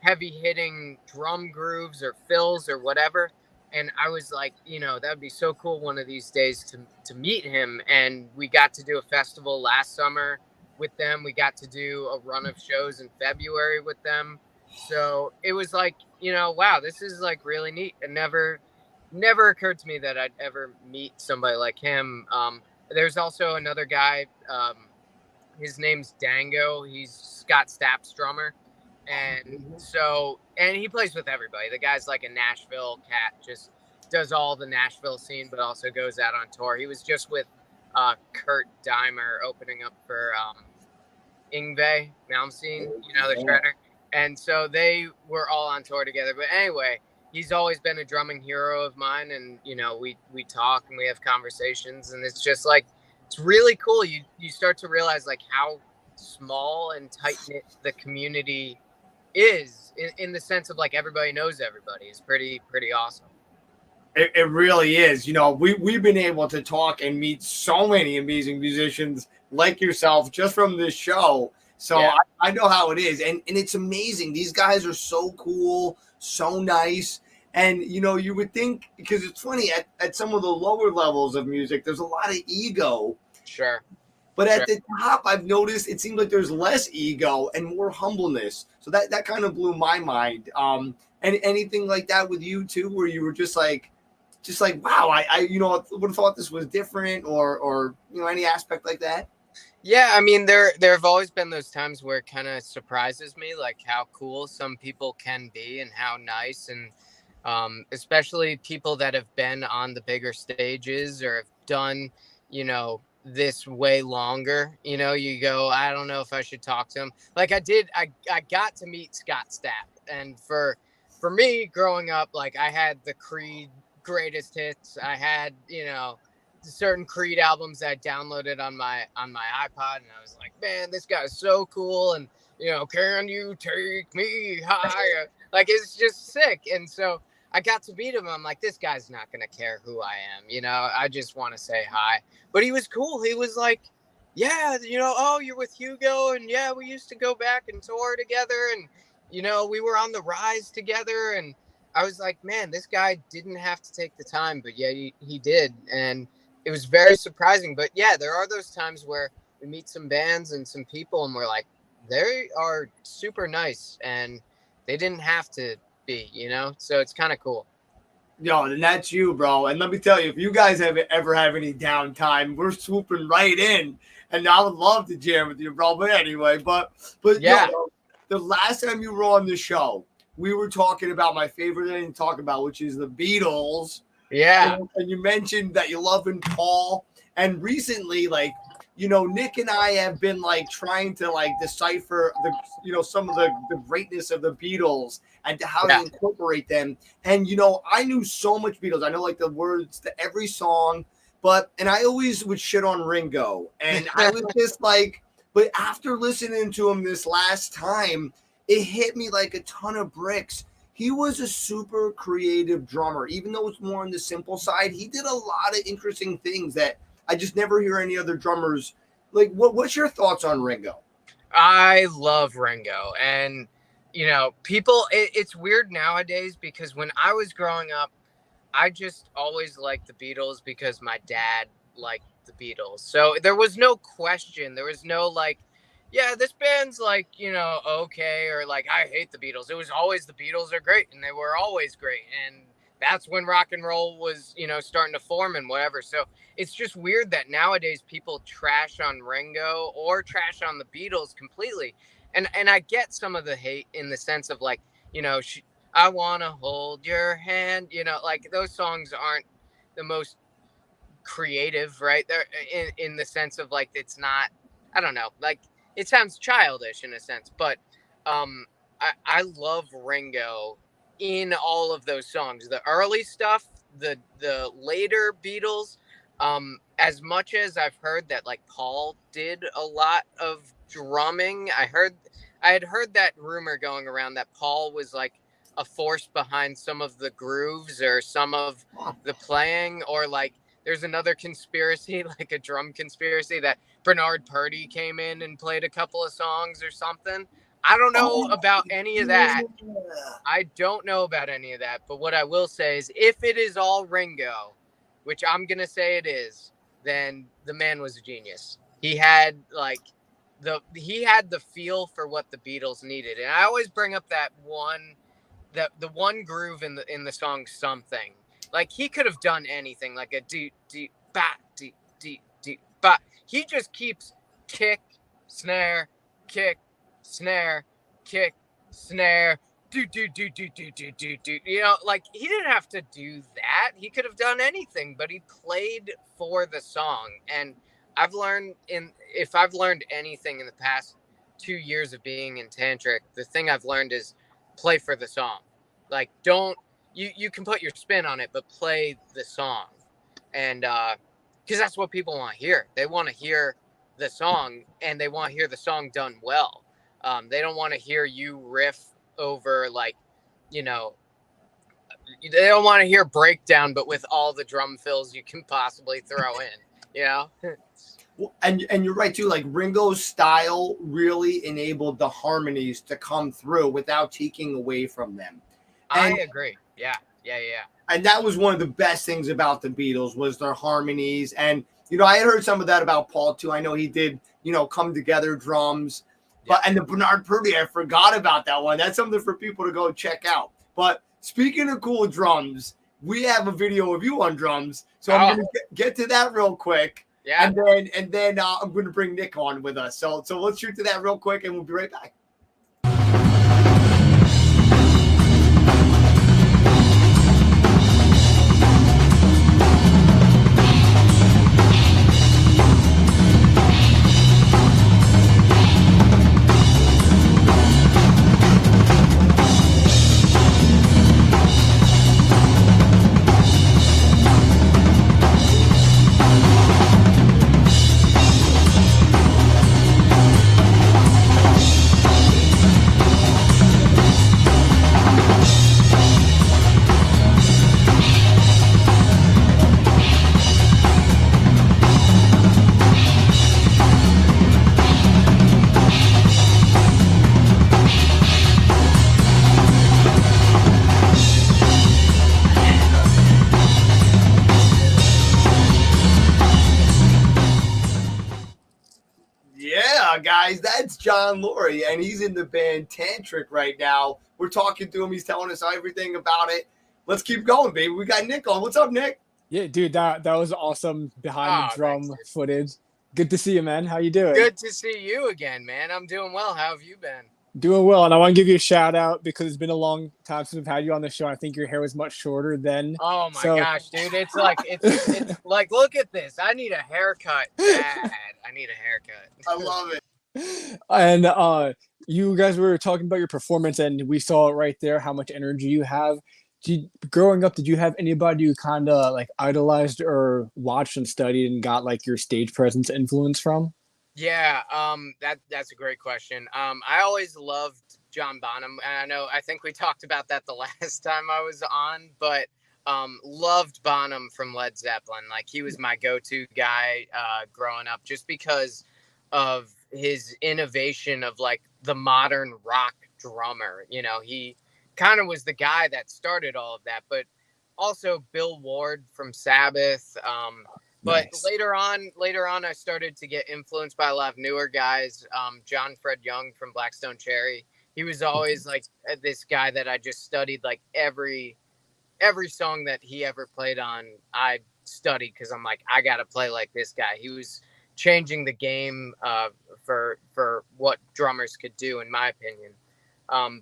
heavy hitting drum grooves or fills or whatever. And I was like, that would be so cool one of these days to meet him. And we got to do a festival last summer with them. We got to do a run of shows in February with them. So it was like, wow, this is like really neat. It never occurred to me that I'd ever meet somebody like him. There's also another guy, his name's Dango. He's Scott Stapp's drummer. And he plays with everybody. The guy's like a Nashville cat, just does all the Nashville scene, but also goes out on tour. He was just with Kurt Dimer opening up for Yngwie Malmsteen, the shredder. And so they were all on tour together. But anyway, he's always been a drumming hero of mine. And, we talk and we have conversations. And it's just like, it's really cool. You start to realize like how small and tight-knit the community is in the sense of like everybody knows everybody is pretty awesome. It really is. You know, we've been able to talk and meet so many amazing musicians like yourself just from this show. So Yeah. I know how it is. And it's amazing. These guys are so cool, so nice. And, you know, you would think, because it's funny, at some of the lower levels of music, there's a lot of ego. Sure. But at the top, I've noticed it seems like there's less ego and more humbleness. So that kind of blew my mind. And anything like that with you too, where you were just like, wow, I you know, would have thought this was different, or you know, any aspect like that. Yeah, I mean, there have always been those times where it kind of surprises me, like how cool some people can be and how nice, and especially people that have been on the bigger stages or have done, you know, this way longer. You know, you go, I don't know if I should talk to him. Like I got to meet Scott Stapp, and for me growing up, like I had the Creed greatest hits. I had, you know, certain Creed albums that I downloaded on my iPod, and I was like, man, this guy's so cool, and you know, can you take me higher? Like, it's just sick. And so I got to meet him. I'm like, this guy's not gonna care who I am, you know. I just want to say hi. But he was cool. He was like, yeah, you know, oh, you're with Hugo, and yeah, we used to go back and tour together, and you know, we were on the Rise together, and I was like, man, this guy didn't have to take the time, but yeah, he did, and it was very surprising. But yeah, there are those times where we meet some bands and some people, and we're like, they are super nice, and they didn't have to be, you know. So it's kind of cool. Yo, and that's you, bro. And let me tell you, if you guys ever have any downtime, we're swooping right in, and I would love to jam with you, bro. But anyway, but yeah, yo, the last time you were on the show, we were talking about my favorite thing to talk about, which is the Beatles. Yeah. And you mentioned that you're loving Paul. And recently, like, you know, Nick and I have been like trying to like decipher the, you know, some of the greatness of the Beatles and to how to incorporate them. And, you know, I knew so much Beatles. I know like the words to every song, and I always would shit on Ringo. And I was just like, but after listening to him this last time, it hit me like a ton of bricks. He was a super creative drummer. Even though it's more on the simple side, he did a lot of interesting things that I just never hear any other drummers. Like, what's your thoughts on Ringo? I love Ringo. And, you know, people, it's weird nowadays because when I was growing up, I just always liked the Beatles because my dad liked the Beatles. So there was no question. There was no like, yeah, this band's like, you know, okay, or like, I hate the Beatles. It was always the Beatles are great, and they were always great. And that's when rock and roll was, you know, starting to form and whatever. So it's just weird that nowadays people trash on Ringo or trash on the Beatles completely. And I get some of the hate in the sense of like, you know, I want to hold your hand, you know, like those songs aren't the most creative, right? They're in the sense of like, it's not, I don't know, like, it sounds childish in a sense, but I love Ringo in all of those songs. The early stuff, the later Beatles, as much as I've heard that like Paul did a lot of drumming, I had heard that rumor going around that Paul was like a force behind some of the grooves or some of the playing, or like there's another conspiracy, like a drum conspiracy, that Bernard Purdy came in and played a couple of songs or something. I don't know about any of that. I don't know about any of that. But what I will say is if it is all Ringo, which I'm going to say it is, then the man was a genius. He had like he had the feel for what the Beatles needed. And I always bring up that the one groove in the song Something. Like he could have done anything, like a do ba do ba. He just keeps kick, snare, kick, snare, kick, snare, do. You know, like he didn't have to do that. He could have done anything, but he played for the song. And I've learned if I've learned anything in the past 2 years of being in Tantric, the thing I've learned is play for the song. Like don't. You can put your spin on it, but play the song. And because that's what people want to hear. They want to hear the song, and they want to hear the song done well. They don't want to hear you riff over like, you know, they don't want to hear breakdown, but with all the drum fills you can possibly throw in, you know? Well, and you're right too. Like Ringo's style really enabled the harmonies to come through without taking away from them. I And, agree. Yeah. and that was one of the best things about the Beatles was their harmonies. And you know, I had heard some of that about Paul too. I know he did, you know, Come Together drums. But and the Bernard Purdie, I forgot about that one. That's something for people to go check out. But speaking of cool drums, we have a video of you on drums, so I'm going to get to that real quick. Yeah. And then I'm going to bring Nick on with us. So let's shoot to that real quick, and we'll be right back. Yeah, guys, that's John Loree, and he's in the band Tantric right now. We're talking to him. He's telling us everything about it. Let's keep going, baby. We got Nick on. What's up, Nick? Yeah, dude, that was awesome behind the drum footage. Good to see you, man. How you doing? Good to see you again, man. I'm doing well. How have you been? Doing well, and I want to give you a shout out because it's been a long time since we've had you on the show. I think your hair was much shorter then. Oh my gosh, dude! It's like it's like look at this. I need a haircut. Bad. I need a haircut. I love it. And you guys were talking about your performance, and we saw it right there how much energy you have. Growing up, did you have anybody you kind of like idolized or watched and studied and got like your stage presence influence from? Yeah, that's a great question. I always loved John Bonham, and I think we talked about that the last time I was on, but loved Bonham from Led Zeppelin. Like he was my go-to guy growing up, just because of his innovation of like the modern rock drummer. You know, he kind of was the guy that started all of that, but also Bill Ward from Sabbath. But Nice. later on, I started to get influenced by a lot of newer guys. John Fred Young from Blackstone Cherry. He was always like this guy that I just studied. Like every song that he ever played on, I studied because I'm like, I gotta play like this guy. He was changing the game for what drummers could do, in my opinion.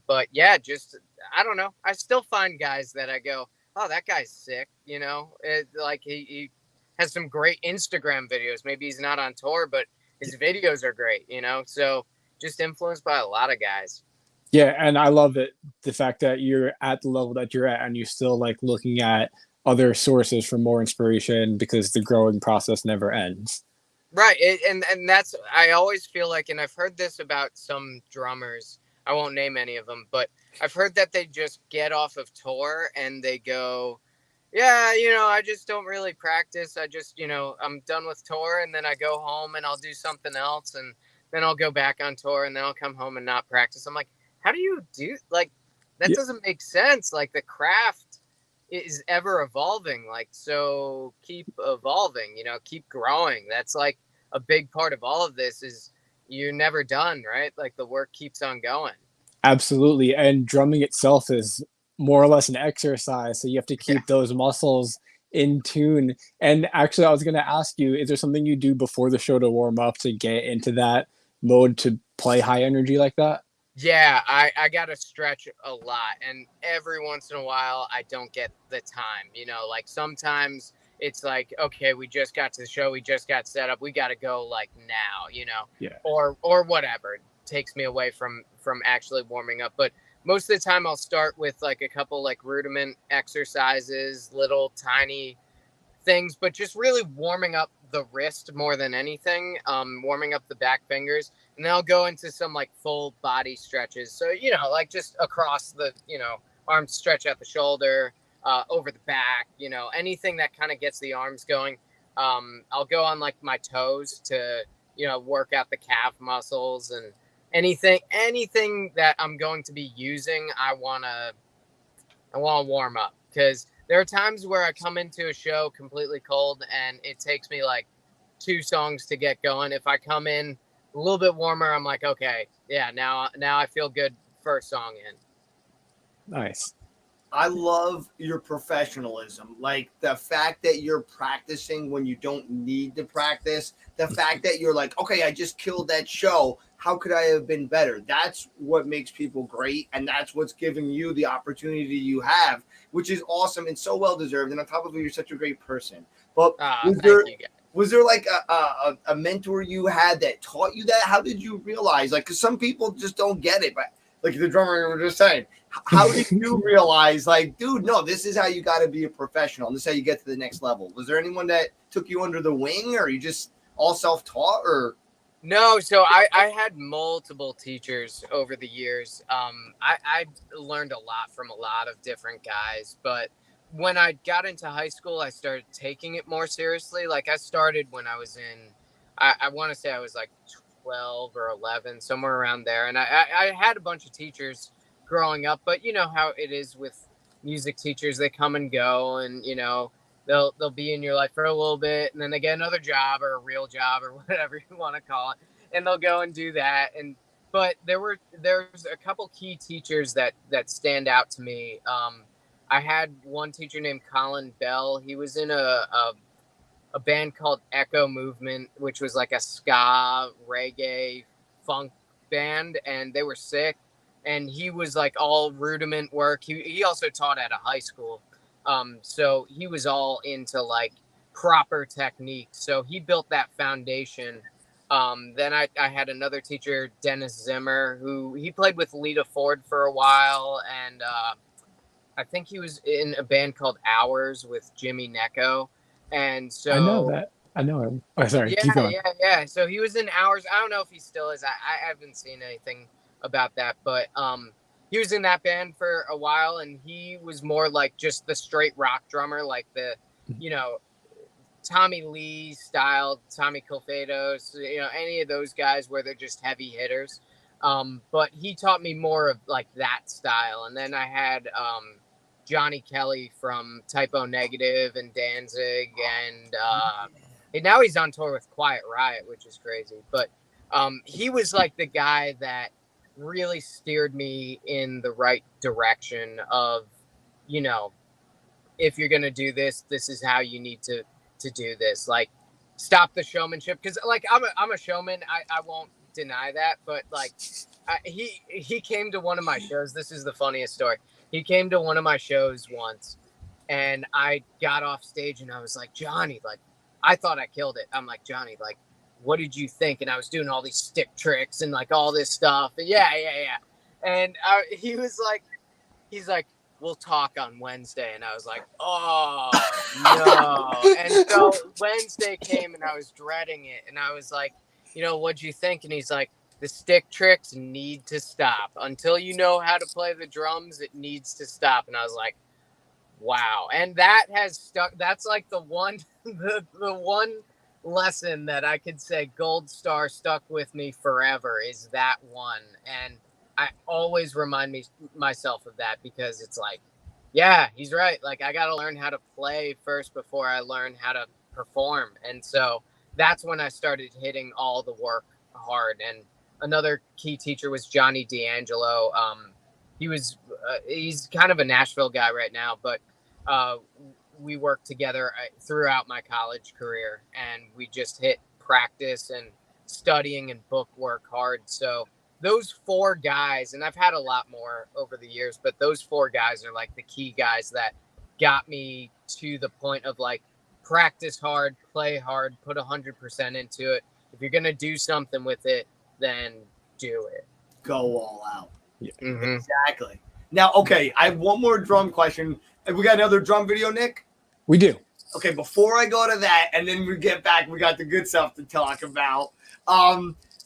But yeah, just I don't know. I still find guys that I go, oh, that guy's sick. You know, like he has some great Instagram videos. Maybe he's not on tour, but his videos are great, you know? So just influenced by a lot of guys. Yeah, and I love it. The fact that you're at the level that you're at and you're still like looking at other sources for more inspiration because the growing process never ends. Right. And that's, I always feel like, and I've heard this about some drummers, I won't name any of them, but I've heard that they just get off of tour and they go, yeah, you know, I just don't really practice. I just, you know, I'm done with tour and then I go home and I'll do something else and then I'll go back on tour and then I'll come home and not practice. I'm like, how do you do like that? Yeah. Doesn't make sense. Like the craft is ever evolving. Like, so keep evolving, you know, keep growing. That's like a big part of all of this is you're never done, right? Like the work keeps on going. Absolutely. And drumming itself is more or less an exercise. So you have to keep those muscles in tune. And actually, I was going to ask you, is there something you do before the show to warm up to get into that mode to play high energy like that? Yeah, I got to stretch a lot. And every once in a while, I don't get the time, you know, like sometimes it's like, okay, we just got to the show. We just got set up. We got to go like now, you know, or whatever. It takes me away from actually warming up. But most of the time I'll start with like a couple like rudiment exercises, little tiny things, but just really warming up the wrist more than anything, warming up the back fingers. And then I'll go into some like full body stretches. So, like just across the, arms stretch out the shoulder, over the back, anything that kind of gets the arms going. I'll go on like my toes to, work out the calf muscles, and anything that I'm going to be using, I want to warm up, because there are times where I come into a show completely cold and it takes me like 2 songs to get going. If I come in a little bit warmer, I'm like, okay, yeah, now I feel good first song in. Nice. I love your professionalism. Like the fact that you're practicing when you don't need to practice, the fact that you're like, okay, I just killed that show. How could I have been better? That's what makes people great. And that's what's giving you the opportunity you have, which is awesome and so well-deserved. And on top of it, you're such a great person. But was there like a mentor you had that taught you that? How did you realize? Like, because some people just don't get it, but like the drummer we were just saying, how did you realize, like, dude, no, this is how you got to be a professional, and this is how you get to the next level? Was there anyone that took you under the wing, or you just all self-taught, or? No, so I had multiple teachers over the years. I learned a lot from a lot of different guys, but when I got into high school, I started taking it more seriously. Like I started when I was I want to say I was like 12 or 11, somewhere around there. And I had a bunch of teachers growing up, but you know how it is with music teachers, they come and go, and they'll be in your life for a little bit, and then they get another job or a real job or whatever you want to call it, and they'll go and do that. But there's a couple key teachers that stand out to me. I had one teacher named Colin Bell. He was in a band called Echo Movement, which was like a ska, reggae, funk band, and they were sick. And he was like all rudiment work. He also taught at a high school. So he was all into like proper technique. So he built that foundation. Then I had another teacher, Dennis Zimmer, who he played with Lita Ford for a while. And I think he was in a band called Hours with Jimmy Necco. And so I know that. I know him. Oh, sorry. Keep going. Yeah. So he was in Hours. I don't know if he still is. I haven't seen anything about that, but he was in that band for a while, and he was more like just the straight rock drummer, like the Tommy Lee style, Tommy Colfados, any of those guys where they're just heavy hitters. But he taught me more of like that style. And then I had Johnny Kelly from Typo Negative and Danzig, and now he's on tour with Quiet Riot, which is crazy. But he was like the guy that really steered me in the right direction of, if you're going to do this, this is how you need to do this. Like, stop the showmanship. Because like I'm a showman. I won't deny that. But like he came to one of my shows. This is the funniest story. He came to one of my shows once, and I got off stage and I was like, Johnny, like, I thought I killed it. I'm like, Johnny, like, what did you think? And I was doing all these stick tricks and like all this stuff. And yeah. And he's like, we'll talk on Wednesday. And I was like, oh no. And so Wednesday came and I was dreading it. And I was like, what'd you think? And he's like, the stick tricks need to stop. Until you know how to play the drums, it needs to stop. And I was like, wow. And that has stuck. That's like the one lesson that I could say gold star stuck with me forever is that one. And I always remind myself of that, because it's like, yeah, he's right. Like, I got to learn how to play first before I learn how to perform. And so that's when I started hitting all the work hard. And another key teacher was Johnny D'Angelo. He's kind of a Nashville guy right now, but we worked together throughout my college career, and we just hit practice and studying and book work hard. So those 4 guys, and I've had a lot more over the years, but those 4 guys are like the key guys that got me to the point of like, practice hard, play hard, put 100% into it. If you're going to do something with it, then do it. Go all out. Yeah. Mm-hmm. Exactly. Now, okay, I have one more drum question. Have we got another drum video, Nick? We do. Okay, before I go to that, and then we get back, we got the good stuff to talk about.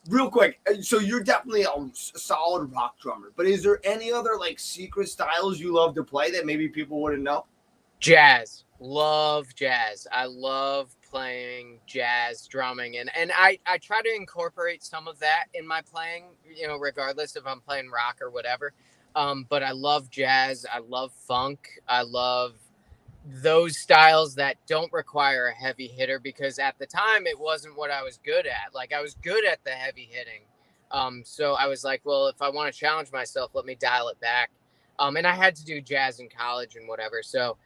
Real quick, so you're definitely a solid rock drummer, but is there any other like secret styles you love to play that maybe people wouldn't know? Jazz. Love jazz. I love playing jazz drumming, and I try to incorporate some of that in my playing, you know, regardless if I'm playing rock or whatever. But I love jazz. I love funk. I love those styles that don't require a heavy hitter, because at the time it wasn't what I was good at. Like, I was good at the heavy hitting. So I was like, well, if I want to challenge myself, let me dial it back. And I had to do jazz in college and whatever. So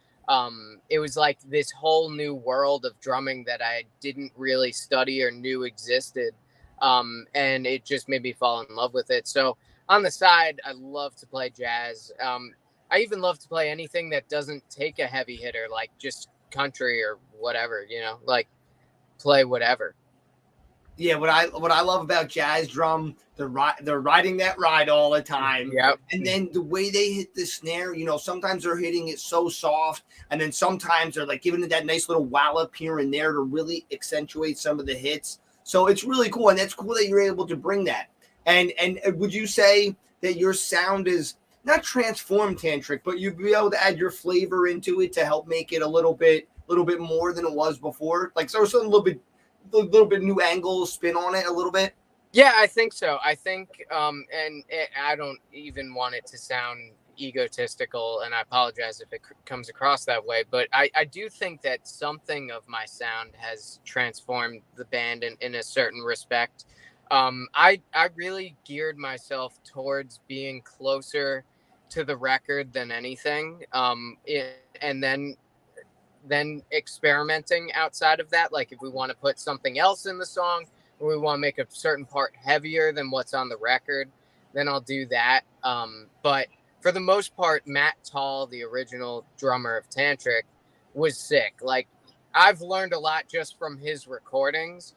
it was like this whole new world of drumming that I didn't really study or knew existed. And it just made me fall in love with it. So on the side, I love to play jazz. I even love to play anything that doesn't take a heavy hitter, like just country or whatever, you know, like play whatever. Yeah, what I love about jazz drum, they're riding that ride all the time. Yep. And then the way they hit the snare, you know, sometimes they're hitting it so soft, and then sometimes they're like giving it that nice little wallop here and there to really accentuate some of the hits. So it's really cool, and it's cool that you're able to bring that. And would you say that your sound is not transformed tantric, but you'd be able to add your flavor into it to help make it a little bit more than it was before? Like, so something a little bit new angle spin on it a little bit. Yeah, I think so. I think, I don't even want it to sound egotistical, and I apologize if it comes across that way, but I do think that something of my sound has transformed the band in a certain respect. I really geared myself towards being closer to the record than anything. And then experimenting outside of that. Like, if we want to put something else in the song, or we want to make a certain part heavier than what's on the record, then I'll do that. But for the most part, Matt Tall, the original drummer of Tantric, was sick. Like, I've learned a lot just from his recordings,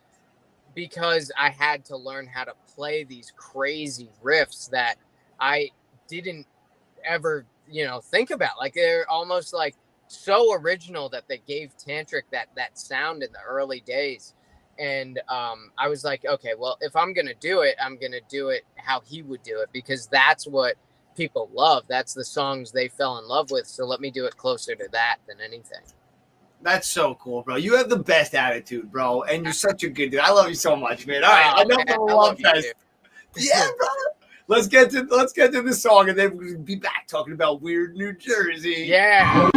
because I had to learn how to play these crazy riffs that I didn't ever, you know, think about. Like, they're almost like so original that they gave Tantric that sound in the early days. And I was like, okay, well, if I'm going to do it, I'm going to do it how he would do it, because that's what people love. That's the songs they fell in love with. So let me do it closer to that than anything. That's so cool, bro. You have the best attitude, bro, and you're such a good dude. I love you so much, man. All right, I know the love fest. Yeah, brother. Let's get to the song, and then we'll be back talking about weird New Jersey. Yeah.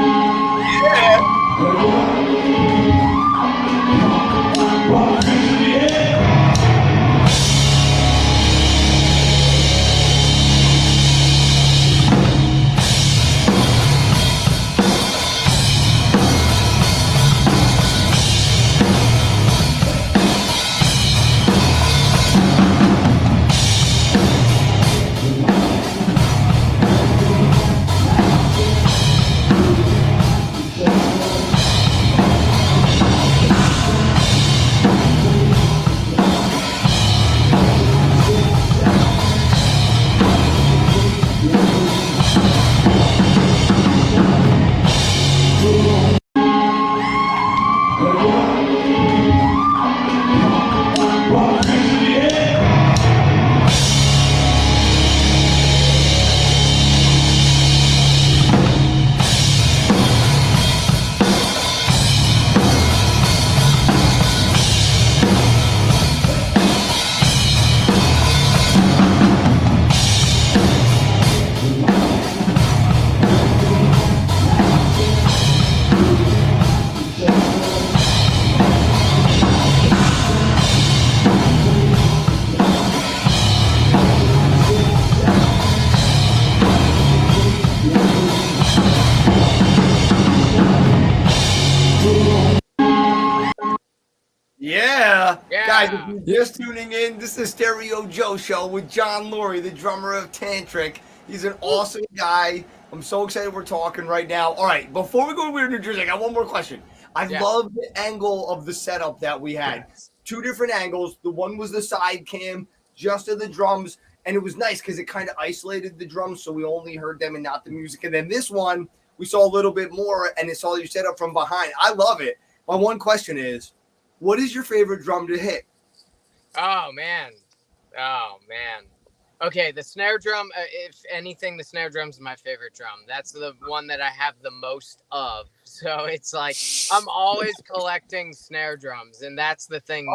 Yeah. Guys, if you're just tuning in, this is Stereo Joe Show with John Loree, the drummer of Tantric. He's an awesome guy. I'm so excited we're talking right now. All right, before we go to Weird New Jersey, I got one more question. I love the angle of the setup that we had. Two different angles. The one was the side cam, just of the drums, and it was nice because it kind of isolated the drums, so we only heard them and not the music. And then this one we saw a little bit more, and it's all you set up from behind. I love it. My one question is, what is your favorite drum to hit? Oh man. Okay, the snare drum. If anything, the snare drum's my favorite drum. That's the one that I have the most of. So it's like I'm always collecting snare drums, and that's the thing.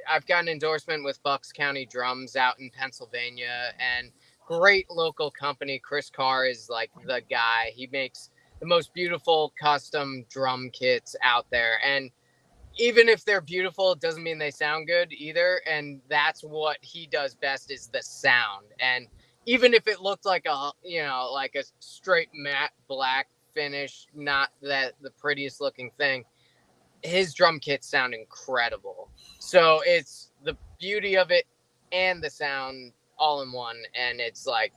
I've got an endorsement with Bucks County Drums out in Pennsylvania, and great local company. Chris Carr is like the guy. He makes the most beautiful custom drum kits out there, and even if they're beautiful, it doesn't mean they sound good either. And that's what he does best, is the sound. And even if it looked like like a straight matte black finish, not that the prettiest looking thing, his drum kits sound incredible. So it's the beauty of it and the sound all in one. And it's like,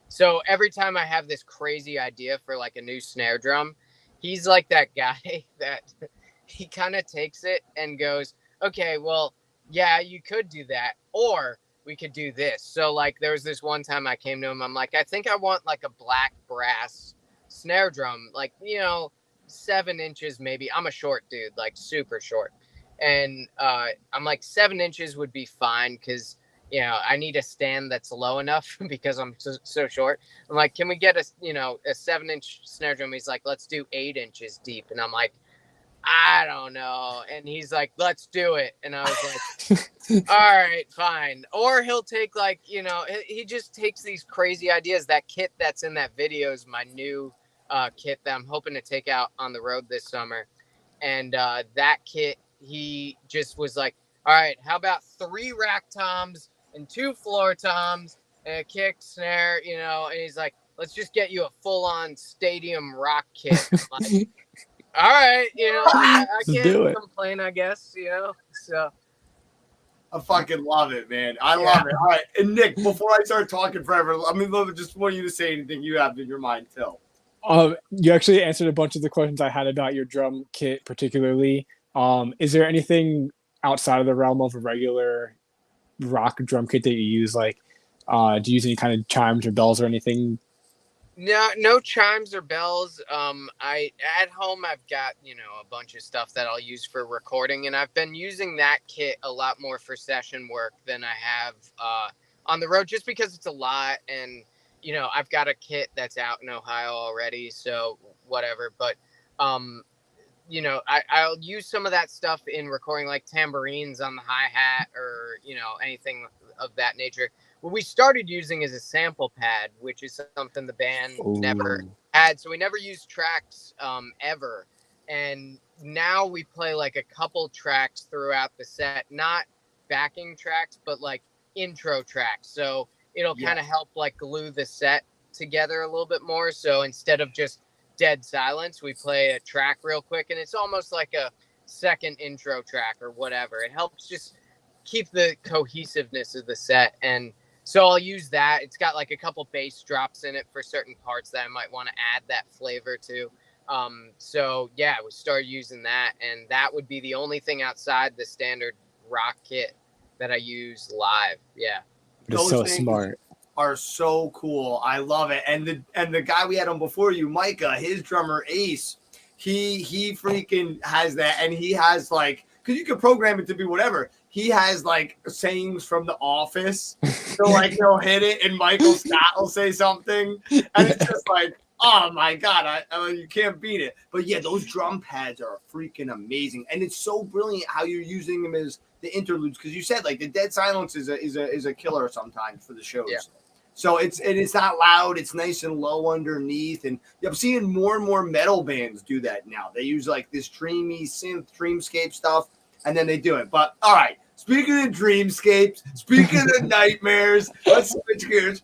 so every time I have this crazy idea for like a new snare drum, he's like that guy that he kind of takes it and goes, okay, well, yeah, you could do that, or we could do this. So like there was this one time I came to him, I'm like, I think I want like a black brass snare drum, like, 7 inches maybe. I'm a short dude, like super short. And I'm like, 7 inches would be fine, because I need a stand that's low enough because I'm so short. I'm like, can we get a 7-inch snare drum? He's like, let's do 8 inches deep. And I'm like, I don't know. And he's like, let's do it. And I was like, all right, fine. Or he'll take like, he just takes these crazy ideas. That kit that's in that video is my new kit that I'm hoping to take out on the road this summer. And that kit, he just was like, all right, how about 3 rack toms and 2 floor toms and a kick, snare, and he's like, let's just get you a full-on stadium rock kit. I'm like, all right, I can't complain, I guess, so. I fucking love it, man. I love it. All right, and Nick, before I start talking forever, just want you to say anything you have in your mind, Phil. You actually answered a bunch of the questions I had about your drum kit particularly. Is there anything outside of the realm of a regular rock drum kit that you use? Like, do you use any kind of chimes or bells or anything? No chimes or bells. At home I've got, a bunch of stuff that I'll use for recording, and I've been using that kit a lot more for session work than I have on the road, just because it's a lot, and I've got a kit that's out in Ohio already, so whatever. But I'll use some of that stuff in recording, like tambourines on the hi-hat or anything of that nature. What we started using is a sample pad, which is something the band never had. So we never used tracks ever. And now we play like a couple tracks throughout the set, not backing tracks, but like intro tracks. So it'll kind of help like glue the set together a little bit more. So instead of just dead silence, we play a track real quick, and it's almost like a second intro track or whatever. It helps just keep the cohesiveness of the set. And so I'll use that. It's got like a couple bass drops in it for certain parts that I might want to add that flavor to. So yeah, we started using that, and that would be the only thing outside the standard rock kit that I use live. Yeah. It's so smart. Are so cool. I love it. And the guy we had on before you, Micah, his drummer Ace, he freaking has that, and he has like, because you can program it to be whatever. He has like sayings from The Office. So like he'll hit it, and Michael Scott will say something, and it's just like, oh my god, I mean, you can't beat it. But yeah, those drum pads are freaking amazing, and it's so brilliant how you're using them as the interludes, because you said like the dead silence is a killer sometimes for the shows. Yeah. So it's not loud, it's nice and low underneath, and I'm seeing more and more metal bands do that now. They use like this dreamy synth dreamscape stuff, and then they do it. But all right, speaking of dreamscapes, speaking of nightmares, let's switch gears.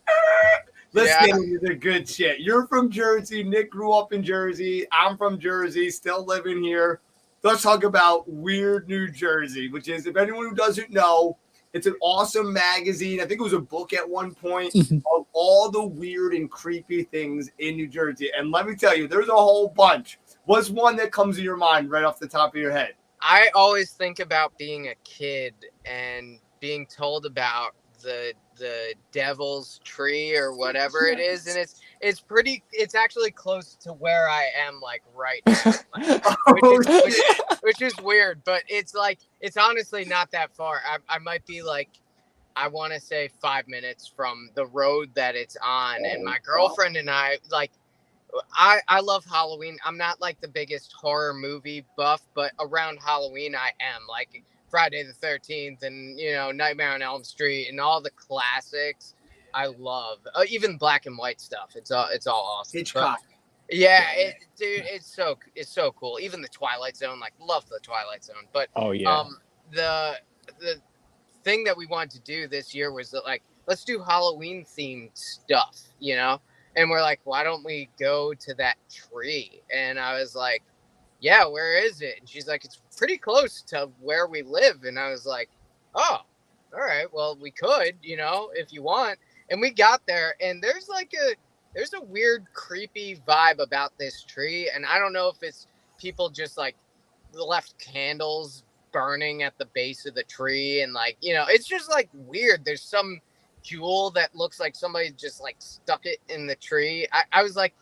Let's get into the good shit. You're from Jersey. Nick grew up in Jersey. I'm from Jersey, still living here. Let's talk about Weird New Jersey, which is, if anyone who doesn't know, it's an awesome magazine. I think it was a book at one point of all the weird and creepy things in New Jersey. And let me tell you, there's a whole bunch. What's one that comes to your mind right off the top of your head? I always think about being a kid and being told about the devil's tree or whatever it is, and it's actually close to where I am like right now, which is weird, but it's honestly not that far. I might be like, I want to say 5 minutes from the road that it's on, and my girlfriend and I I love Halloween. I'm not like the biggest horror movie buff, but around Halloween I am, like Friday the 13th and, Nightmare on Elm Street and all the classics. I love even black and white stuff. It's all awesome. Hitchcock. But, yeah, dude, it's so cool. Even the Twilight Zone, like love the Twilight Zone. But the thing that we wanted to do this year was that, like, let's do Halloween themed stuff, And we're like, why don't we go to that tree? And I was like, yeah, where is it? And she's like, it's pretty close to where we live. And I was like, oh, all right, well, we could, if you want. And we got there, and there's a weird, creepy vibe about this tree. And I don't know if it's people just like left candles burning at the base of the tree. And like, it's just like weird. There's some jewel that looks like somebody just like stuck it in the tree. I was like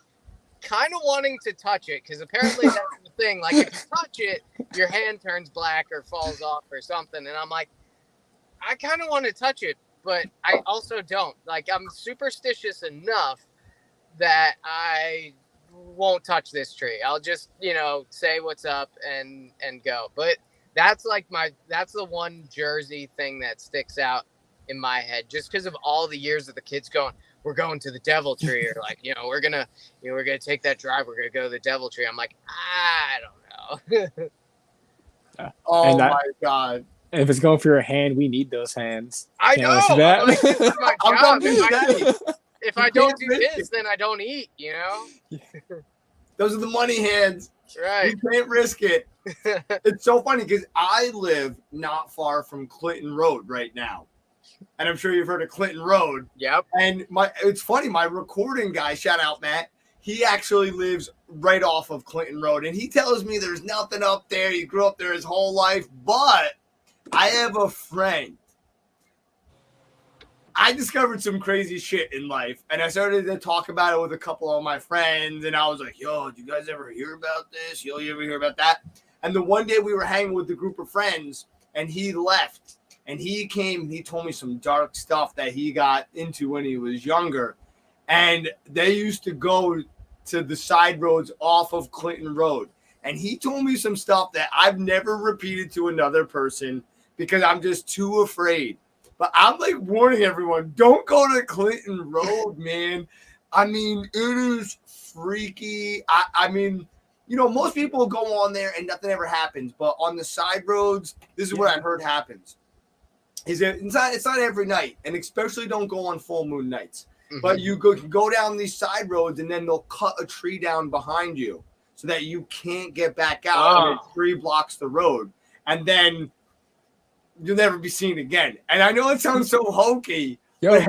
kind of wanting to touch it, because apparently that's the thing, like if you touch it your hand turns black or falls off or something, and I'm like, I kind of want to touch it, but I also don't. Like, I'm superstitious enough that I won't touch this tree. I'll just say what's up and go. But that's like that's the one Jersey thing that sticks out in my head, just because of all the years of the kids going, we're going to the devil tree, or like, we're gonna take that drive, we're gonna go to the devil tree. I'm like, I don't know. Oh my God. If it's going for your hand, we need those hands. I know. I'm like, this is my job. If I don't do this, then I don't eat, Those are the money hands. Right. You can't risk it. It's so funny because I live not far from Clinton Road right now. And I'm sure you've heard of Clinton Road. Yep. And it's funny, my recording guy, shout out Matt, he actually lives right off of Clinton Road. And he tells me there's nothing up there. He grew up there his whole life. But I have a friend. I discovered some crazy shit in life. And I started to talk about it with a couple of my friends. And I was like, yo, do you guys ever hear about this? Yo, you ever hear about that? And the one day we were hanging with the group of friends, and he left. And he came, he told me some dark stuff that he got into when he was younger. And they used to go to the side roads off of Clinton Road. And he told me some stuff that I've never repeated to another person because I'm just too afraid. But I'm like warning everyone, don't go to Clinton Road, man. I mean, it is freaky. I mean, most people go on there and nothing ever happens. But on the side roads, this is what I've heard happens. It's not every night, and especially don't go on full moon nights. Mm-hmm. But you can go down these side roads, and then they'll cut a tree down behind you so that you can't get back out. And the tree blocks the road, and then you'll never be seen again. And I know it sounds so hokey. But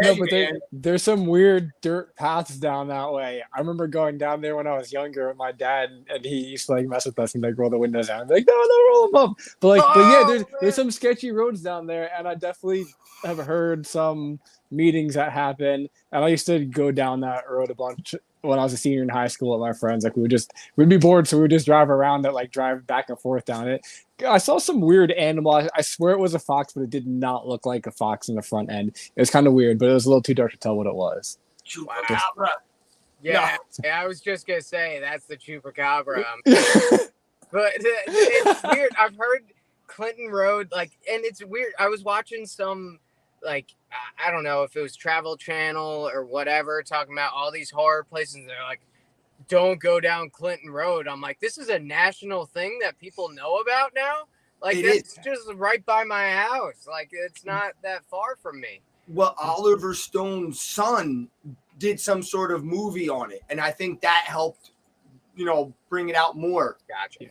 there's some weird dirt paths down that way. I remember going down there when I was younger with my dad, and he used to like mess with us and like roll the windows down. I'm like, no, roll them up. But there's some sketchy roads down there, and I definitely have heard some meetings that happen. And I used to go down that road a bunch when I was a senior in high school with my friends. Like we'd be bored, so we would just drive around it, like drive back and forth down it. I saw some weird animal. I swear it was a fox, but it did not look like a fox in the front end. It was kind of weird, but it was a little too dark to tell what it was. Chupacabra. Yeah, I was just gonna say that's the chupacabra. But it's weird. I've heard Clinton Road, like, and it's weird. I was watching some, like, I don't know if it was Travel Channel or whatever, talking about all these horror places. And they're like, don't go down Clinton Road. I'm like, this is a national thing that people know about now. Like, it's just right by my house. Like, it's not that far from me. Well, Oliver Stone's son did some sort of movie on it, and I think that helped, bring it out more. Gotcha.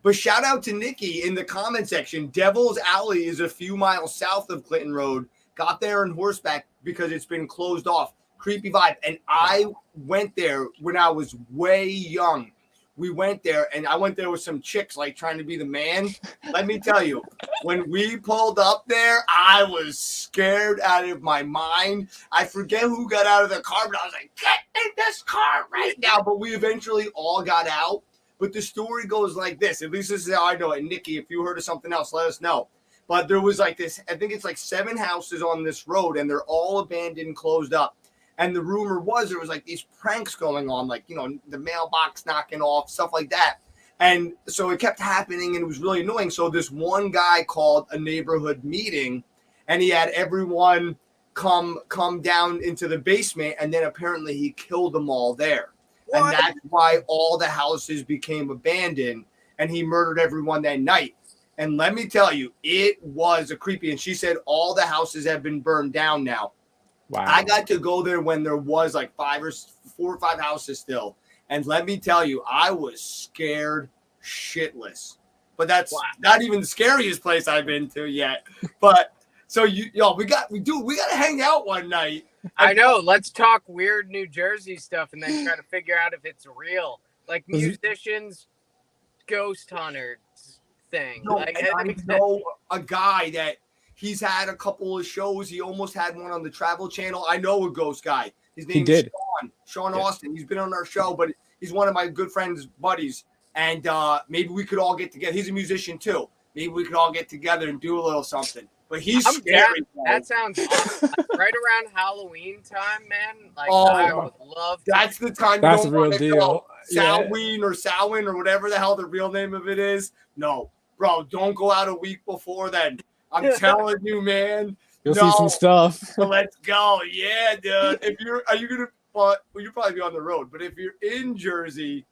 But shout out to Nikki in the comment section. Devil's Alley is a few miles south of Clinton Road. Got there on horseback because it's been closed off. Creepy vibe. And I went there when I was way young. we went there, and I went there with some chicks, like trying to be the man. Let me tell you, when we pulled up there, I was scared out of my mind. I forget who got out of the car, but I was like, get in this car right now. But we eventually all got out. But the story goes like this. At least this is how I know it. Nikki, if you heard of something else, let us know. But there was like this, I think it's like 7 houses on this road, and they're all abandoned, closed up. And the rumor was there was like these pranks going on, like, you know, the mailbox knocking off, stuff like that. And so it kept happening, and it was really annoying. So this one guy called a neighborhood meeting, and he had everyone come down into the basement, and then apparently he killed them all there. What? And that's why all the houses became abandoned, and he murdered everyone that night. And let me tell you, it was a creepy. And she said all the houses have been burned down now. Wow. I got to go there when there was like 4 or 5 houses still. And let me tell you, I was scared shitless. But that's not even the scariest place I've been to yet. But so we got to hang out one night. I know. Let's talk weird New Jersey stuff and then try to figure out if it's real. Like musicians, ghost hunters thing. No, like, I know a guy that he's had a couple of shows. He almost had one on the Travel Channel. I know a ghost guy. His name is Sean Austin. He's been on our show, but he's one of my good friends' buddies. And maybe we could all get together. He's a musician too. Maybe we could all get together and do a little something. But he's scary. That sounds awesome. Right around Halloween time, man. Like I would love to. That's the time. That's a real deal. Samhain or Samhain or whatever the hell the real name of it is. No, bro, don't go out a week before then. I'm telling you, man. You'll see some stuff. Let's go. Yeah, dude. You'll probably be on the road, but if you're in Jersey,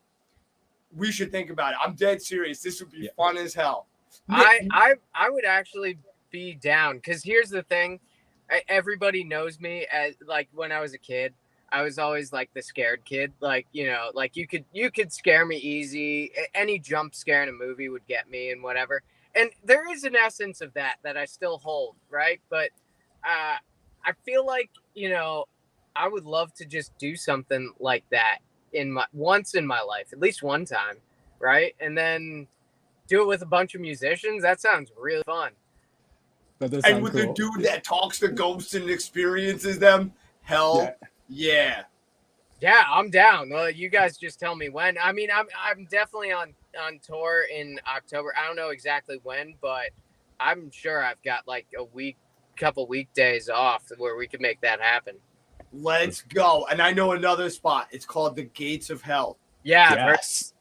we should think about it. I'm dead serious. This would be fun as hell. I would actually be down, because here's the thing. Everybody knows me as, like, when I was a kid, I was always like the scared kid. Like, you know, like you could scare me easy. Any jump scare in a movie would get me and whatever. And there is an essence of that I still hold, right? But I feel like, you know, I would love to just do something like that once in my life, at least one time, right? And then do it with a bunch of musicians. That sounds really fun. And with the dude that talks to ghosts and experiences them, hell yeah. Yeah, I'm down. Well, you guys just tell me when. I mean, I'm definitely on tour in October. I don't know exactly when, but I'm sure I've got like couple weekdays off where we could make that happen. Let's go. And I know another spot. It's called the Gates of Hell. Yeah. Yes.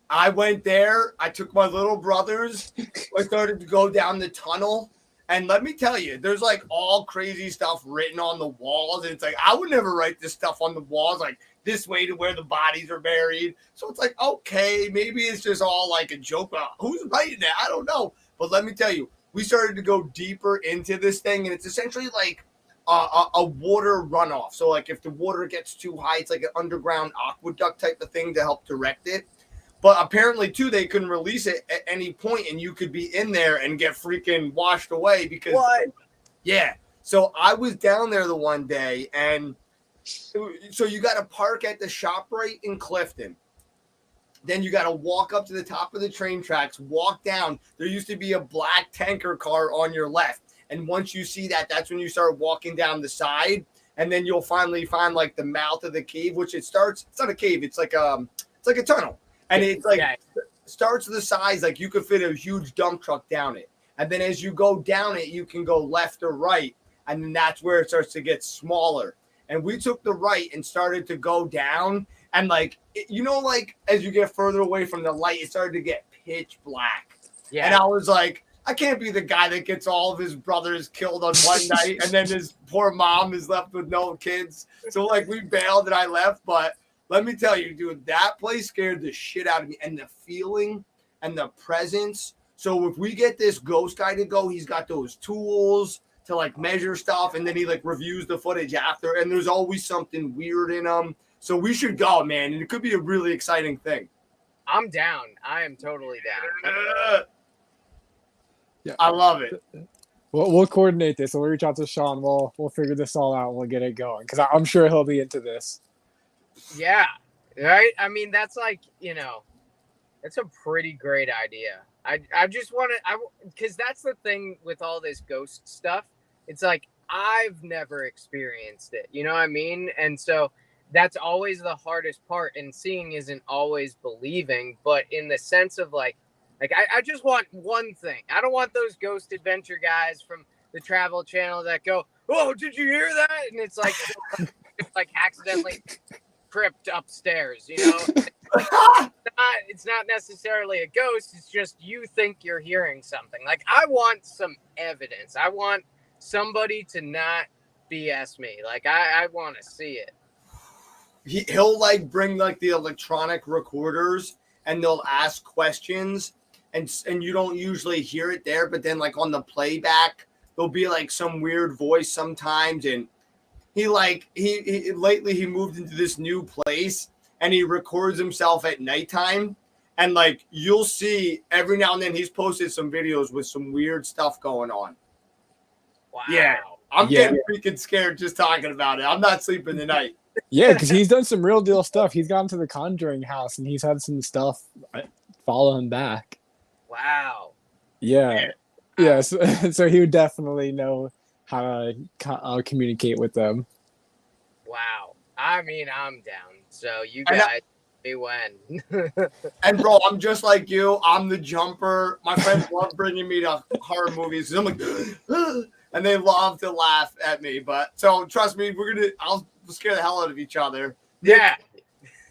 I went there. I took my little brothers. I started to go down the tunnel. And let me tell you, there's like all crazy stuff written on the walls. And it's like, I would never write this stuff on the walls, like this way to where the bodies are buried. So it's like, okay, maybe it's just all like a joke. Who's writing that? I don't know. But let me tell you, we started to go deeper into this thing. And it's essentially like a water runoff. So like if the water gets too high, it's like an underground aqueduct type of thing to help direct it. But apparently, too, they couldn't release it at any point, and you could be in there and get freaking washed away because. What? Yeah. So I was down there the one day, and so you got to park at the ShopRite in Clifton. Then you got to walk up to the top of the train tracks, walk down. There used to be a black tanker car on your left, and once you see that, that's when you start walking down the side, and then you'll finally find like the mouth of the cave, which it starts. It's not a cave. It's like a tunnel. And it's like starts the size like you could fit a huge dump truck down it. And then as you go down it, you can go left or right. And then that's where it starts to get smaller. And we took the right and started to go down. And like, you know, like as you get further away from the light, it started to get pitch black. Yeah. And I was like, I can't be the guy that gets all of his brothers killed on one night. And then his poor mom is left with no kids. So like we bailed and I left. But let me tell you, dude, that place scared the shit out of me. And the feeling and the presence. So if we get this ghost guy to go, he's got those tools to like measure stuff. And then he like reviews the footage after. And there's always something weird in them. So we should go, man. And it could be a really exciting thing. I'm down. I am totally down. Yeah, I love it. We'll coordinate this. So we'll reach out to Sean. We'll figure this all out. And we'll get it going. Because I'm sure he'll be into this. Yeah, Right? I mean, that's like, it's a pretty great idea. I just want to, because that's the thing with all this ghost stuff. It's like, I've never experienced it. You know what I mean? And so that's always the hardest part. And seeing isn't always believing, but in the sense of like I just want one thing. I don't want those ghost adventure guys from the Travel Channel that go, "Oh, did you hear that?" And it's like, it's like accidentally tripped upstairs, It's not necessarily a ghost. It's just you think you're hearing something. Like, I want some evidence. I want somebody to not BS me. Like, I want to see it. He'll like bring like the electronic recorders and they'll ask questions and you don't usually hear it there, but then like on the playback there'll be like some weird voice sometimes. And he lately he moved into this new place and he records himself at nighttime, and like you'll see every now and then he's posted some videos with some weird stuff going on. Wow. Yeah, I'm getting freaking scared just talking about it. I'm not sleeping tonight. Yeah, because he's done some real deal stuff. He's gone to the Conjuring house and he's had some stuff follow him back. Wow. Yeah. So he would definitely know how to communicate with them. Wow. I mean, I'm down. So you guys, me when. And bro, I'm just like you. I'm the jumper. My friends love bringing me to horror movies. I'm like, and they love to laugh at me. But so trust me, I'll scare the hell out of each other. Yeah.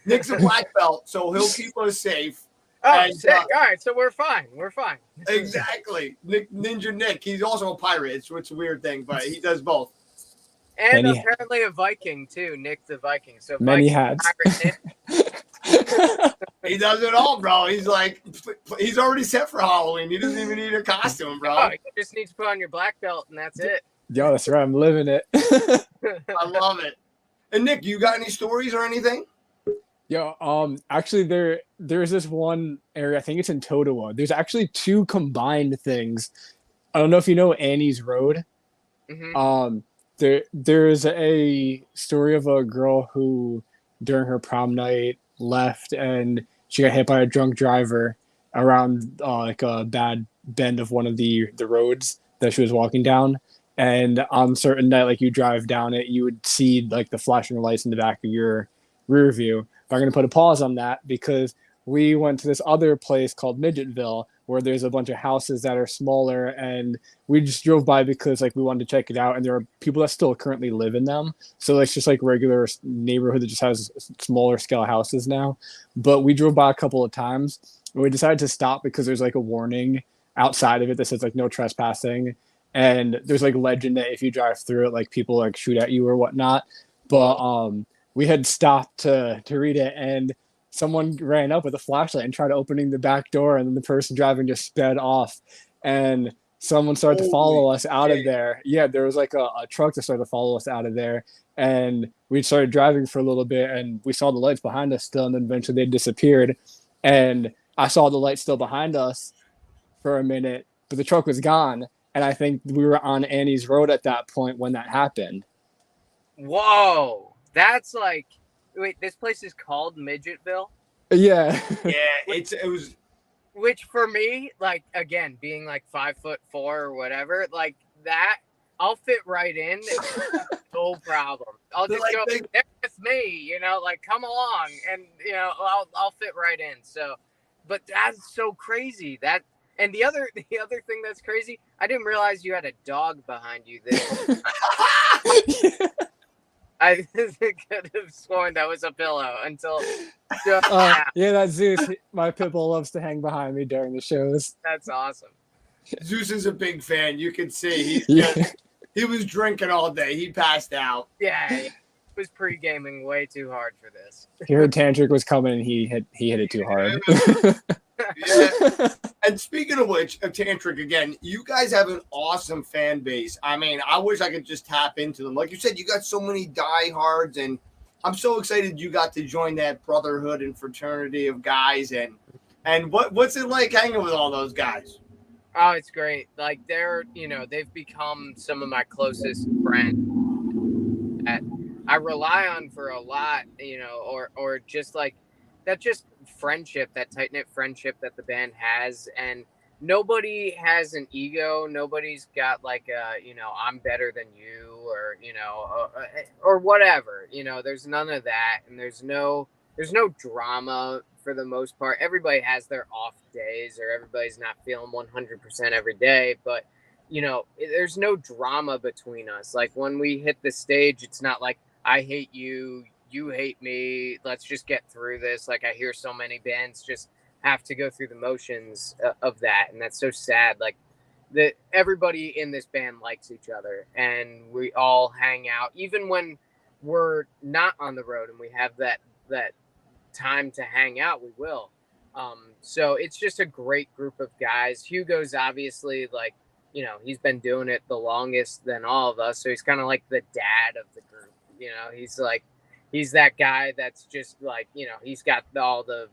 Nick's a black belt, so he'll keep us safe. Oh, and, sick. All right, so we're fine. We're fine. Exactly. Ninja Nick. He's also a pirate. It's a weird thing, but he does both. And apparently a Viking too, Nick the Viking. So many Viking, hats. He does it all, bro. He's already set for Halloween. He doesn't even need a costume, bro. Oh, you just need to put on your black belt and that's it. Yo, that's right. I'm living it. I love it. And Nick, you got any stories or anything? Yo, actually there's this one area, I think it's in Totowa. There's actually two combined things. I don't know if you know Annie's Road. Mm-hmm. There's a story of a girl who during her prom night left and she got hit by a drunk driver around like a bad bend of one of the roads that she was walking down. And on a certain night, like you drive down it, you would see like the flashing lights in the back of your rear view. But I'm going to put a pause on that because we went to this other place called Midgetville where there's a bunch of houses that are smaller, and we just drove by because like we wanted to check it out, and there are people that still currently live in them. So it's just like regular neighborhood that just has smaller scale houses now. But we drove by a couple of times and we decided to stop because there's like a warning outside of it that says like no trespassing. And there's like legend that if you drive through it, like people like shoot at you or whatnot. But we had stopped to read it, and someone ran up with a flashlight and tried opening the back door, and then the person driving just sped off, and someone started to follow us out of there. Yeah, there was like a truck that started to follow us out of there, and we started driving for a little bit, and we saw the lights behind us still, and then eventually they disappeared, and I saw the light still behind us for a minute, but the truck was gone, and I think we were on Annie's Road at that point when that happened. Whoa, that's like... Wait, this place is called Midgetville? Yeah. Yeah, it was. Which for me, like, again, being like 5'4" or whatever, like that, I'll fit right in. No problem. I'll just go there with me, like come along, and I'll fit right in. So, but that's so crazy. And the other thing that's crazy, I didn't realize you had a dog behind you there. I could have sworn that was a pillow until. Yeah, that's Zeus. My pit bull loves to hang behind me during the shows. That's awesome. Zeus is a big fan. You can see he was drinking all day. He passed out. Yeah, he was pre-gaming way too hard for this. He heard Tantric was coming, and he hit it too hard. Yeah. And speaking of which, of Tantric again, you guys have an awesome fan base. I mean, I wish I could just tap into them. Like you said, you got so many diehards, and I'm so excited you got to join that brotherhood and fraternity of guys. And what's it like hanging with all those guys? Oh, it's great. Like they've become some of my closest friends. I I rely on for a lot, or just like that, just friendship, that tight knit friendship that the band has. And nobody has an ego. Nobody's got like I'm better than you, or whatever. There's none of that, and there's no drama for the most part. Everybody has their off days, or everybody's not feeling 100% every day, but there's no drama between us. Like when we hit the stage, it's not like I hate you, you hate me, let's just get through this. Like I hear so many bands just have to go through the motions of that, and that's so sad. Like that everybody in this band likes each other, and we all hang out even when we're not on the road, and we have that time to hang out, we will. So it's just a great group of guys. Hugo's obviously like, he's been doing it the longest than all of us, so he's kind of like the dad of the group. He's that guy that's just like, he's got all the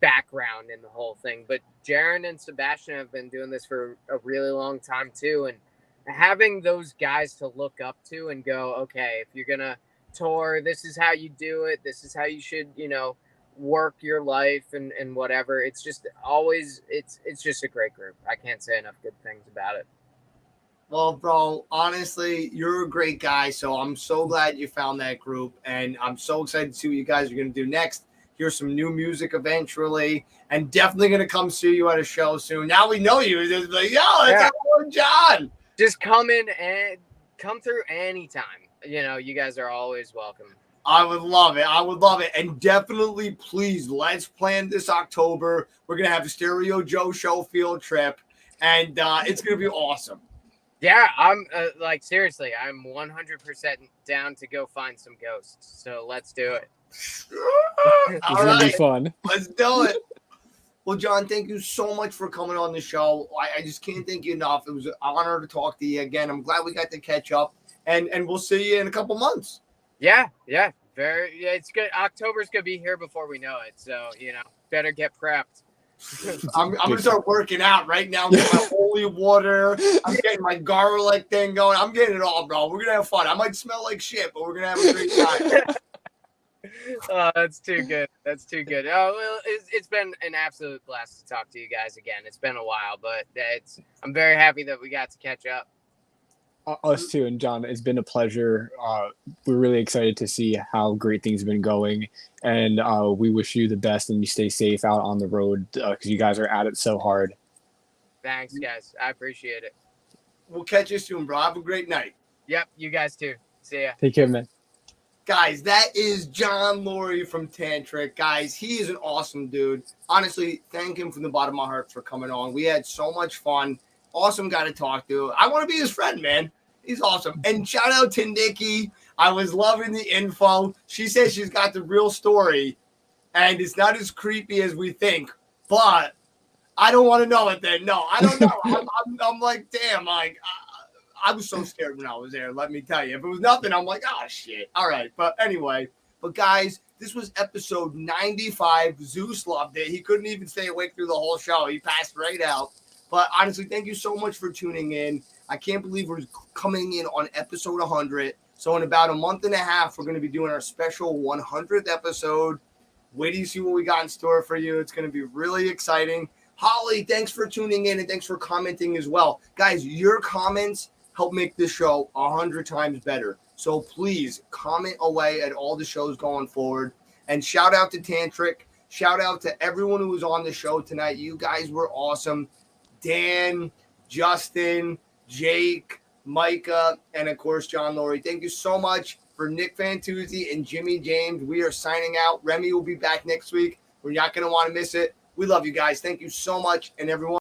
background in the whole thing. But Jaron and Sebastian have been doing this for a really long time too, and having those guys to look up to and go, okay, if you're gonna tour, this is how you do it, this is how you should work your life, and whatever. It's just always it's just a great group. I can't say enough good things about it. Well, bro, honestly, you're a great guy, so I'm so glad you found that group, and I'm so excited to see what you guys are going to do next. Hear some new music eventually, and definitely going to come see you at a show soon. Now we know you. It's just like, yo, that's John. Just come in and come through anytime. You guys are always welcome. I would love it. And definitely, please, let's plan this October. We're going to have the Stereo Joe Show field trip, and it's going to be awesome. Yeah, I'm seriously, I'm 100% down to go find some ghosts. So let's do it. It's going to be fun. Let's do it. Well, John, thank you so much for coming on the show. I just can't thank you enough. It was an honor to talk to you again. I'm glad we got to catch up, and we'll see you in a couple months. Yeah. It's good. October's gonna be here before we know it, so better get prepped. I'm gonna start working out right now. I'm getting my holy water. I'm getting my garlic thing going. I'm getting it all, bro. We're gonna have fun. I might smell like shit, but we're gonna have a great time. Oh, that's too good. Oh, well, it's been an absolute blast to talk to you guys again. It's been a while, but I'm very happy that we got to catch up. Us too, and John, it's been a pleasure. We're really excited to see how great things have been going, and we wish you the best, and you stay safe out on the road because you guys are at it so hard. Thanks, guys. I appreciate it. We'll catch you soon, bro. Have a great night. Yep, you guys too. See ya. Take care, man. Guys, that is John Loree from Tantric. Guys, he is an awesome dude. Honestly, thank him from the bottom of my heart for coming on. We had so much fun. Awesome guy to talk to. I want to be his friend, man. He's awesome. And shout out to Nikki. I was loving the info. She says she's got the real story, and it's not as creepy as we think. But I don't want to know it then. No, I don't know. I'm like, damn, like, I was so scared when I was there, let me tell you. If it was nothing, I'm like, oh, shit. All right. But anyway, guys, this was episode 95. Zeus loved it. He couldn't even stay awake through the whole show. He passed right out. But honestly, thank you so much for tuning in. I can't believe we're coming in on episode 100. So in about a month and a half, we're going to be doing our special 100th episode. Wait till you see what we got in store for you. It's going to be really exciting. Holly, thanks for tuning in, and thanks for commenting as well. Guys, your comments help make this show 100 times better. So please comment away at all the shows going forward. And shout out to Tantric. Shout out to everyone who was on the show tonight. You guys were awesome. Dan, Justin, Jake, Micah, and of course, John Loree. Thank you so much. For Nick Fantuzzi and Jimmy James, we are signing out. Remy will be back next week. We're not going to want to miss it. We love you guys. Thank you so much. And everyone.